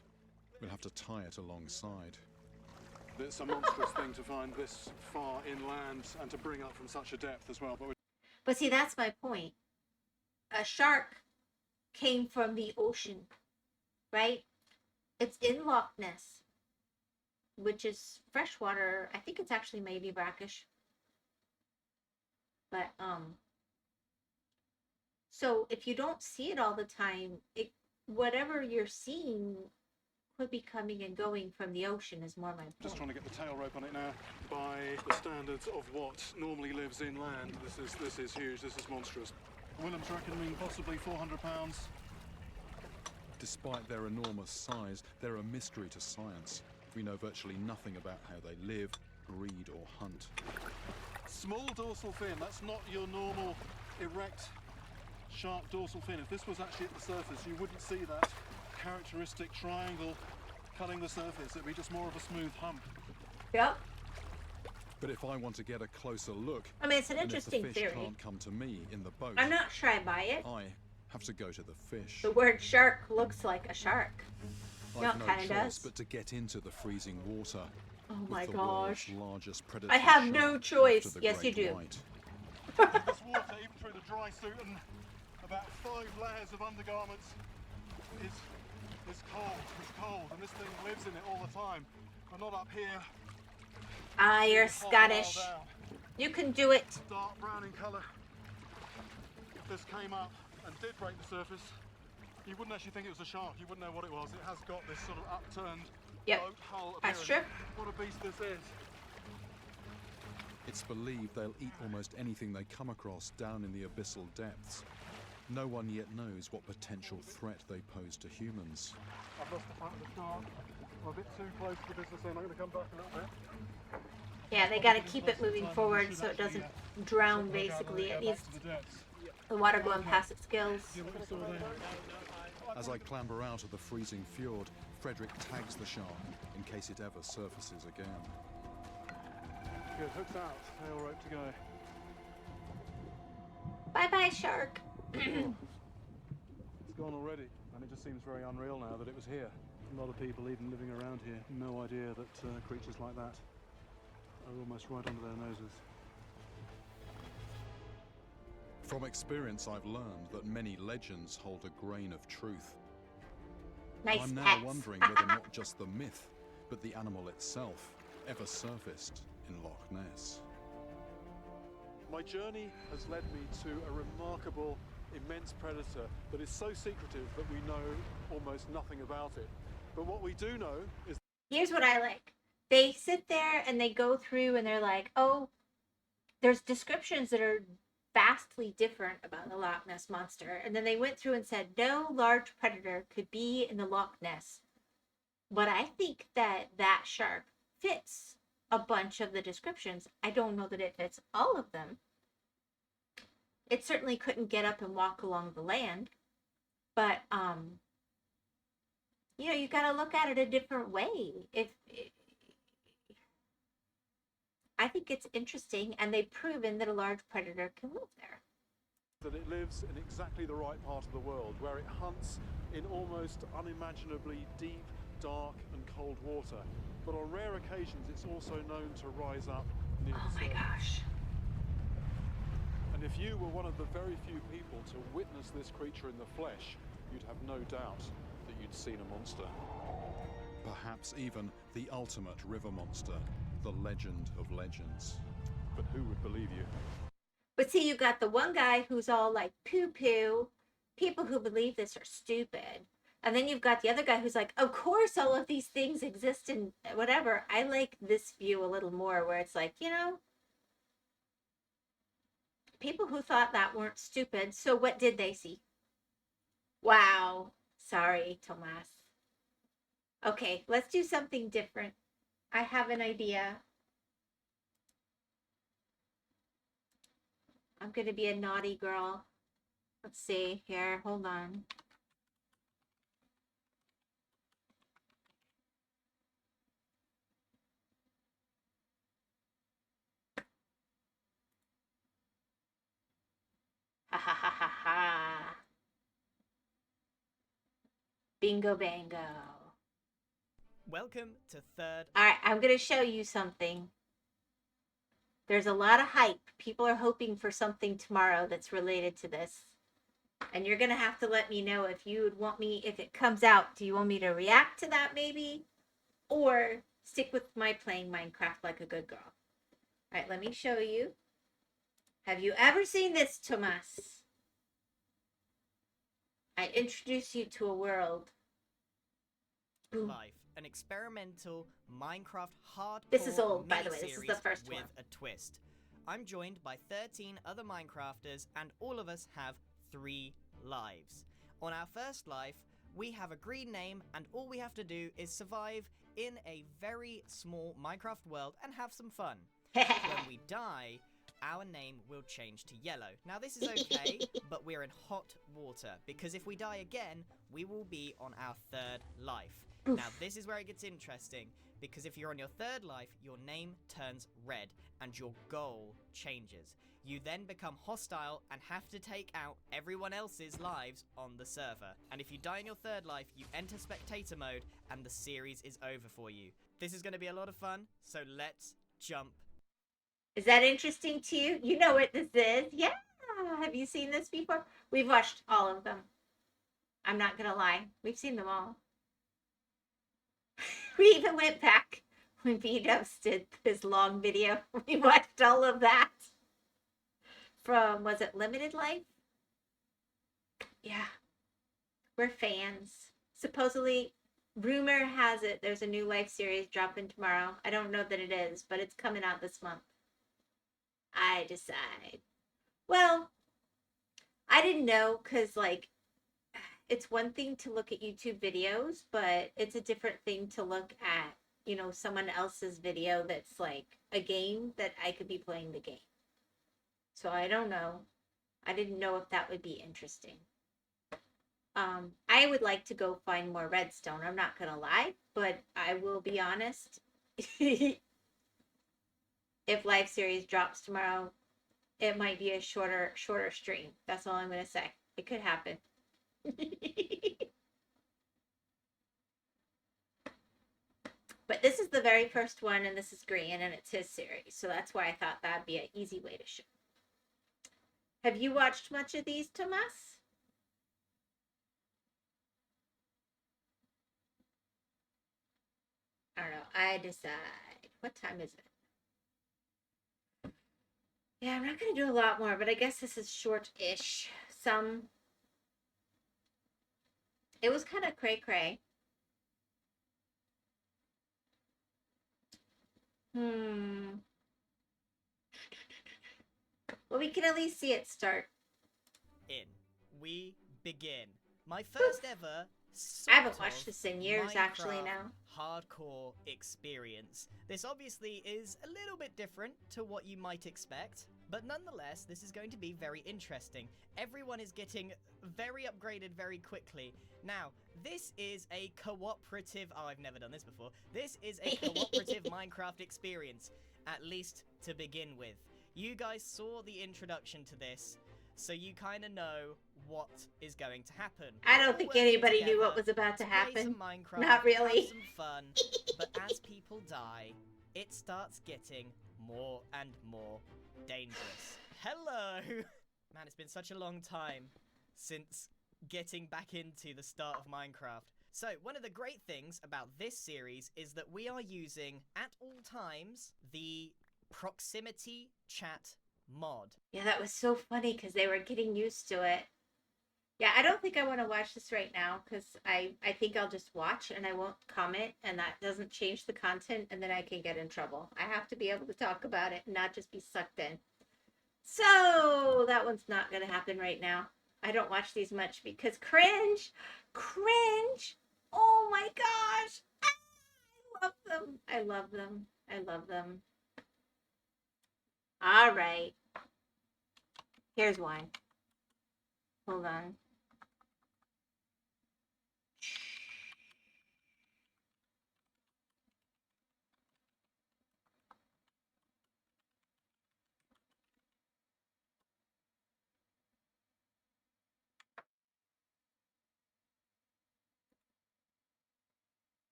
We'll have to tie it alongside. It's a monstrous thing to find this far inland and to bring up from such a depth as well. But see, that's my point. A shark came from the ocean, right? It's in Loch Ness, which is freshwater. I think it's actually maybe brackish. But, so if you don't see it all the time, whatever you're seeing could be coming and going from the ocean is more my point. Just trying to get the tail rope on it now. By the standards of what normally lives inland, this is huge. This is monstrous. Willem's reckoning possibly 400 pounds. Despite their enormous size, they're a mystery to science. We know virtually nothing about how they live, breed, or hunt. Small dorsal fin. That's not your normal erect shark dorsal fin. If this was actually at the surface, you wouldn't see that characteristic triangle cutting the surface. It'd be just more of a smooth hump. Yep. But if I want to get a closer look, I mean, it's an and interesting if the fish theory. can't come to me in the boat, I'm not sure I buy it. I have to go to the fish. The word shark looks like a shark. I've No, no it kind of choice does. but to get into the freezing water. Oh with my the gosh. world's largest predator I have shark no after choice. the Yes, you great do. white. This water, even through the dry suit and about 5 layers of undergarments, is cold. It's cold, and this thing lives in it all the time. We're not up here. Ah, you're half a mile Scottish. down. You can do it. Dark brown in colour. If this came up and did break the surface, you wouldn't actually think it was a shark. You wouldn't know what it was. It has got this sort of upturned boat hull appearance. That's true. What a beast this is. It's believed they'll eat almost anything they come across down in the abyssal depths. No one yet knows what potential threat they pose to humans. I've lost the front of the shark. I'm a bit too close to the business end. I'm going to come back a little bit. Yeah, they got to keep it moving forward so it doesn't drown, basically. It needs the water going past its gills. As I clamber out of the freezing fjord, Frederick tags the shark in case it ever surfaces again. Good, hooks out. Tail rope to go. Bye-bye, shark. It's gone already, and it just seems very unreal now that it was here. A lot of people, even living around here, no idea that creatures like that are almost right under their noses. From experience, I've learned that many legends hold a grain of truth. Nice I'm now pets. wondering whether not just the myth, but the animal itself ever surfaced in Loch Ness. My journey has led me to a remarkable, immense predator that is so secretive that we know almost nothing about it. But what we do know is... Here's what I like. They sit there and they go through and they're like, oh, there's descriptions that are vastly different about the Loch Ness Monster. And then they went through and said, no large predator could be in the Loch Ness. But I think that that shark fits a bunch of the descriptions. I don't know that it fits all of them. It certainly couldn't get up and walk along the land. But, you know, you got to look at it a different way. I think it's interesting, and they've proven that a large predator can live there. that it lives in exactly the right part of the world, where it hunts in almost unimaginably deep, dark and cold water. But on rare occasions it's also known to rise up near the surface. Gosh. And if you were one of the very few people to witness this creature in the flesh, you'd have no doubt that you'd seen a monster. Perhaps even the ultimate river monster, the legend of legends. But who would believe you? But see, you got the one guy who's all like poo-poo. People who believe this are stupid. And then you've got the other guy who's like, of course all of these things exist and whatever. I like this view a little more where it's like, you know, people who thought that weren't stupid. So what did they see? Wow. Sorry, Tomas. Okay, let's do something different. I have an idea. I'm going to be a naughty girl. Let's see here. Hold on. Ha ha ha ha ha. Bingo bango. Welcome to third. Alright, I'm going to show you something. There's a lot of hype. People are hoping for something tomorrow that's related to this. And you're going to have to let me know if you would want me, if it comes out, do you want me to react to that maybe? Or stick with my playing Minecraft like a good girl. Alright, let me show you. Have you ever seen this, Tomas? I introduce you to a world. Boom. Life, an experimental Minecraft hardcore This is old, by the way. This is the miniseries first with one. a twist. I'm joined by 13 other Minecrafters, and all of us have 3 lives. On our first life, we have a green name, and all we have to do is survive in a very small Minecraft world and have some fun. When we die, our name will change to yellow. Now this is okay, but we're in hot water, because if we die again, we will be on our 3rd life. Now this is where it gets interesting, because if you're on your 3rd life, your name turns red, and your goal changes. You then become hostile and have to take out everyone else's lives on the server. And if you die in your 3rd life, you enter spectator mode, and the series is over for you. This is going to be a lot of fun, so let's jump. Is that interesting to you? You know what this is. Yeah. Have you seen this before? We've watched all of them. I'm not going to lie. We've seen them all. We even went back when B-Dubs did his long video. We watched all of that. From, was it Limited Life? Yeah. We're fans. Supposedly, rumor has it there's a new life series dropping tomorrow. I don't know that it is, but it's coming out this month. I decide. Well, I didn't know, because, like, it's one thing to look at YouTube videos, but it's a different thing to look at, you know, someone else's video that's, like, a game that I could be playing the game. So I don't know. I didn't know if that would be interesting. I would like to go find more redstone. I'm not going to lie, but I will be honest. If live series drops tomorrow, it might be a shorter stream. That's all I'm going to say. It could happen. But this is the very first one, and this is green, and it's his series. So that's why I thought that'd be an easy way to show. Have you watched much of these, Tomas? I don't know. I decide. What time is it? Yeah, I'm not going to do a lot more, but I guess this is short-ish. It was kind of cray-cray. Well, we can at least see it start. We begin. My first ever I haven't watched this in years, actually, now. Hardcore experience. This obviously is a little bit different to what you might expect, but nonetheless, this is going to be very interesting. Everyone is getting very upgraded very quickly. Now, this is a cooperative... Oh, I've never done this before. This is a cooperative Minecraft experience, at least to begin with. You guys saw the introduction to this, so you kind of know what is going to happen. I We're don't all think working anybody knew what together was about to play happen. some Minecraft, Not really. have some fun, but as people die, it starts getting more and more dangerous. Hello! Man, it's been such a long time since getting back into the start of Minecraft. So, one of the great things about this series is that we are using, at all times, the proximity chat mod. Yeah, that was so funny because they were getting used to it. Yeah, I don't think I want to watch this right now because I think I'll just watch and I won't comment, and that doesn't change the content, and then I can get in trouble. I have to be able to talk about it and not just be sucked in. So that one's not going to happen right now. I don't watch these much because cringe. Oh my gosh. I love them. I love them. I love them. All right. Here's one. Hold on.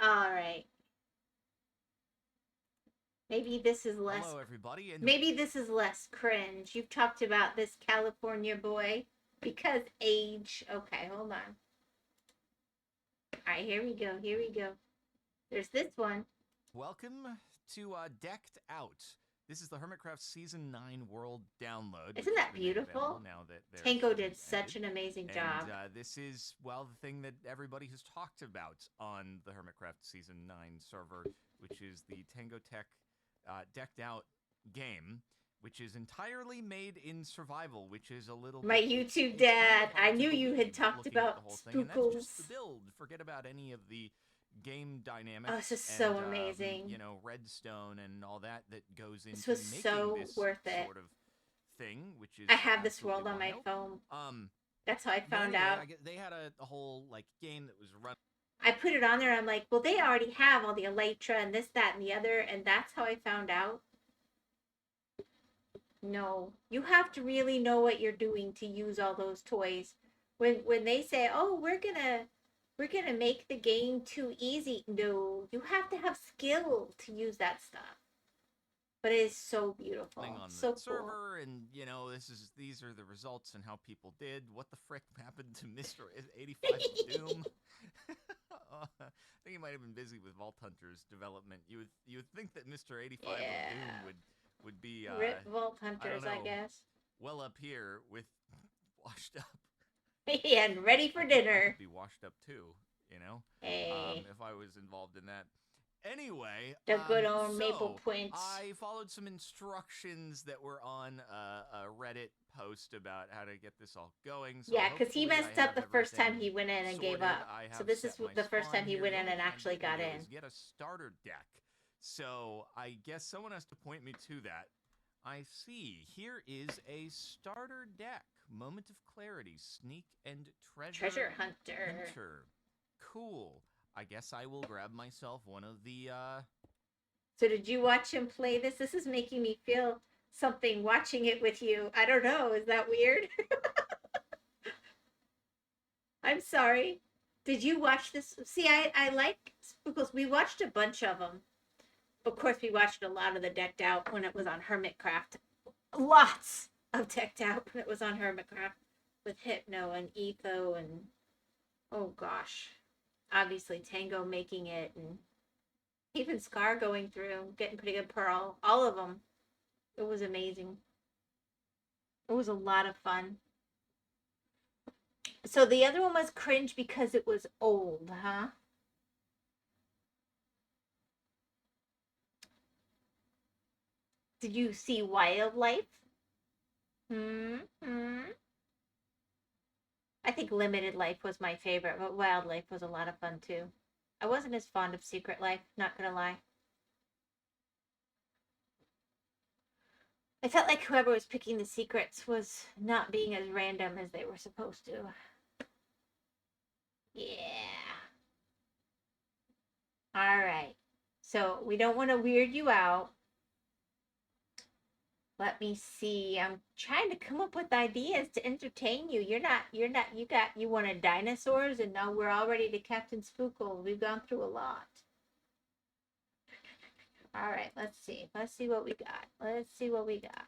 All right. Maybe this is less. Hello, everybody, and maybe this is less cringe. You've talked about this California boy because age. Okay, hold on. All right, here we go. Here we go. There's this one. welcome to Decked Out. This is the Hermitcraft Season 9 World Download. Isn't that beautiful? Now that Tango did such an amazing job. And this is, well, the thing that everybody has talked about on the Hermitcraft Season 9 server, which is the Tango Tech Decked Out game, which is entirely made in survival, which is a little My bit, YouTube dad. I knew you had talked about and that's spookles. just the build. Forget about any of the game dynamics. Oh, this is so amazing. You know, redstone and all that goes into This was making so this worth it. sort of thing, which is I have this absolutely world on my wild. phone. That's how I But found anyway, out. they had a whole like game that was run. I put it on there. I'm like, well, they already have all the elytra and this, that, and the other, and that's how I found out. No, you have to really know what you're doing to use all those toys. When they say, "Oh, we're gonna make the game too easy," no, you have to have skill to use that stuff. But it is so beautiful, On so the cool. server, and you know, these are the results and how people did. What the frick happened to Mr. 85 Doom? I think he might have been busy with Vault Hunters development. You would think that Mr. 85 of Doom would be Rip Vault Hunters, I guess. well up here with washed up. And ready for dinner. Be washed up too, you know. Hey. If I was involved in that. Anyway, The good old Maple Point. I followed some instructions that were on a Reddit post about how to get this all going. So Yeah, because he hopefully messed I up the have first time everything he went in and gave sorted. up. I So have this is set my the first spawn time he here. went The in only and thing I actually need to got do in. is get a starter deck. So I guess someone has to point me to that. I see. Here is a starter deck. Moment of Clarity, Sneak and Treasure Hunter. Cool. I guess I will grab myself one of the So did you watch him play this? This is making me feel something watching it with you. I don't know. Is that weird? I'm sorry. Did you watch this? See, I like Spookles. We watched a bunch of them. Of course, we watched a lot of the Decked Out when it was on Hermitcraft. Lots of Decked Out when it was on Hermitcraft with Hypno and Etho and oh gosh, obviously Tango making it and even Scar going through, getting pretty good Pearl. All of them. It was amazing. It was a lot of fun. So the other one was cringe because it was old, huh? Did you see Wildlife? I think Limited Life was my favorite, but Wildlife was a lot of fun too. I wasn't as fond of Secret Life, not gonna lie. I felt like whoever was picking the secrets was not being as random as they were supposed to. Yeah. All right. So we don't want to weird you out. Let me see. I'm trying to come up with ideas to entertain you. You wanted dinosaurs, and now we're all ready to Captain Spookle. We've gone through a lot. All right, let's see. Let's see what we got. Let's see what we got.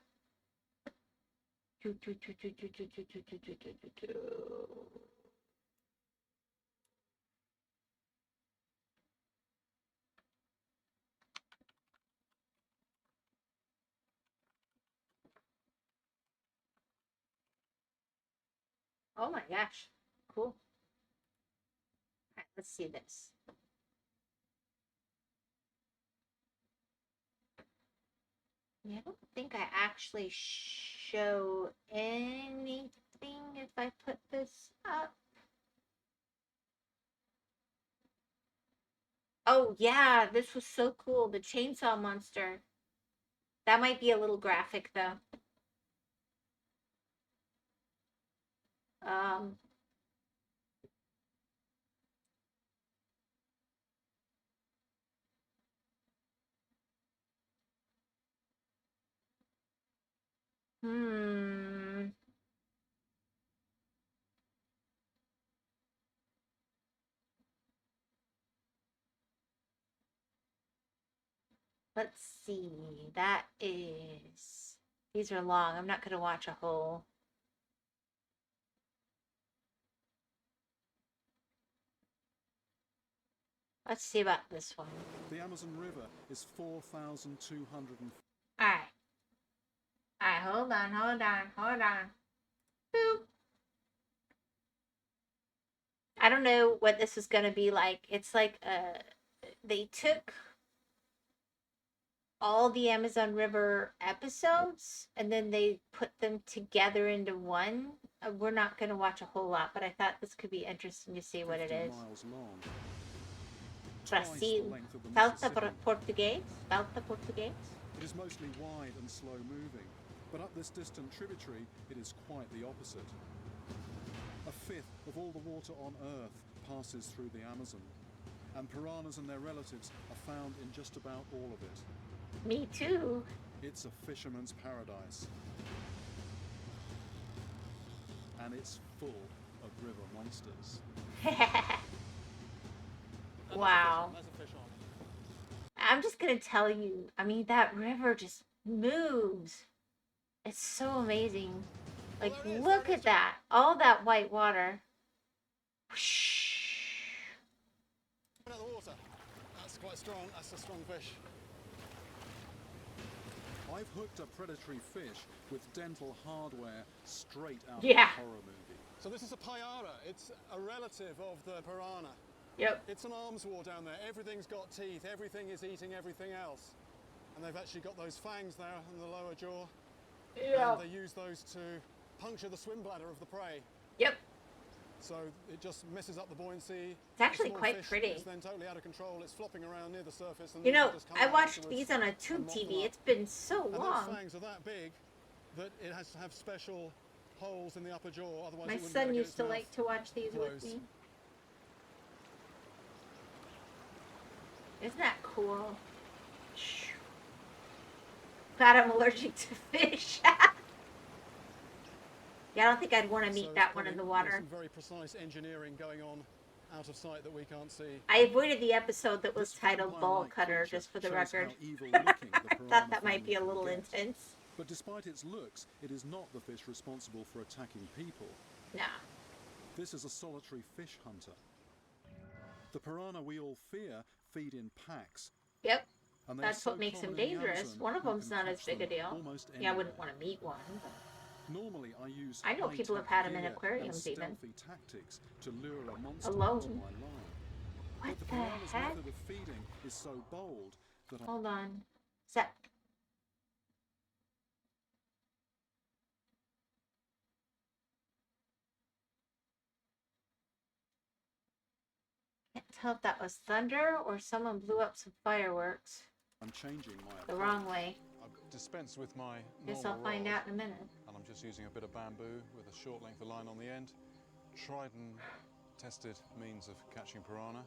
Oh my gosh. Cool. All right, let's see this. Yeah, I don't think I actually show anything if I put this up. Oh yeah, this was so cool. The chainsaw monster. That might be a little graphic though. Um, hmm. Let's see. That is. These are long. I'm not going to watch a whole. Let's see about this one. The Amazon River is 4,200. All right. All right, hold on. Boop. I don't know what this is going to be like. It's like they took all the Amazon River episodes and then they put them together into one. We're not going to watch a whole lot, but I thought this could be interesting to see what it is. Miles long. Brasil. Falta português? Falta português? It is mostly wide and slow moving, but up this distant tributary, it is quite the opposite. A fifth of all the water on Earth passes through the Amazon, and piranhas and their relatives are found in just about all of it. Me too. It's a fisherman's paradise. And it's full of river monsters. Wow. I'm just going to tell you, I mean, that river just moves. It's so amazing. Like, look at that. All that white water. Out of the water. That's quite strong. That's a strong fish. I've hooked a predatory fish with dental hardware straight out of Yeah. a horror movie. So this is a payara. It's a relative of the piranha. Yep. It's an arms war down there. Everything's got teeth. Everything is eating everything else. And they've actually got those fangs there in the lower jaw. Yeah. And they use those to puncture the swim bladder of the prey. Yep. So it just messes up the buoyancy. It's actually The small quite fish pretty. is then totally out of control. It's flopping around near the surface. And You then know, it just comes I out watched afterwards these on a and tube mop them TV. up. It's been so And long. those fangs are that big that it has to have special holes in the upper jaw. Otherwise, My it wouldn't be able son to get used its to mouth like to watch these with closed. me. Isn't that cool? Glad I'm allergic to fish. Yeah, I don't think I'd want to meet So that it's one in the probably- water. There's some very precise engineering going on out of sight that we can't see. I avoided the episode that was titled Ball Cutter, just for the shows record. how evil-looking the I piranha thought that might family be a can little get. intense. But despite its looks, it is not the fish responsible for attacking people. Nah. This is a solitary fish hunter. The piranha we all fear feed in packs. Yep. And they're That's so what makes them common in the dangerous. Amazon, One of you them's can not as catch big a them deal. almost Yeah, I anywhere. wouldn't want to meet one. Normally, I use I know people have had them in high-tech gear aquariums and even. stealthy tactics to lure a monster Alone. onto my line. What But the the piranha's heck? method of feeding is so bold that Hold on. Sec. Can't tell if that was thunder or someone blew up some fireworks I'm changing my the approach. wrong way. I've dispensed with my Guess normal I'll find rod, out in a minute. and I'm just using a bit of bamboo with a short length of line on the end. Tried and tested means of catching piranha.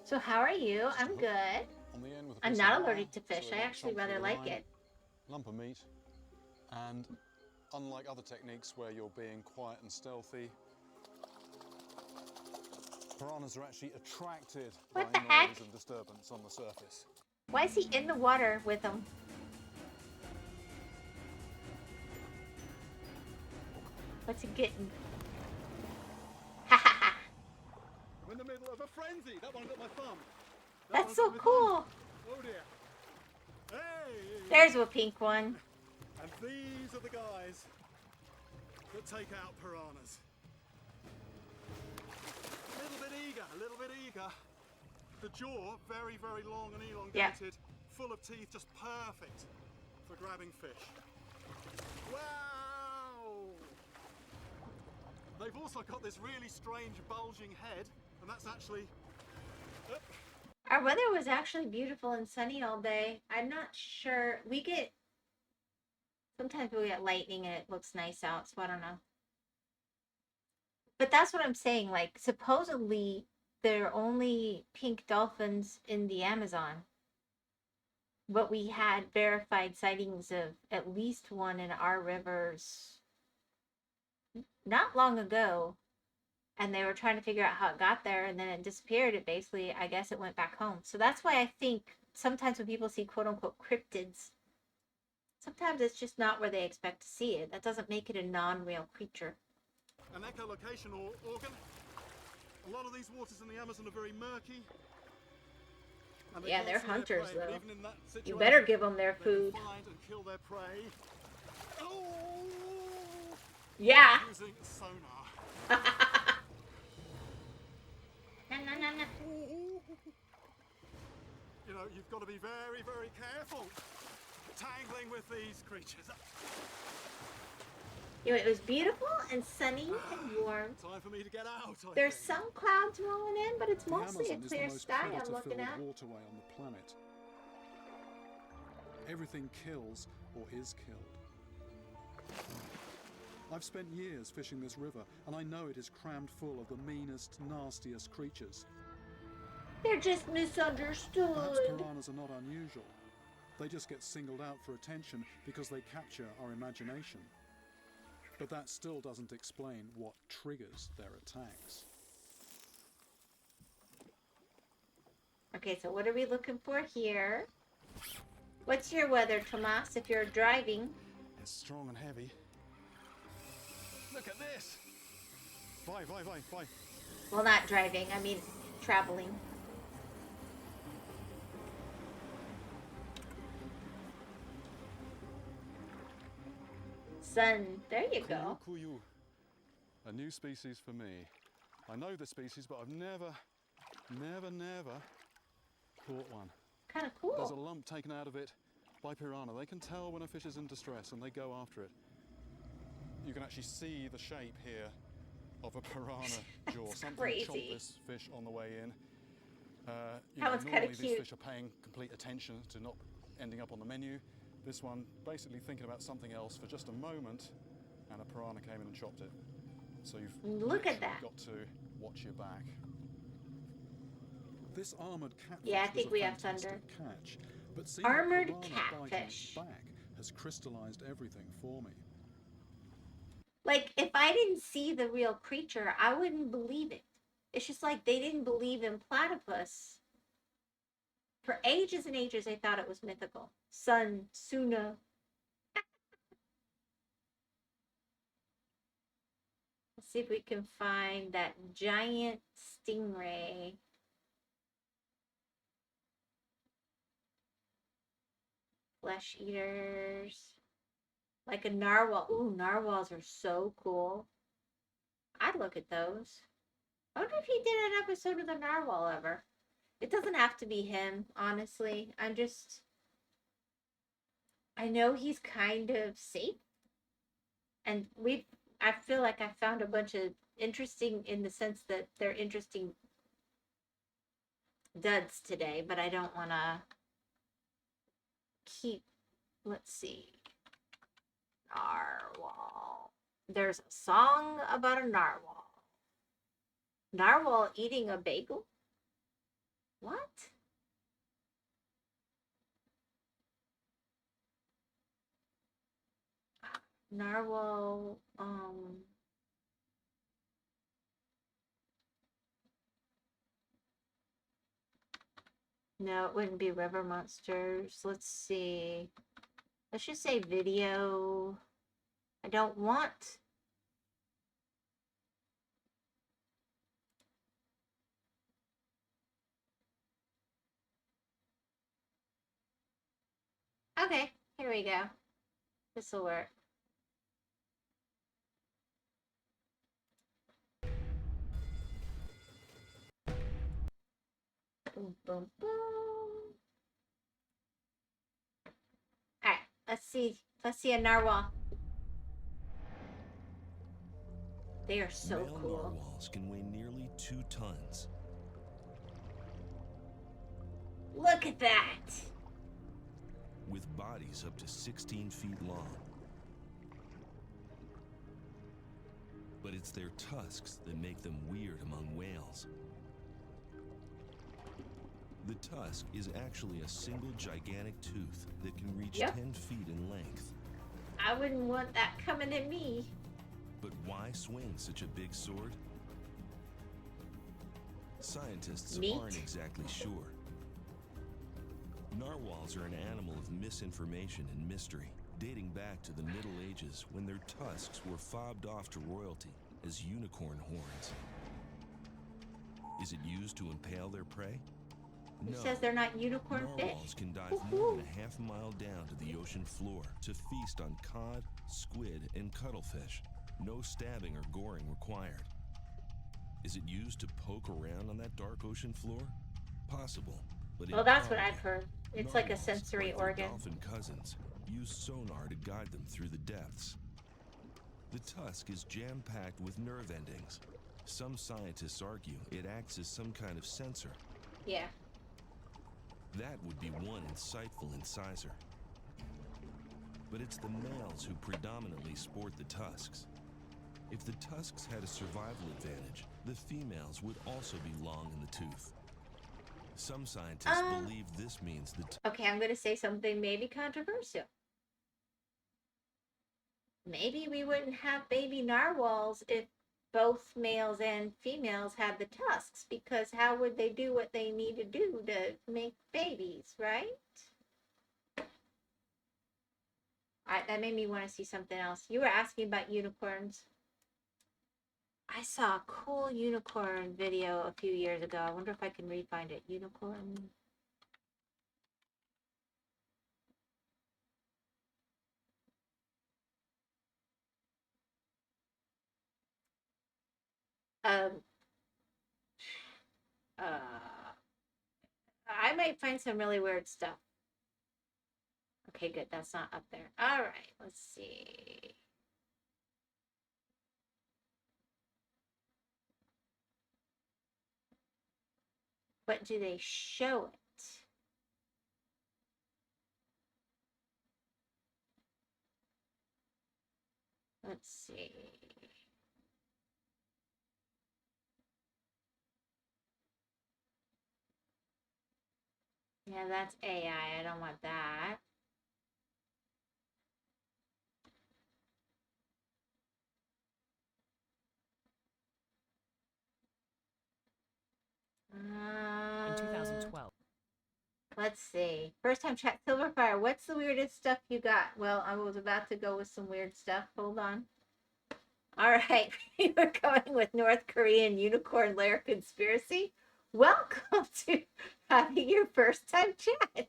So how are you? I'm good. On the end with a I'm piece not of wire, allergic to fish. so it I won't actually chomp rather through the like line. it. lump of meat, and unlike other techniques where you're being quiet and stealthy, piranhas are actually attracted by noise and disturbance on the surface. Why is he in the water with them? What's he getting? Ha ha ha! I'm in the middle of a frenzy! That one got my thumb! That's so cool! Oh dear! Hey! There's a pink one. And these are the guys that take out piranhas. A little bit eager. The jaw, very, very long and elongated, full of teeth, just perfect for grabbing fish. Wow! They've also got this really strange bulging head, and that's actually... Our weather was actually beautiful and sunny all day. I'm not sure. Sometimes we get lightning and it looks nice out, so I don't know. But that's what I'm saying. Like, supposedly, there are only pink dolphins in the Amazon. But we had verified sightings of at least one in our rivers not long ago. And they were trying to figure out how it got there, and then it disappeared. It basically, I guess it went back home. So that's why I think sometimes when people see quote-unquote cryptids, sometimes it's just not where they expect to see it. That doesn't make it a non-real creature. An echolocation organ. A lot of these waters in the Amazon are very murky. Yeah, they're hunters, though. You better give them their food. Find and kill their prey. Oh! Yeah. Using sonar. No. You know, you've got to be very, very careful tangling with these creatures. You know, it was beautiful and sunny and warm. Time for me to get out. There's some clouds rolling in, but it's mostly a Amazon clear is the most sky I'm predator-filled looking at. waterway on the planet. Everything kills or is killed. I've spent years fishing this river, and I know it is crammed full of the meanest, nastiest creatures. They're just misunderstood. Perhaps piranhas are not unusual. They just get singled out for attention because they capture our imagination. But that still doesn't explain what triggers their attacks. Okay, so what are we looking for here? What's your weather, Tomas, if you're driving? It's strong and heavy. Look at this! Vai. Well, not driving, I mean traveling. Sun, there you go. Kuyu. A new species for me. I know the species, but I've never caught one. Kind of cool. There's a lump taken out of it by piranha. They can tell when a fish is in distress and they go after it. You can actually see the shape here of a piranha jaw. Something crazy. chomped this fish on the way in. That one's normally kinda these cute. fish are paying complete attention to not ending up on the menu. This one basically thinking about something else for just a moment, and a piranha came in and chopped it. So you've Look at literally that. got to watch your back. This armored catfish Yeah, I was think a we have fantastic thunder. catch, but seeing Armored a piranha bite catfish. its back has crystallized everything for me. Like, if I didn't see the real creature, I wouldn't believe it. It's just like they didn't believe in platypus. For ages and ages, they thought it was mythical. Suna. Let's see if we can find that giant stingray. Flesh eaters. Like a narwhal. Ooh, narwhals are so cool. I'd look at those. I wonder if he did an episode of the narwhal ever. It doesn't have to be him, honestly. I know he's kind of safe. And I feel like I found a bunch of interesting, in the sense that they're interesting duds today, but I don't want to keep, let's see. Narwhal. There's a song about a narwhal. Narwhal eating a bagel? What? Narwhal, no, it wouldn't be river monsters. Let's see. Let's just say video. I don't want... Okay, here we go. This will work. Boom, boom, boom. Alright, let's see. Let's see a narwhal. They are so Male cool. narwhals can weigh nearly 2 tons. Look at that! With bodies up to 16 feet long. But it's their tusks that make them weird among whales. The tusk is actually a single gigantic tooth that can reach 10 feet in length. I wouldn't want that coming at me. But why swing such a big sword? Scientists aren't exactly sure. Narwhals are an animal of misinformation and mystery, dating back to the Middle Ages when their tusks were fobbed off to royalty as unicorn horns. Is it used to impale their prey? Who says they're not unicorn Narwhals fish? can dive more than a half mile down to the ocean floor to feast on cod, squid, and cuttlefish. No stabbing or goring required. Is it used to poke around on that dark ocean floor? Possible, but Well, that's what I've heard. It's like a sensory like their organ. dolphin cousins use sonar to guide them through the depths. The tusk is jam-packed with nerve endings. Some scientists argue it acts as some kind of sensor. Yeah. That would be one insightful incisor. But it's the males who predominantly sport the tusks. If the tusks had a survival advantage, the females would also be long in the tooth. Some scientists believe this means the Okay, I'm going to say something maybe controversial. Maybe we wouldn't have baby narwhals if both males and females had the tusks, because how would they do what they need to do to make babies, right? Alright, that made me want to see something else. You were asking about unicorns. I saw a cool unicorn video a few years ago. I wonder if I can re-find it. Unicorn. I might find some really weird stuff. Okay, good. That's not up there. All right, let's see. What do they show it? Let's see. Yeah, that's AI. I don't want that. In 2012. Let's see. First time chat, Silverfire. What's the weirdest stuff you got? Well, I was about to go with some weird stuff. Hold on. All right, we were going with North Korean unicorn lair conspiracy. Welcome to having your first time chats.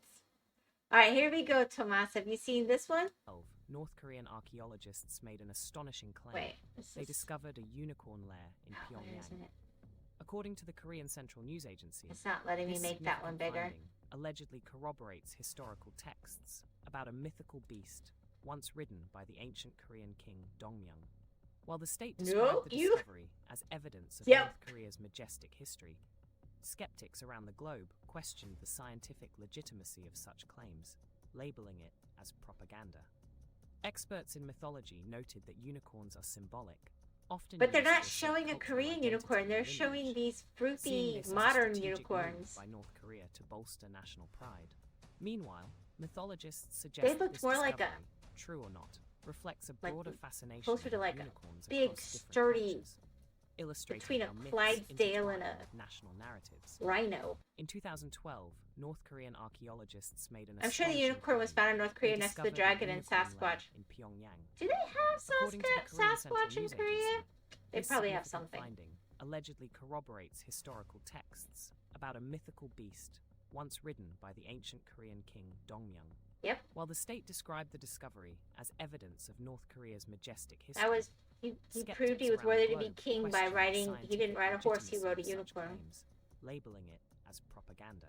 All right, here we go, Tomas. Have you seen this one? North Korean archaeologists made an astonishing claim. Wait, they discovered a unicorn lair in Pyongyang. According to the Korean Central News Agency, it's not letting me make that one bigger. Allegedly corroborates historical texts about a mythical beast once ridden by the ancient Korean king Dongmyung. While the state described the discovery as evidence of North Korea's majestic history, skeptics around the globe questioned the scientific legitimacy of such claims, labeling it as propaganda. Experts in mythology noted that unicorns are symbolic, often but they're not showing a Korean unicorn. They're showing these fruity modern unicorns. By North Korea to bolster national pride. Meanwhile, mythologists suggest they looked more like a true or not, reflects a Like, broader fascination closer to with like a unicorns big, across different sturdy, cultures, illustrating between a how myths Clydesdale and intertwine a with national narratives. rhino. In 2012, North Korean archaeologists made an I'm sure the astonishing unicorn was claim. found in North They Korea next to the discovered a dragon in unicorn Sasquatch. lair in Pyongyang. Do they have According to the Korean Central Sasquatch in News Korea? Agency, They this probably have significant something. finding allegedly corroborates historical texts about a mythical beast once ridden by the ancient Korean king Dongmyung. Yep. While the state described the discovery as evidence of North Korea's majestic history, That was he proved he was skeptics worthy around to the be globe king by questioned the riding. He didn't ride a horse. He scientific rode a legitimacy of such unicorn. claims, labeling it as propaganda.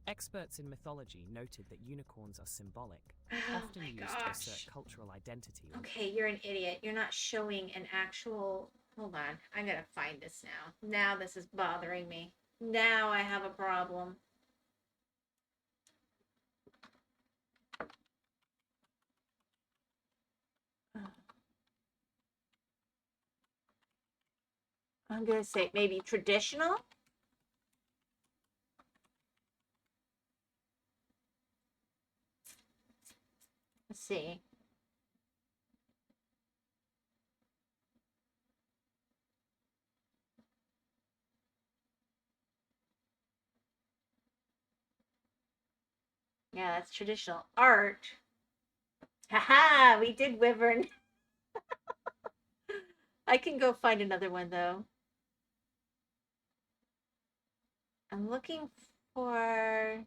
Experts in mythology noted that unicorns are symbolic, often used to assert cultural identity. Okay, you're an idiot. You're not showing an actual... Hold on. I gotta find this now. Now this is bothering me. Now I have a problem. I'm gonna say maybe traditional? Let's see. Yeah, that's traditional art. Haha, we did wyvern. I can go find another one though. I'm looking for...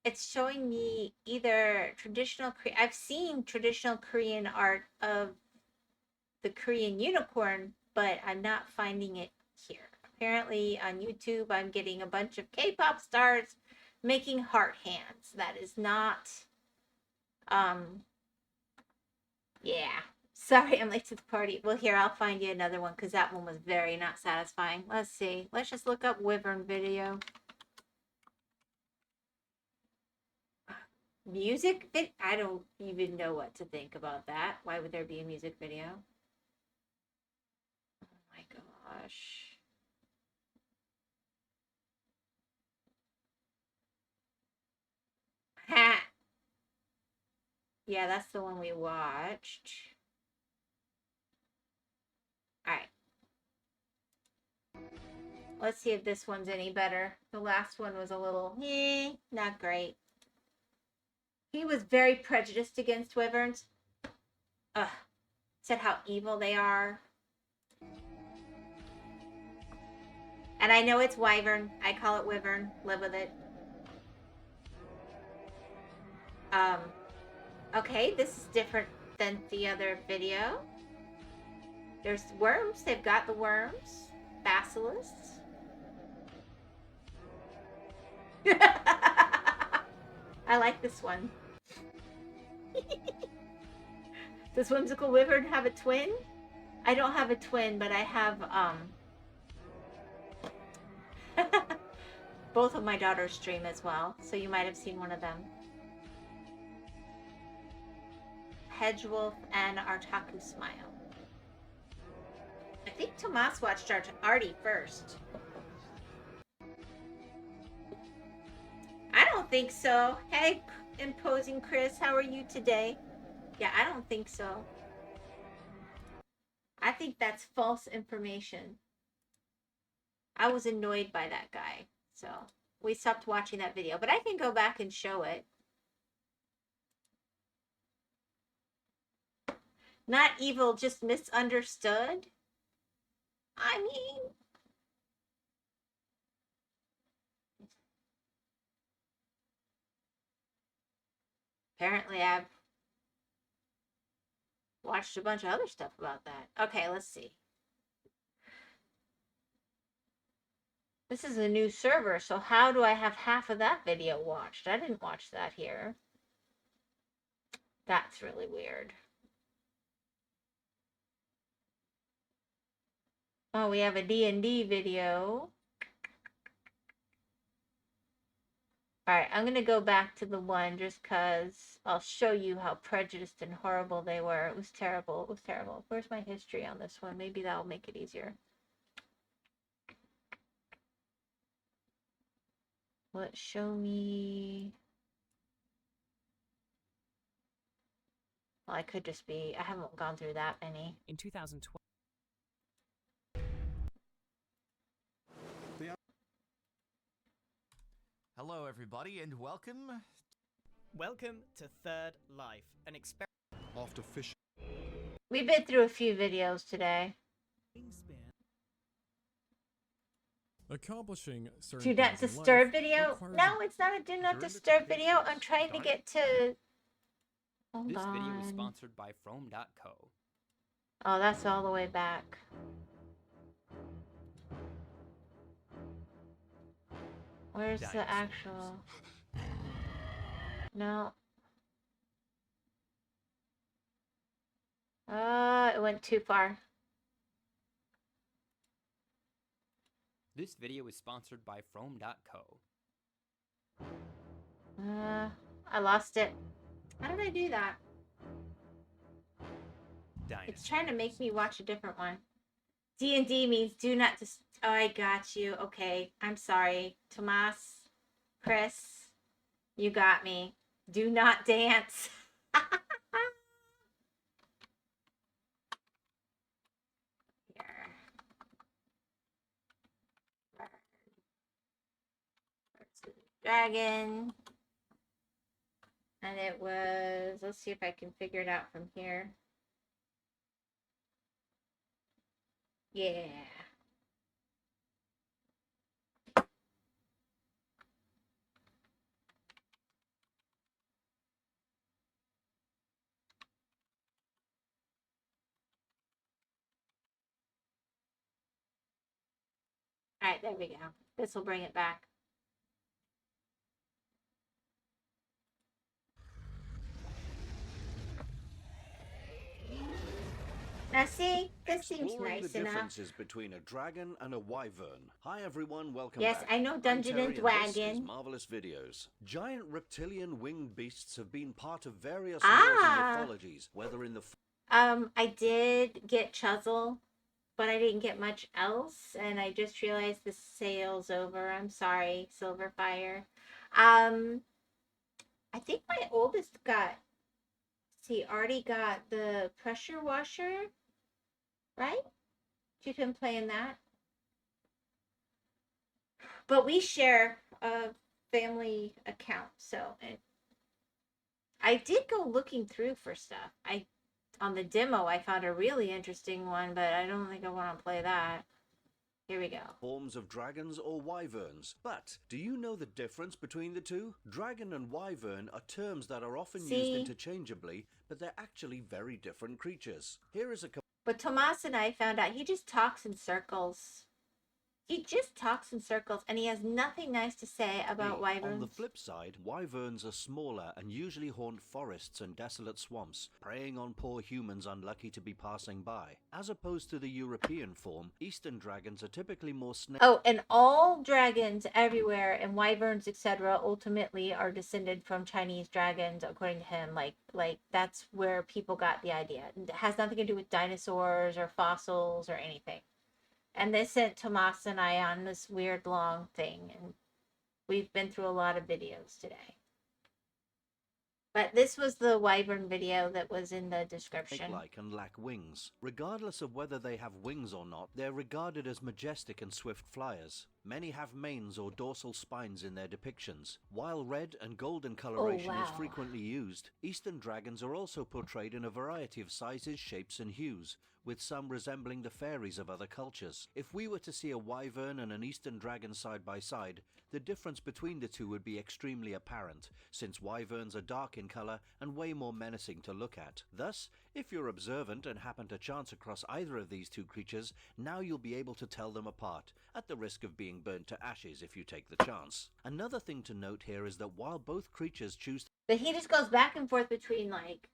It's showing me either traditional I've seen traditional Korean art of the Korean unicorn, but I'm not finding it here. Apparently on YouTube I'm getting a bunch of K-pop stars making heart hands. That is not yeah. Sorry, I'm late to the party. Well, here, I'll find you another one because that one was very not satisfying. Let's see. Let's just look up wyvern video. Music vid? I don't even know what to think about that. Why would there be a music video? Oh my gosh. Ha! Yeah, that's the one we watched. Alright. Let's see if this one's any better. The last one was a little, not great. He was very prejudiced against wyverns. Ugh. Said how evil they are. And I know it's wyvern. I call it wyvern. Live with it. Okay, this is different than the other video. There's worms. They've got the worms. Basilisks. I like this one. Does Whimsical Wyvern have a twin? I don't have a twin, but I have both of my daughters stream as well, so you might have seen one of them. Hedgewolf and Artaku Smile. I think Tomas watched Artie first. I don't think so. Hey, Imposing Chris, how are you today? Yeah, I don't think so. I think that's false information. I was annoyed by that guy, so we stopped watching that video. But I can go back and show it. Not evil, just misunderstood. I mean... Apparently I've watched a bunch of other stuff about that. Okay, let's see. This is a new server, so how do I have half of that video watched? I didn't watch that here. That's really weird. Oh, we have a D&D video. Alright, I'm going to go back to the one just because I'll show you how prejudiced and horrible they were. It was terrible. It was terrible. Where's my history on this one? Maybe that'll make it easier. Let's show me... Well, I could just be. I haven't gone through that many. In 2012. Hello, everybody, and welcome. Welcome to Third Life, an experiment. After fishing. We've been through a few videos today. Accomplishing certain Do not things in disturb life video? requires No, it's not a do not disturb video. I'm trying to get to. Hold This on. video is sponsored by From.co. Oh, that's all the way back. Where's Dinosaurs. the actual? No. It went too far. This video is sponsored by From.co. I lost it. How did I do that? Dinosaurs. It's trying to make me watch a different one. D&D means do not dis- Oh, I got you. Okay. I'm sorry. Tomas, Chris, you got me. Do not dance. Here. Dragon. And it was, let's see if I can figure it out from here. Yeah. All right, there we go. This will bring it back. Now see, this seems Exploring nice the enough. differences between a dragon and a wyvern. Hi everyone, welcome Yes, back. I know I'm Dungeon and Terry, and this is Dragon. Marvelous Videos. Giant reptilian winged beasts have been part of various lores and mythologies, whether in the I did get Chuzzle, but I didn't get much else, and I just realized the sale's over. I'm sorry, Silverfire. I think my oldest got, see, already got the pressure washer, right? You can play in that. But we share a family account, so I did go looking through for stuff. On the demo, I found a really interesting one, but I don't think I want to play that. Here we go. forms of dragons or wyverns. But do you know the difference between the two? Dragon and wyvern are terms that are often used interchangeably, but they're actually very different creatures. Here is a But Tomas and I found out he just talks in circles. He just talks in circles, and he has nothing nice to say about wyverns. On the flip side, wyverns are smaller and usually haunt forests and desolate swamps, preying on poor humans unlucky to be passing by. As opposed to the European form, eastern dragons are typically more Oh, and all dragons everywhere and wyverns, etc., ultimately are descended from Chinese dragons, according to him. Like that's where people got the idea. It has nothing to do with dinosaurs or fossils or anything. And they sent Tomas and I on this weird long thing, and we've been through a lot of videos today. But this was the wyvern video that was in the description. snake-like and lack wings. Regardless of whether they have wings or not, they're regarded as majestic and swift flyers. Many have manes or dorsal spines in their depictions. While red and golden coloration is frequently used, eastern dragons are also portrayed in a variety of sizes, shapes and hues, with some resembling the fairies of other cultures. If we were to see a wyvern and an eastern dragon side by side, the difference between the two would be extremely apparent, since wyverns are dark in color and way more menacing to look at. Thus, if you're observant and happen to chance across either of these two creatures, now you'll be able to tell them apart, at the risk of being burnt to ashes if you take the chance. Another thing to note here is that while both creatures choose But he just goes back and forth between like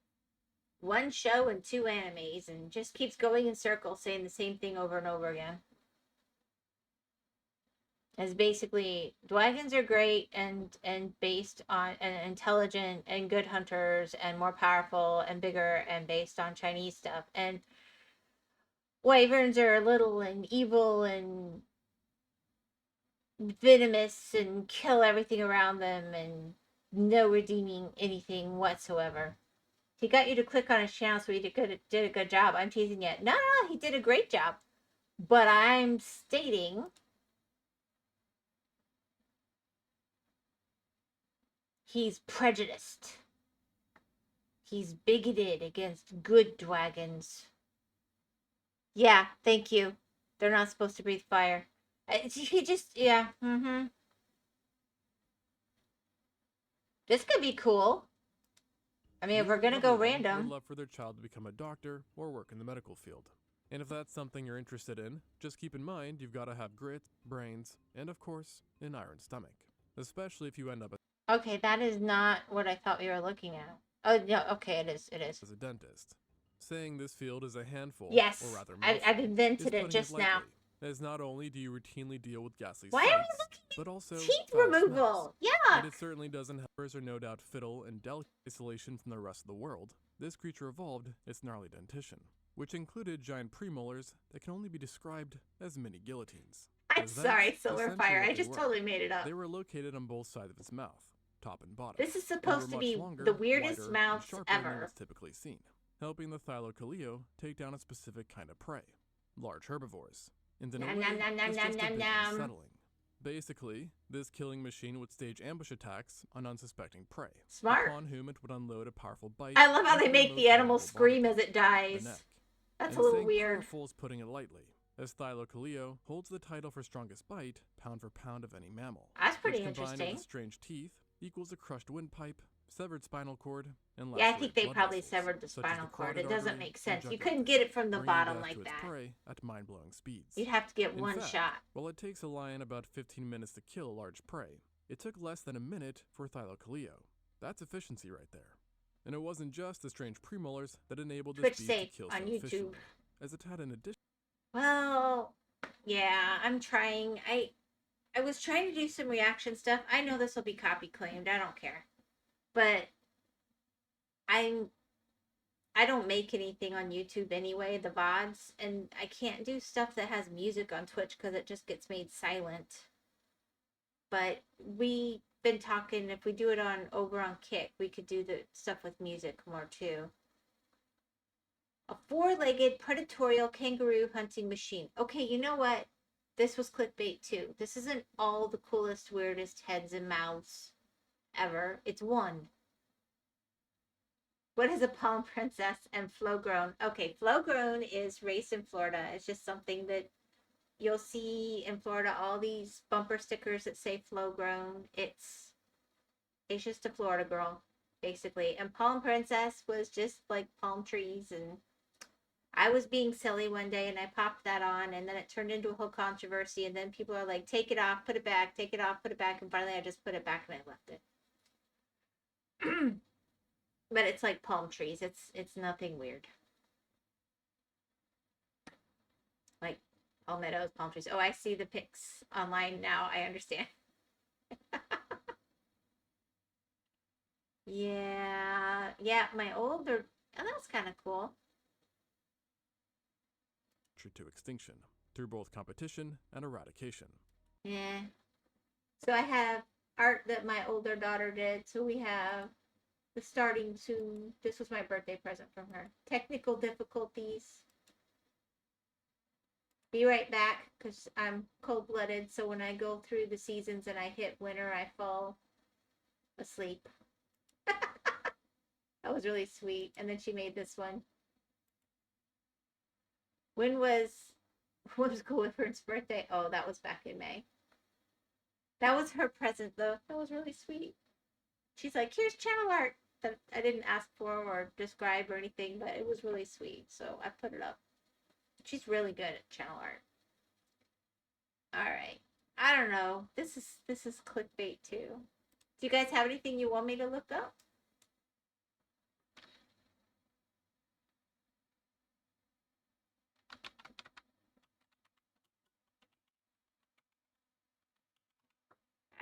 one show and two animes and just keeps going in circles saying the same thing over and over again. As basically, dragons are great and based on and intelligent and good hunters and more powerful and bigger and based on Chinese stuff. And wyverns are little and evil and venomous and kill everything around them and no redeeming anything whatsoever. He got you to click on his channel, so he did a good job. I'm teasing you. No, he did a great job. But I'm stating he's prejudiced. He's bigoted against good dragons. Yeah, thank you. They're not supposed to breathe fire. He just, yeah, This could be cool. I mean, if we're gonna go random. Would love for their child to become a doctor or work in the medical field. And if that's something you're interested in, just keep in mind you've got to have grit, brains, and of course, an iron stomach. Especially if you end up Okay, that is not what I thought we were looking at. Oh, no, okay, it is. as a dentist. Saying this field is a handful, Yes, or rather I've invented it just now. As not only do you routinely deal with ghastly Why are we sights, looking but also teeth foul removal? smells. Yeah. And it certainly doesn't help. Are no doubt fiddle and delicate isolation from the rest of the world. This creature evolved its gnarly dentition, which included giant premolars that can only be described as mini guillotines. I'm sorry, Silverfire. I just totally made it up. They were located on both sides of its mouth, top and bottom. This is supposed to be the weirdest mouths ever. Than typically seen, helping the Thylacoleo take down a specific kind of prey, large herbivores. And in a way, it's just a bit unsettling. Basically, this killing machine would stage ambush attacks on unsuspecting prey, Smart. upon whom it would unload a powerful bite. I love how they make the animal scream as it dies. That's a little weird. Powerful is putting it lightly, as Thylacoleo holds the title for strongest bite, pound for pound, of any mammal. That's pretty which, combined interesting. With its strange teeth, equals a crushed windpipe, severed spinal cord, and yeah, I think they probably severed the spinal cord. It doesn't make sense. You couldn't get it from the bottom like that. Prey at mind-blowing speeds. You'd have to get one shot. While it takes a lion about 15 minutes to kill a large prey, it took less than a minute for Thylacoleo. That's efficiency right there. And it wasn't just the strange premolars that enabled this beast to kill so efficiently, as it had an addition. Well, yeah, I'm trying. I was trying to do some reaction stuff. I know this will be copy claimed. I don't care. But I don't make anything on YouTube anyway, the VODs, and I can't do stuff that has music on Twitch because it just gets made silent. But we've been talking, if we do it over on Kick, we could do the stuff with music more too. A four-legged predatorial kangaroo hunting machine. Okay, you know what? This was clickbait too. This isn't all the coolest, weirdest heads and mouths ever. It's one. What is a palm princess and flow grown? Okay, flow grown is raised in Florida. It's just something that you'll see in Florida. All these bumper stickers that say flow grown. It's just a Florida girl, basically. And palm princess was just like palm trees. And I was being silly one day and I popped that on, and then it turned into a whole controversy. And then people are like, take it off, put it back, take it off, put it back. And finally I just put it back and I left it. But it's like palm trees. It's nothing weird. Like palmettos, palm trees. Oh, I see the pics online now. I understand. Yeah, my older. Oh, that's kind of cool. To extinction through both competition and eradication. Yeah. So I have art that my older daughter did. So we have the starting to, this was my birthday present from her. Technical difficulties. Be right back, because I'm cold-blooded, so when I go through the seasons and I hit winter, I fall asleep. That was really sweet. And then she made this one. When was WhimsicalWyvern's birthday? Oh, that was back in May. That was her present, though. That was really sweet. She's like, here's channel art that I didn't ask for or describe or anything, but it was really sweet, so I put it up. She's really good at channel art. All right. I don't know. This is clickbait too. Do you guys have anything you want me to look up?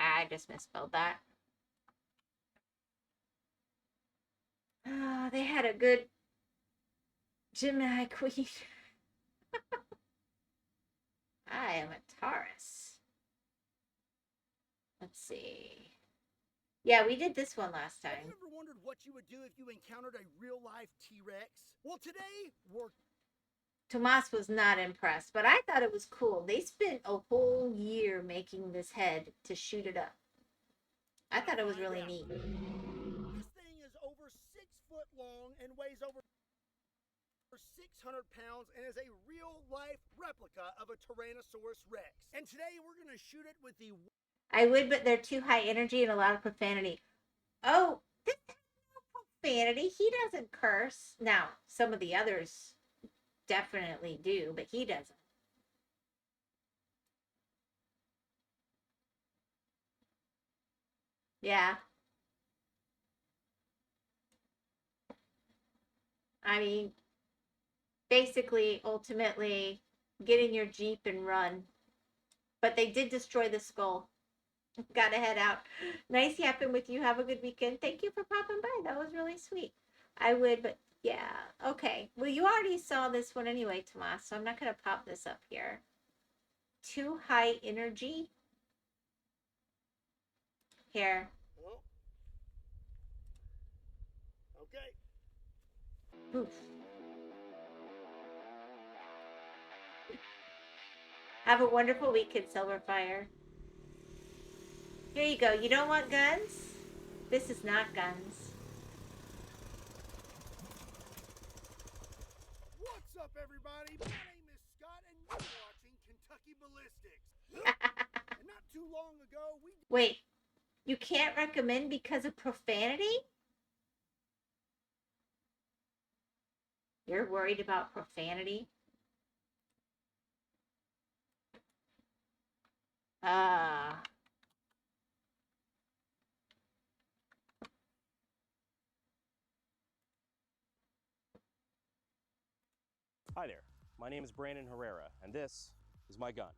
I just misspelled that. They had a good Gemini queen. I am a Taurus. Let's see. Yeah, we did this one last time. Have you ever wondered what you would do if you encountered a real-life T-Rex? Well, today we're... Tomas was not impressed, but I thought it was cool. They spent a whole year making this head to shoot it up. I thought it was really neat. This thing is over 6 foot long and weighs over 600 pounds and is a real-life replica of a Tyrannosaurus Rex. And today we're going to shoot it with the... I would, but they're too high energy and a lot of profanity. Oh, this has no profanity. He doesn't curse. Now, some of the others definitely do, but he doesn't. Yeah. I mean, basically, ultimately, get in your Jeep and run. But they did destroy the skull. Gotta head out. Nice yapping with you. Have a good weekend. Thank you for popping by. That was really sweet. I would, but yeah. Okay. Well, you already saw this one anyway, Tomas, so I'm not going to pop this up here. Too high energy. Here. Oh. Okay. Oof. Have a wonderful weekend, Silverfire. Here you go. You don't want guns? This is not guns. What's up, everybody? My name is Scott, and you're watching Kentucky Ballistics. And not too long ago, we... Wait. You can't recommend because of profanity? You're worried about profanity? Hi there, my name is Brandon Herrera, and this is my gun,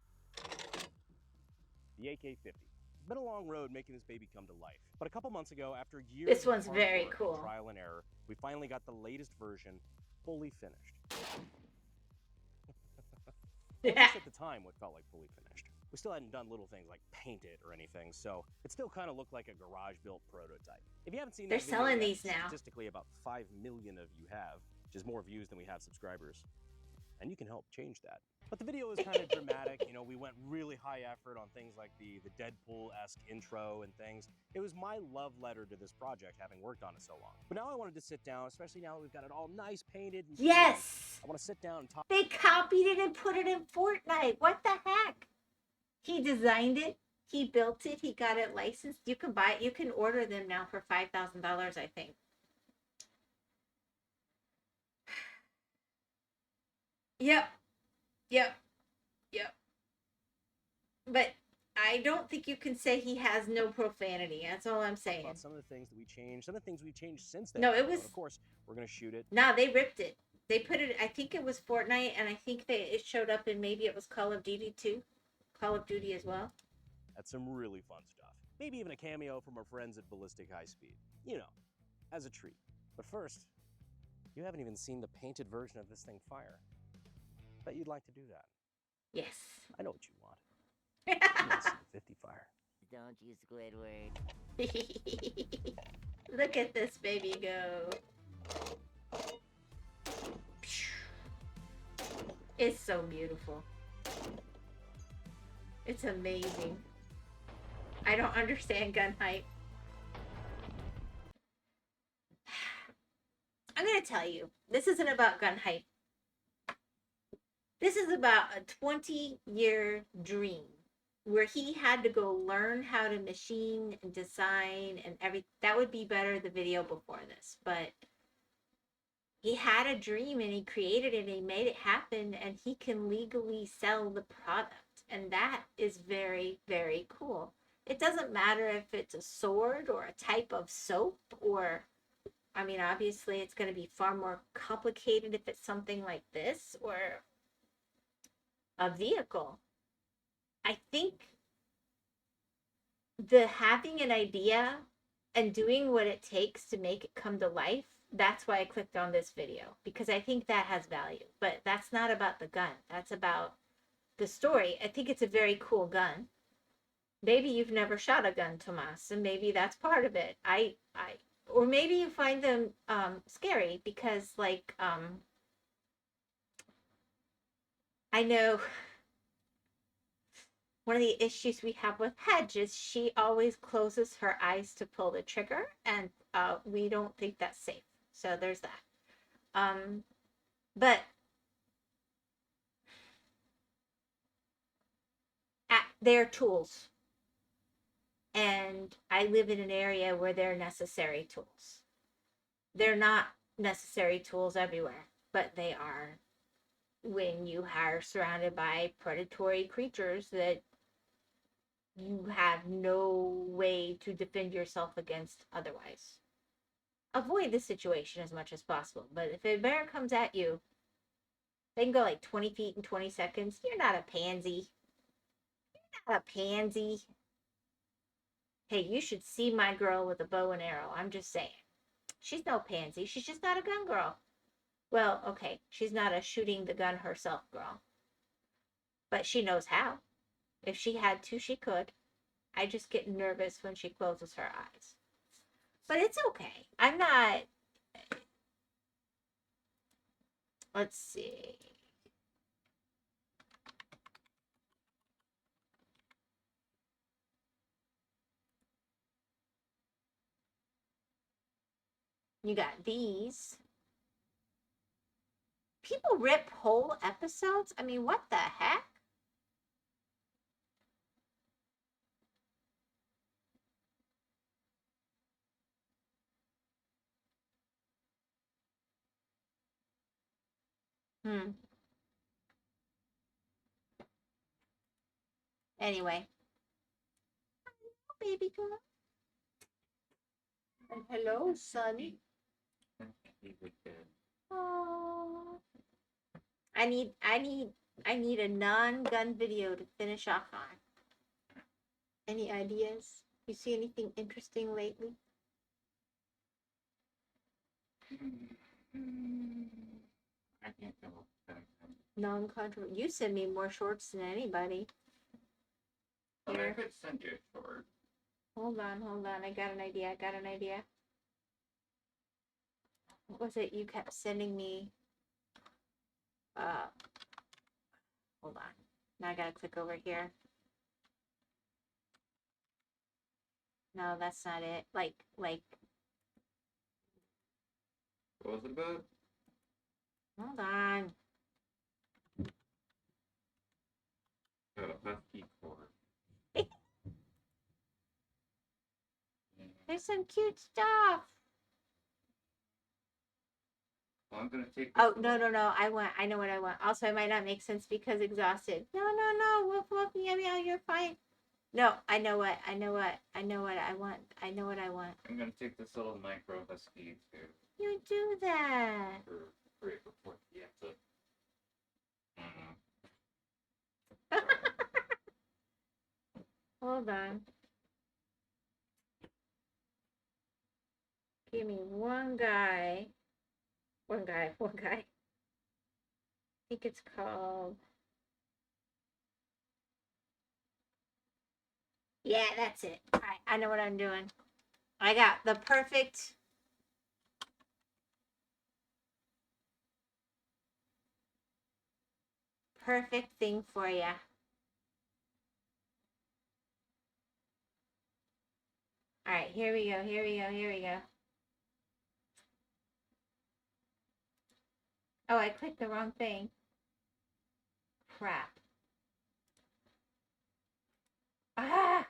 the AK-50. It's been a long road making this baby come to life, but a couple months ago, after years This of one's hard very work cool. and trial and error, we finally got the latest version fully finished. At least at the time, what felt like fully finished. We still hadn't done little things like paint it or anything, so it still kind of looked like a garage-built prototype. If you haven't seen They're that video selling yet, these now. statistically about 5 million of you have, which is more views than we have subscribers. And you can help change that. But the video is kind of dramatic. You know, we went really high effort on things like the Deadpool-esque intro and things. It was my love letter to this project, having worked on it so long. But now I wanted to sit down, especially now that we've got it all nice painted and Yes! I want to sit down and talk. They copied it and put it in Fortnite. What the heck? He designed it. He built it. He got it licensed. You can buy it. You can order them now for $5,000, I think. Yep. Yep. Yep. But I don't think you can say he has no profanity. That's all I'm saying. About some of the things that we changed, some of the things we've changed since then. No, it was... Of course, we're going to shoot it. Nah, they ripped it. They put it... I think it was Fortnite, and I think it showed up in maybe it was Call of Duty too. Call of Duty as well. That's some really fun stuff. Maybe even a cameo from our friends at Ballistic High Speed. You know, as a treat. But first, you haven't even seen the painted version of this thing fire. Bet you'd like to do that. Yes. I know what you want. You want to see the 50 fire. Don't you, Squidward. Look at this baby go. It's so beautiful. It's amazing. I don't understand gun hype. I'm going to tell you, this isn't about gun hype. This is about a 20-year dream where he had to go learn how to machine and design and everything. That would be better the video before this, but he had a dream and he created it and he made it happen and he can legally sell the product. And that is very, very cool. It doesn't matter if it's a sword or a type of soap or, I mean, obviously it's going to be far more complicated if it's something like this or a vehicle. I think the having an idea and doing what it takes to make it come to life, that's why I clicked on this video, because I think that has value. But that's not about the gun. That's about the story. I think it's a very cool gun. Maybe you've never shot a gun, Tomas, and maybe that's part of it. Or maybe you find them scary because, like, I know one of the issues we have with Hedge is she always closes her eyes to pull the trigger, and we don't think that's safe. So there's that. But they're tools. And I live in an area where they're necessary tools. They're not necessary tools everywhere, but they are when you are surrounded by predatory creatures that you have no way to defend yourself against otherwise. Avoid the situation as much as possible, but if a bear comes at you, they can go like 20 feet in 20 seconds. You're not a pansy. You're not a pansy. Hey, you should see my girl with a bow and arrow. I'm just saying. She's no pansy. She's just not a gun girl. Well, okay. She's not a shooting the gun herself girl. But she knows how. If she had to, she could. I just get nervous when she closes her eyes. But it's okay. I'm not... Let's see. You got these. People rip whole episodes? I mean, what the heck? Anyway. Hello, baby girl. And hello, Sonny. Oh. I need a non-gun video to finish off on. Any ideas? You see anything interesting lately? Non-controversial. You send me more shorts than anybody. Well, I could send you a short. Hold on. I got an idea. What was it you kept sending me? Hold on. Now I gotta click over here. No, that's not it. Like. What was it about? Hold on. Got a husky cord. There's some cute stuff. Well, I'm gonna take. Oh, no. I know what I want. Also, it might not make sense because exhausted. No. Woof, woof, meow, meow, you're fine. No, I know what I want. I'm gonna take this little micro husky too. You do that. Right before the exit. Hold on. Give me one guy. I think it's called... Yeah, that's it. All right, I know what I'm doing. I got the perfect... thing for you. All right, here we go. Oh, I clicked the wrong thing. Crap. Ah!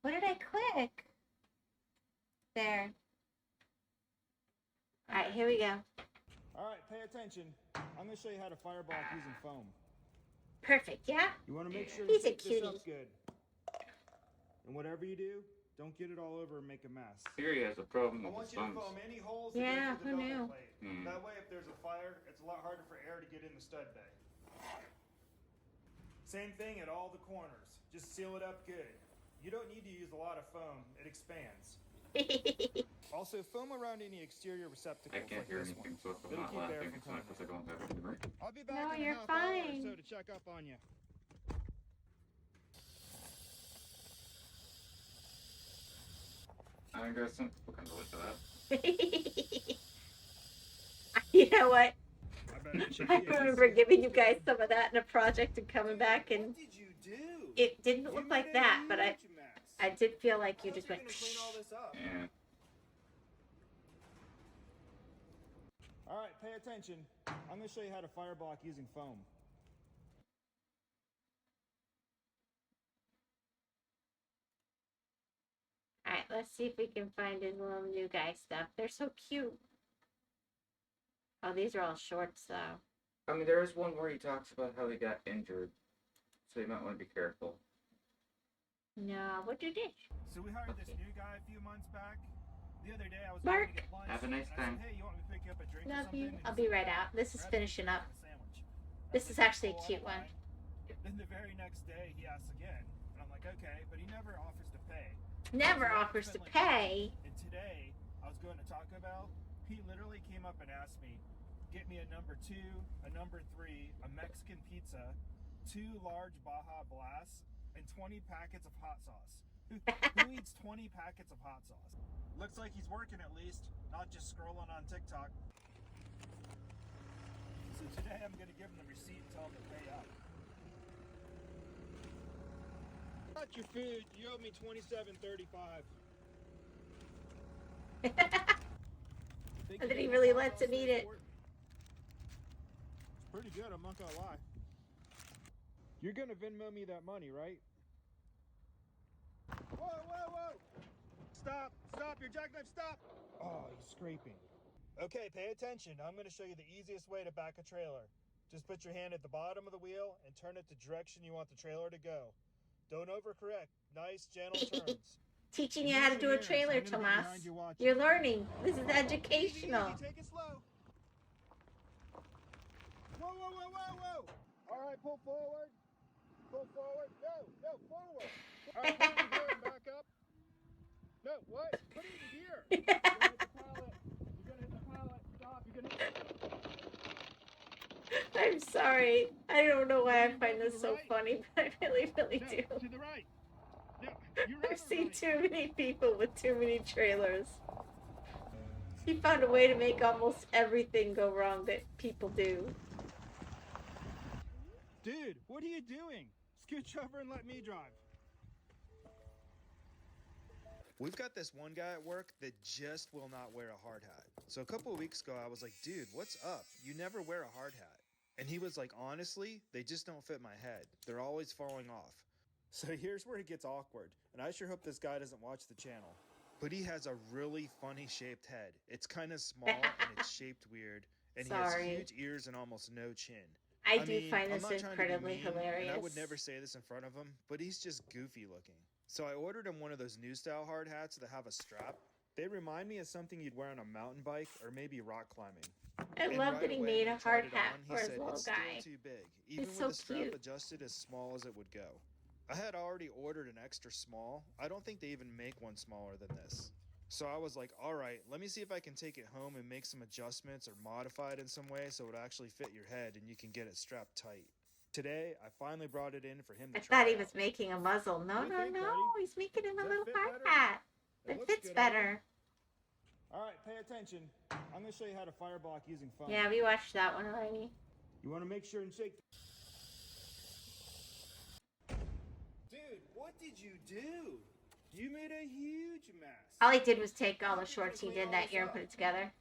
What did I click? There. All right, here we go. All right, pay attention. I'm going to show you how to fireball using foam. Perfect, yeah? You want to make sure He's to a set this cutie. up good. And whatever you do, don't get it all over and make a mess. Siri has a problem I with want the you to sponge. foam any holes that Yeah, go through who the knew? double plate. That way, if there's a fire, it's a lot harder for air to get in the stud bay. Same thing at all the corners. Just seal it up good. You don't need to use a lot of foam. It expands. Also, foam around any exterior receptacles I can't like hear this anything, one. so if I'm It'll not keep air laughing, from it's not coming because I don't have it. I'll be No, back in a you're half hour or fine. so to check up on you. I guess some people can relate to that. You know what? I remember giving you guys some of that in a project and coming back, and it didn't look like that, but I did feel like you just went. Yeah. All right, pay attention. I'm going to show you how to fireblock using foam. Alright, let's see if we can find his little new guy stuff. They're so cute. Oh, these are all shorts, though. I mean, there is one where he talks about how he got injured, so you might want to be careful. No, what you did? So we hired this new guy a few months back. The other day I was Mark. going to get lunch. Have a nice time. Hey, you want me to pick you up a drink or Love something? you. I'll be right out. This is finishing up. This is actually a cute one. Then the very next day he asks again, and I'm like, okay, but he never offers to pay. Never offers to pay. And today I was going to Taco Bell. He literally came up and asked me, get me a number 2, a number 3, a Mexican pizza, 2 large Baja Blasts, and 20 packets of hot sauce. Who eats 20 packets of hot sauce? Looks like he's working at least, not just scrolling on TikTok. So today I'm going to give him the receipt and tell him to pay up. Got your food. You owe me $27.35. And then he really lets him eat it. It's pretty good, I'm not gonna lie. You're gonna Venmo me that money, right? Whoa, whoa, whoa! Stop! Stop! Your jackknife, stop! Oh, he's scraping. Okay, pay attention. I'm gonna show you the easiest way to back a trailer. Just put your hand at the bottom of the wheel and turn it the direction you want the trailer to go. Don't overcorrect. Nice, gentle turns. Teaching you how to do a trailer, Tomas. You're learning. This is educational. Easy, take it slow. Whoa, whoa, whoa, whoa, whoa! All right, pull forward. Pull forward. No, forward. All right, put it in gear and back up. No, what? Put it in gear. You're gonna hit the pallet. You're gonna hit the pallet. Stop. You're gonna hit... I'm sorry. I don't know why I find this so funny, but I really, really do. To the right. No, you're I've seen too many people with too many trailers. He found a way to make almost everything go wrong that people do. Dude, what are you doing? Scooch over and let me drive. We've got this one guy at work that just will not wear a hard hat. So a couple of weeks ago, I was like, dude, what's up? You never wear a hard hat. And he was like, honestly, they just don't fit my head. They're always falling off. So here's where it gets awkward. And I sure hope this guy doesn't watch the channel. But he has a really funny shaped head. It's kind of small and it's shaped weird. And he has huge ears and almost no chin. I do find this incredibly hilarious. And I would never say this in front of him, but he's just goofy looking. So I ordered him one of those new style hard hats that have a strap. They remind me of something you'd wear on a mountain bike or maybe rock climbing. I love that he made a hard hat for his said, little it's guy. Still too big, even It's with so the strap cute. adjusted as small as it would go. I had already ordered an extra small. I don't think they even make one smaller than this. So I was like, all right, let me see if I can take it home and make some adjustments or modify it in some way so it would actually fit your head and you can get it strapped tight. Today, I finally brought it in for him to I try thought he out. was making a muzzle. No, What do you no, think, no. buddy? He's making him a Does that little fit hard better? hat. It That looks fits good, better. All right, pay attention. I'm going to show you how to fireblock using foam. Yeah, we watched that one already. You want to make sure and shake. Dude, what did you do? You made a huge mess. All he did was take all the shorts he did that year and put it together.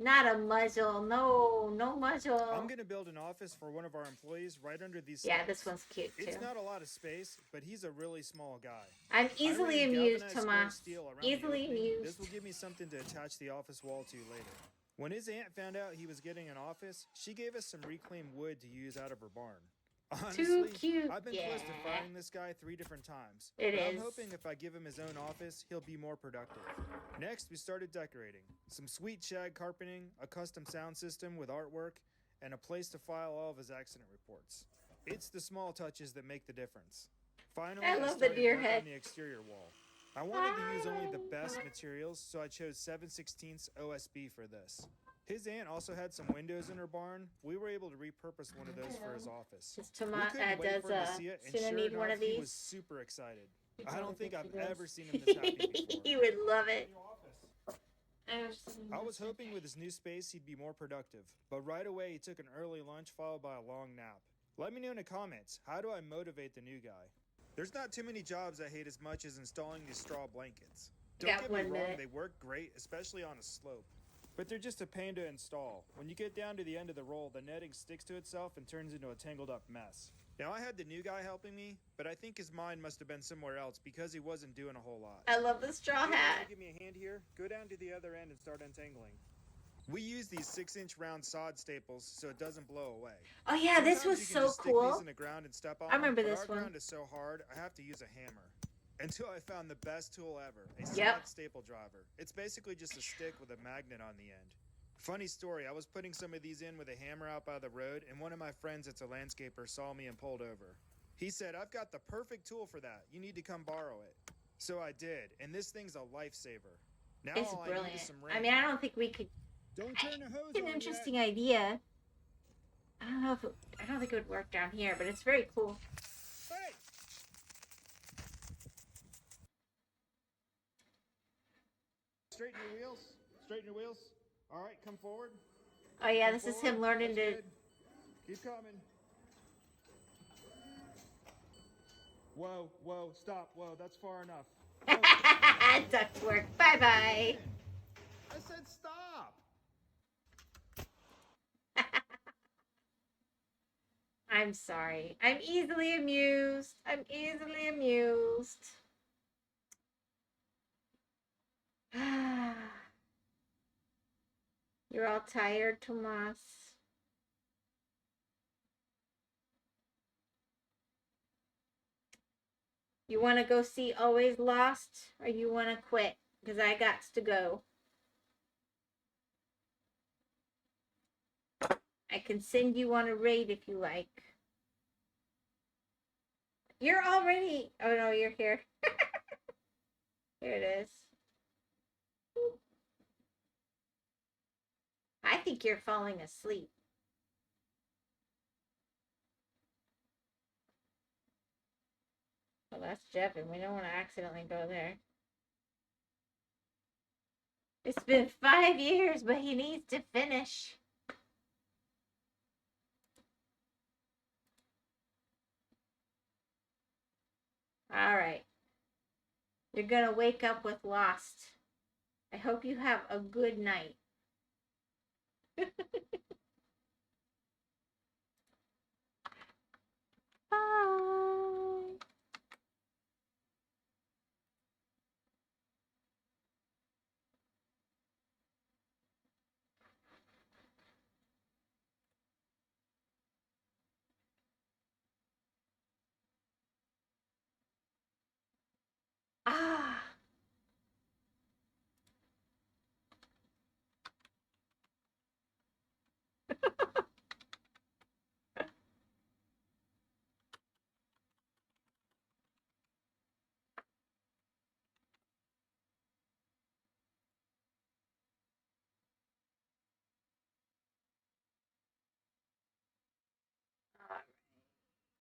Not a muzzle. No, no muzzle. I'm going to build an office for one of our employees right under these Yeah, steps. this one's cute too. It's not a lot of space, but he's a really small guy. I'm easily I ran amused, galvanized square Tomas. steel around the Easily opening. amused. This will give me something to attach the office wall to later. When his aunt found out he was getting an office, she gave us some reclaimed wood to use out of her barn. Honestly, Too cute. I've been close to Yeah. firing this guy 3 different times. It but is. I'm hoping if I give him his own office, he'll be more productive. Next, we started decorating. Some sweet shag carpeting, a custom sound system with artwork, and a place to file all of his accident reports. It's the small touches that make the difference. Finally, I love the started deer work head. on the exterior wall. I wanted to use only the best materials, so I chose 7/16 OSB for this. His aunt also had some windows in her barn. We were able to repurpose one of those for his office. His We Tomas couldn't wait does for him to see it, and soon I sure need one enough, of he these. was super excited. I don't think I've ever seen him this happy before. He would love it. I was hoping with his new space he'd be more productive, but right away he took an early lunch followed by a long nap. Let me know in the comments, how do I motivate the new guy? There's not too many jobs I hate as much as installing these straw blankets. Don't get me wrong, they work great, especially on a slope. But they're just a pain to install. When you get down to the end of the roll, the netting sticks to itself and turns into a tangled up mess. Now I had the new guy helping me, but I think his mind must have been somewhere else because he wasn't doing a whole lot. I love the straw hat. Give me a hand here. Go down to the other end and start untangling. We use these 6-inch round sod staples so it doesn't blow away. Oh yeah, this was so cool. These in the ground and step on I remember them, this but our one. ground is so hard, I have to use a hammer. Until I found the best tool ever, a sod staple driver. It's basically just a stick with a magnet on the end. Funny story, I was putting some of these in with a hammer out by the road, and one of my friends that's a landscaper saw me and pulled over. He said, "I've got the perfect tool for that. You need to come borrow it." So I did, and this thing's a lifesaver. Now It's all I need brilliant. is some I mean, I don't think we could. Don't turn the hose It's an interesting idea. I don't know if I don't think it would work down here, but it's very cool. Hey! Straighten your wheels. Straighten your wheels. All right, come forward. Oh yeah, Come this is forward. him learning That's to. good. Keep coming. Whoa, whoa, stop. Whoa, that's far enough. Ductwork. Bye bye. I said stop. I'm sorry. I'm easily amused. I'm easily amused. You're all tired, Tomas. You want to go see Always Lost, or you want to quit? Because I got to go. I can send you on a raid if you like. You're already... Oh no, you're here. Here it is. I think you're falling asleep. Well, that's Jevin. We don't want to accidentally go there. It's been 5 years, but he needs to finish. All right. You're going to wake up with Lost. I hope you have a good night. Bye.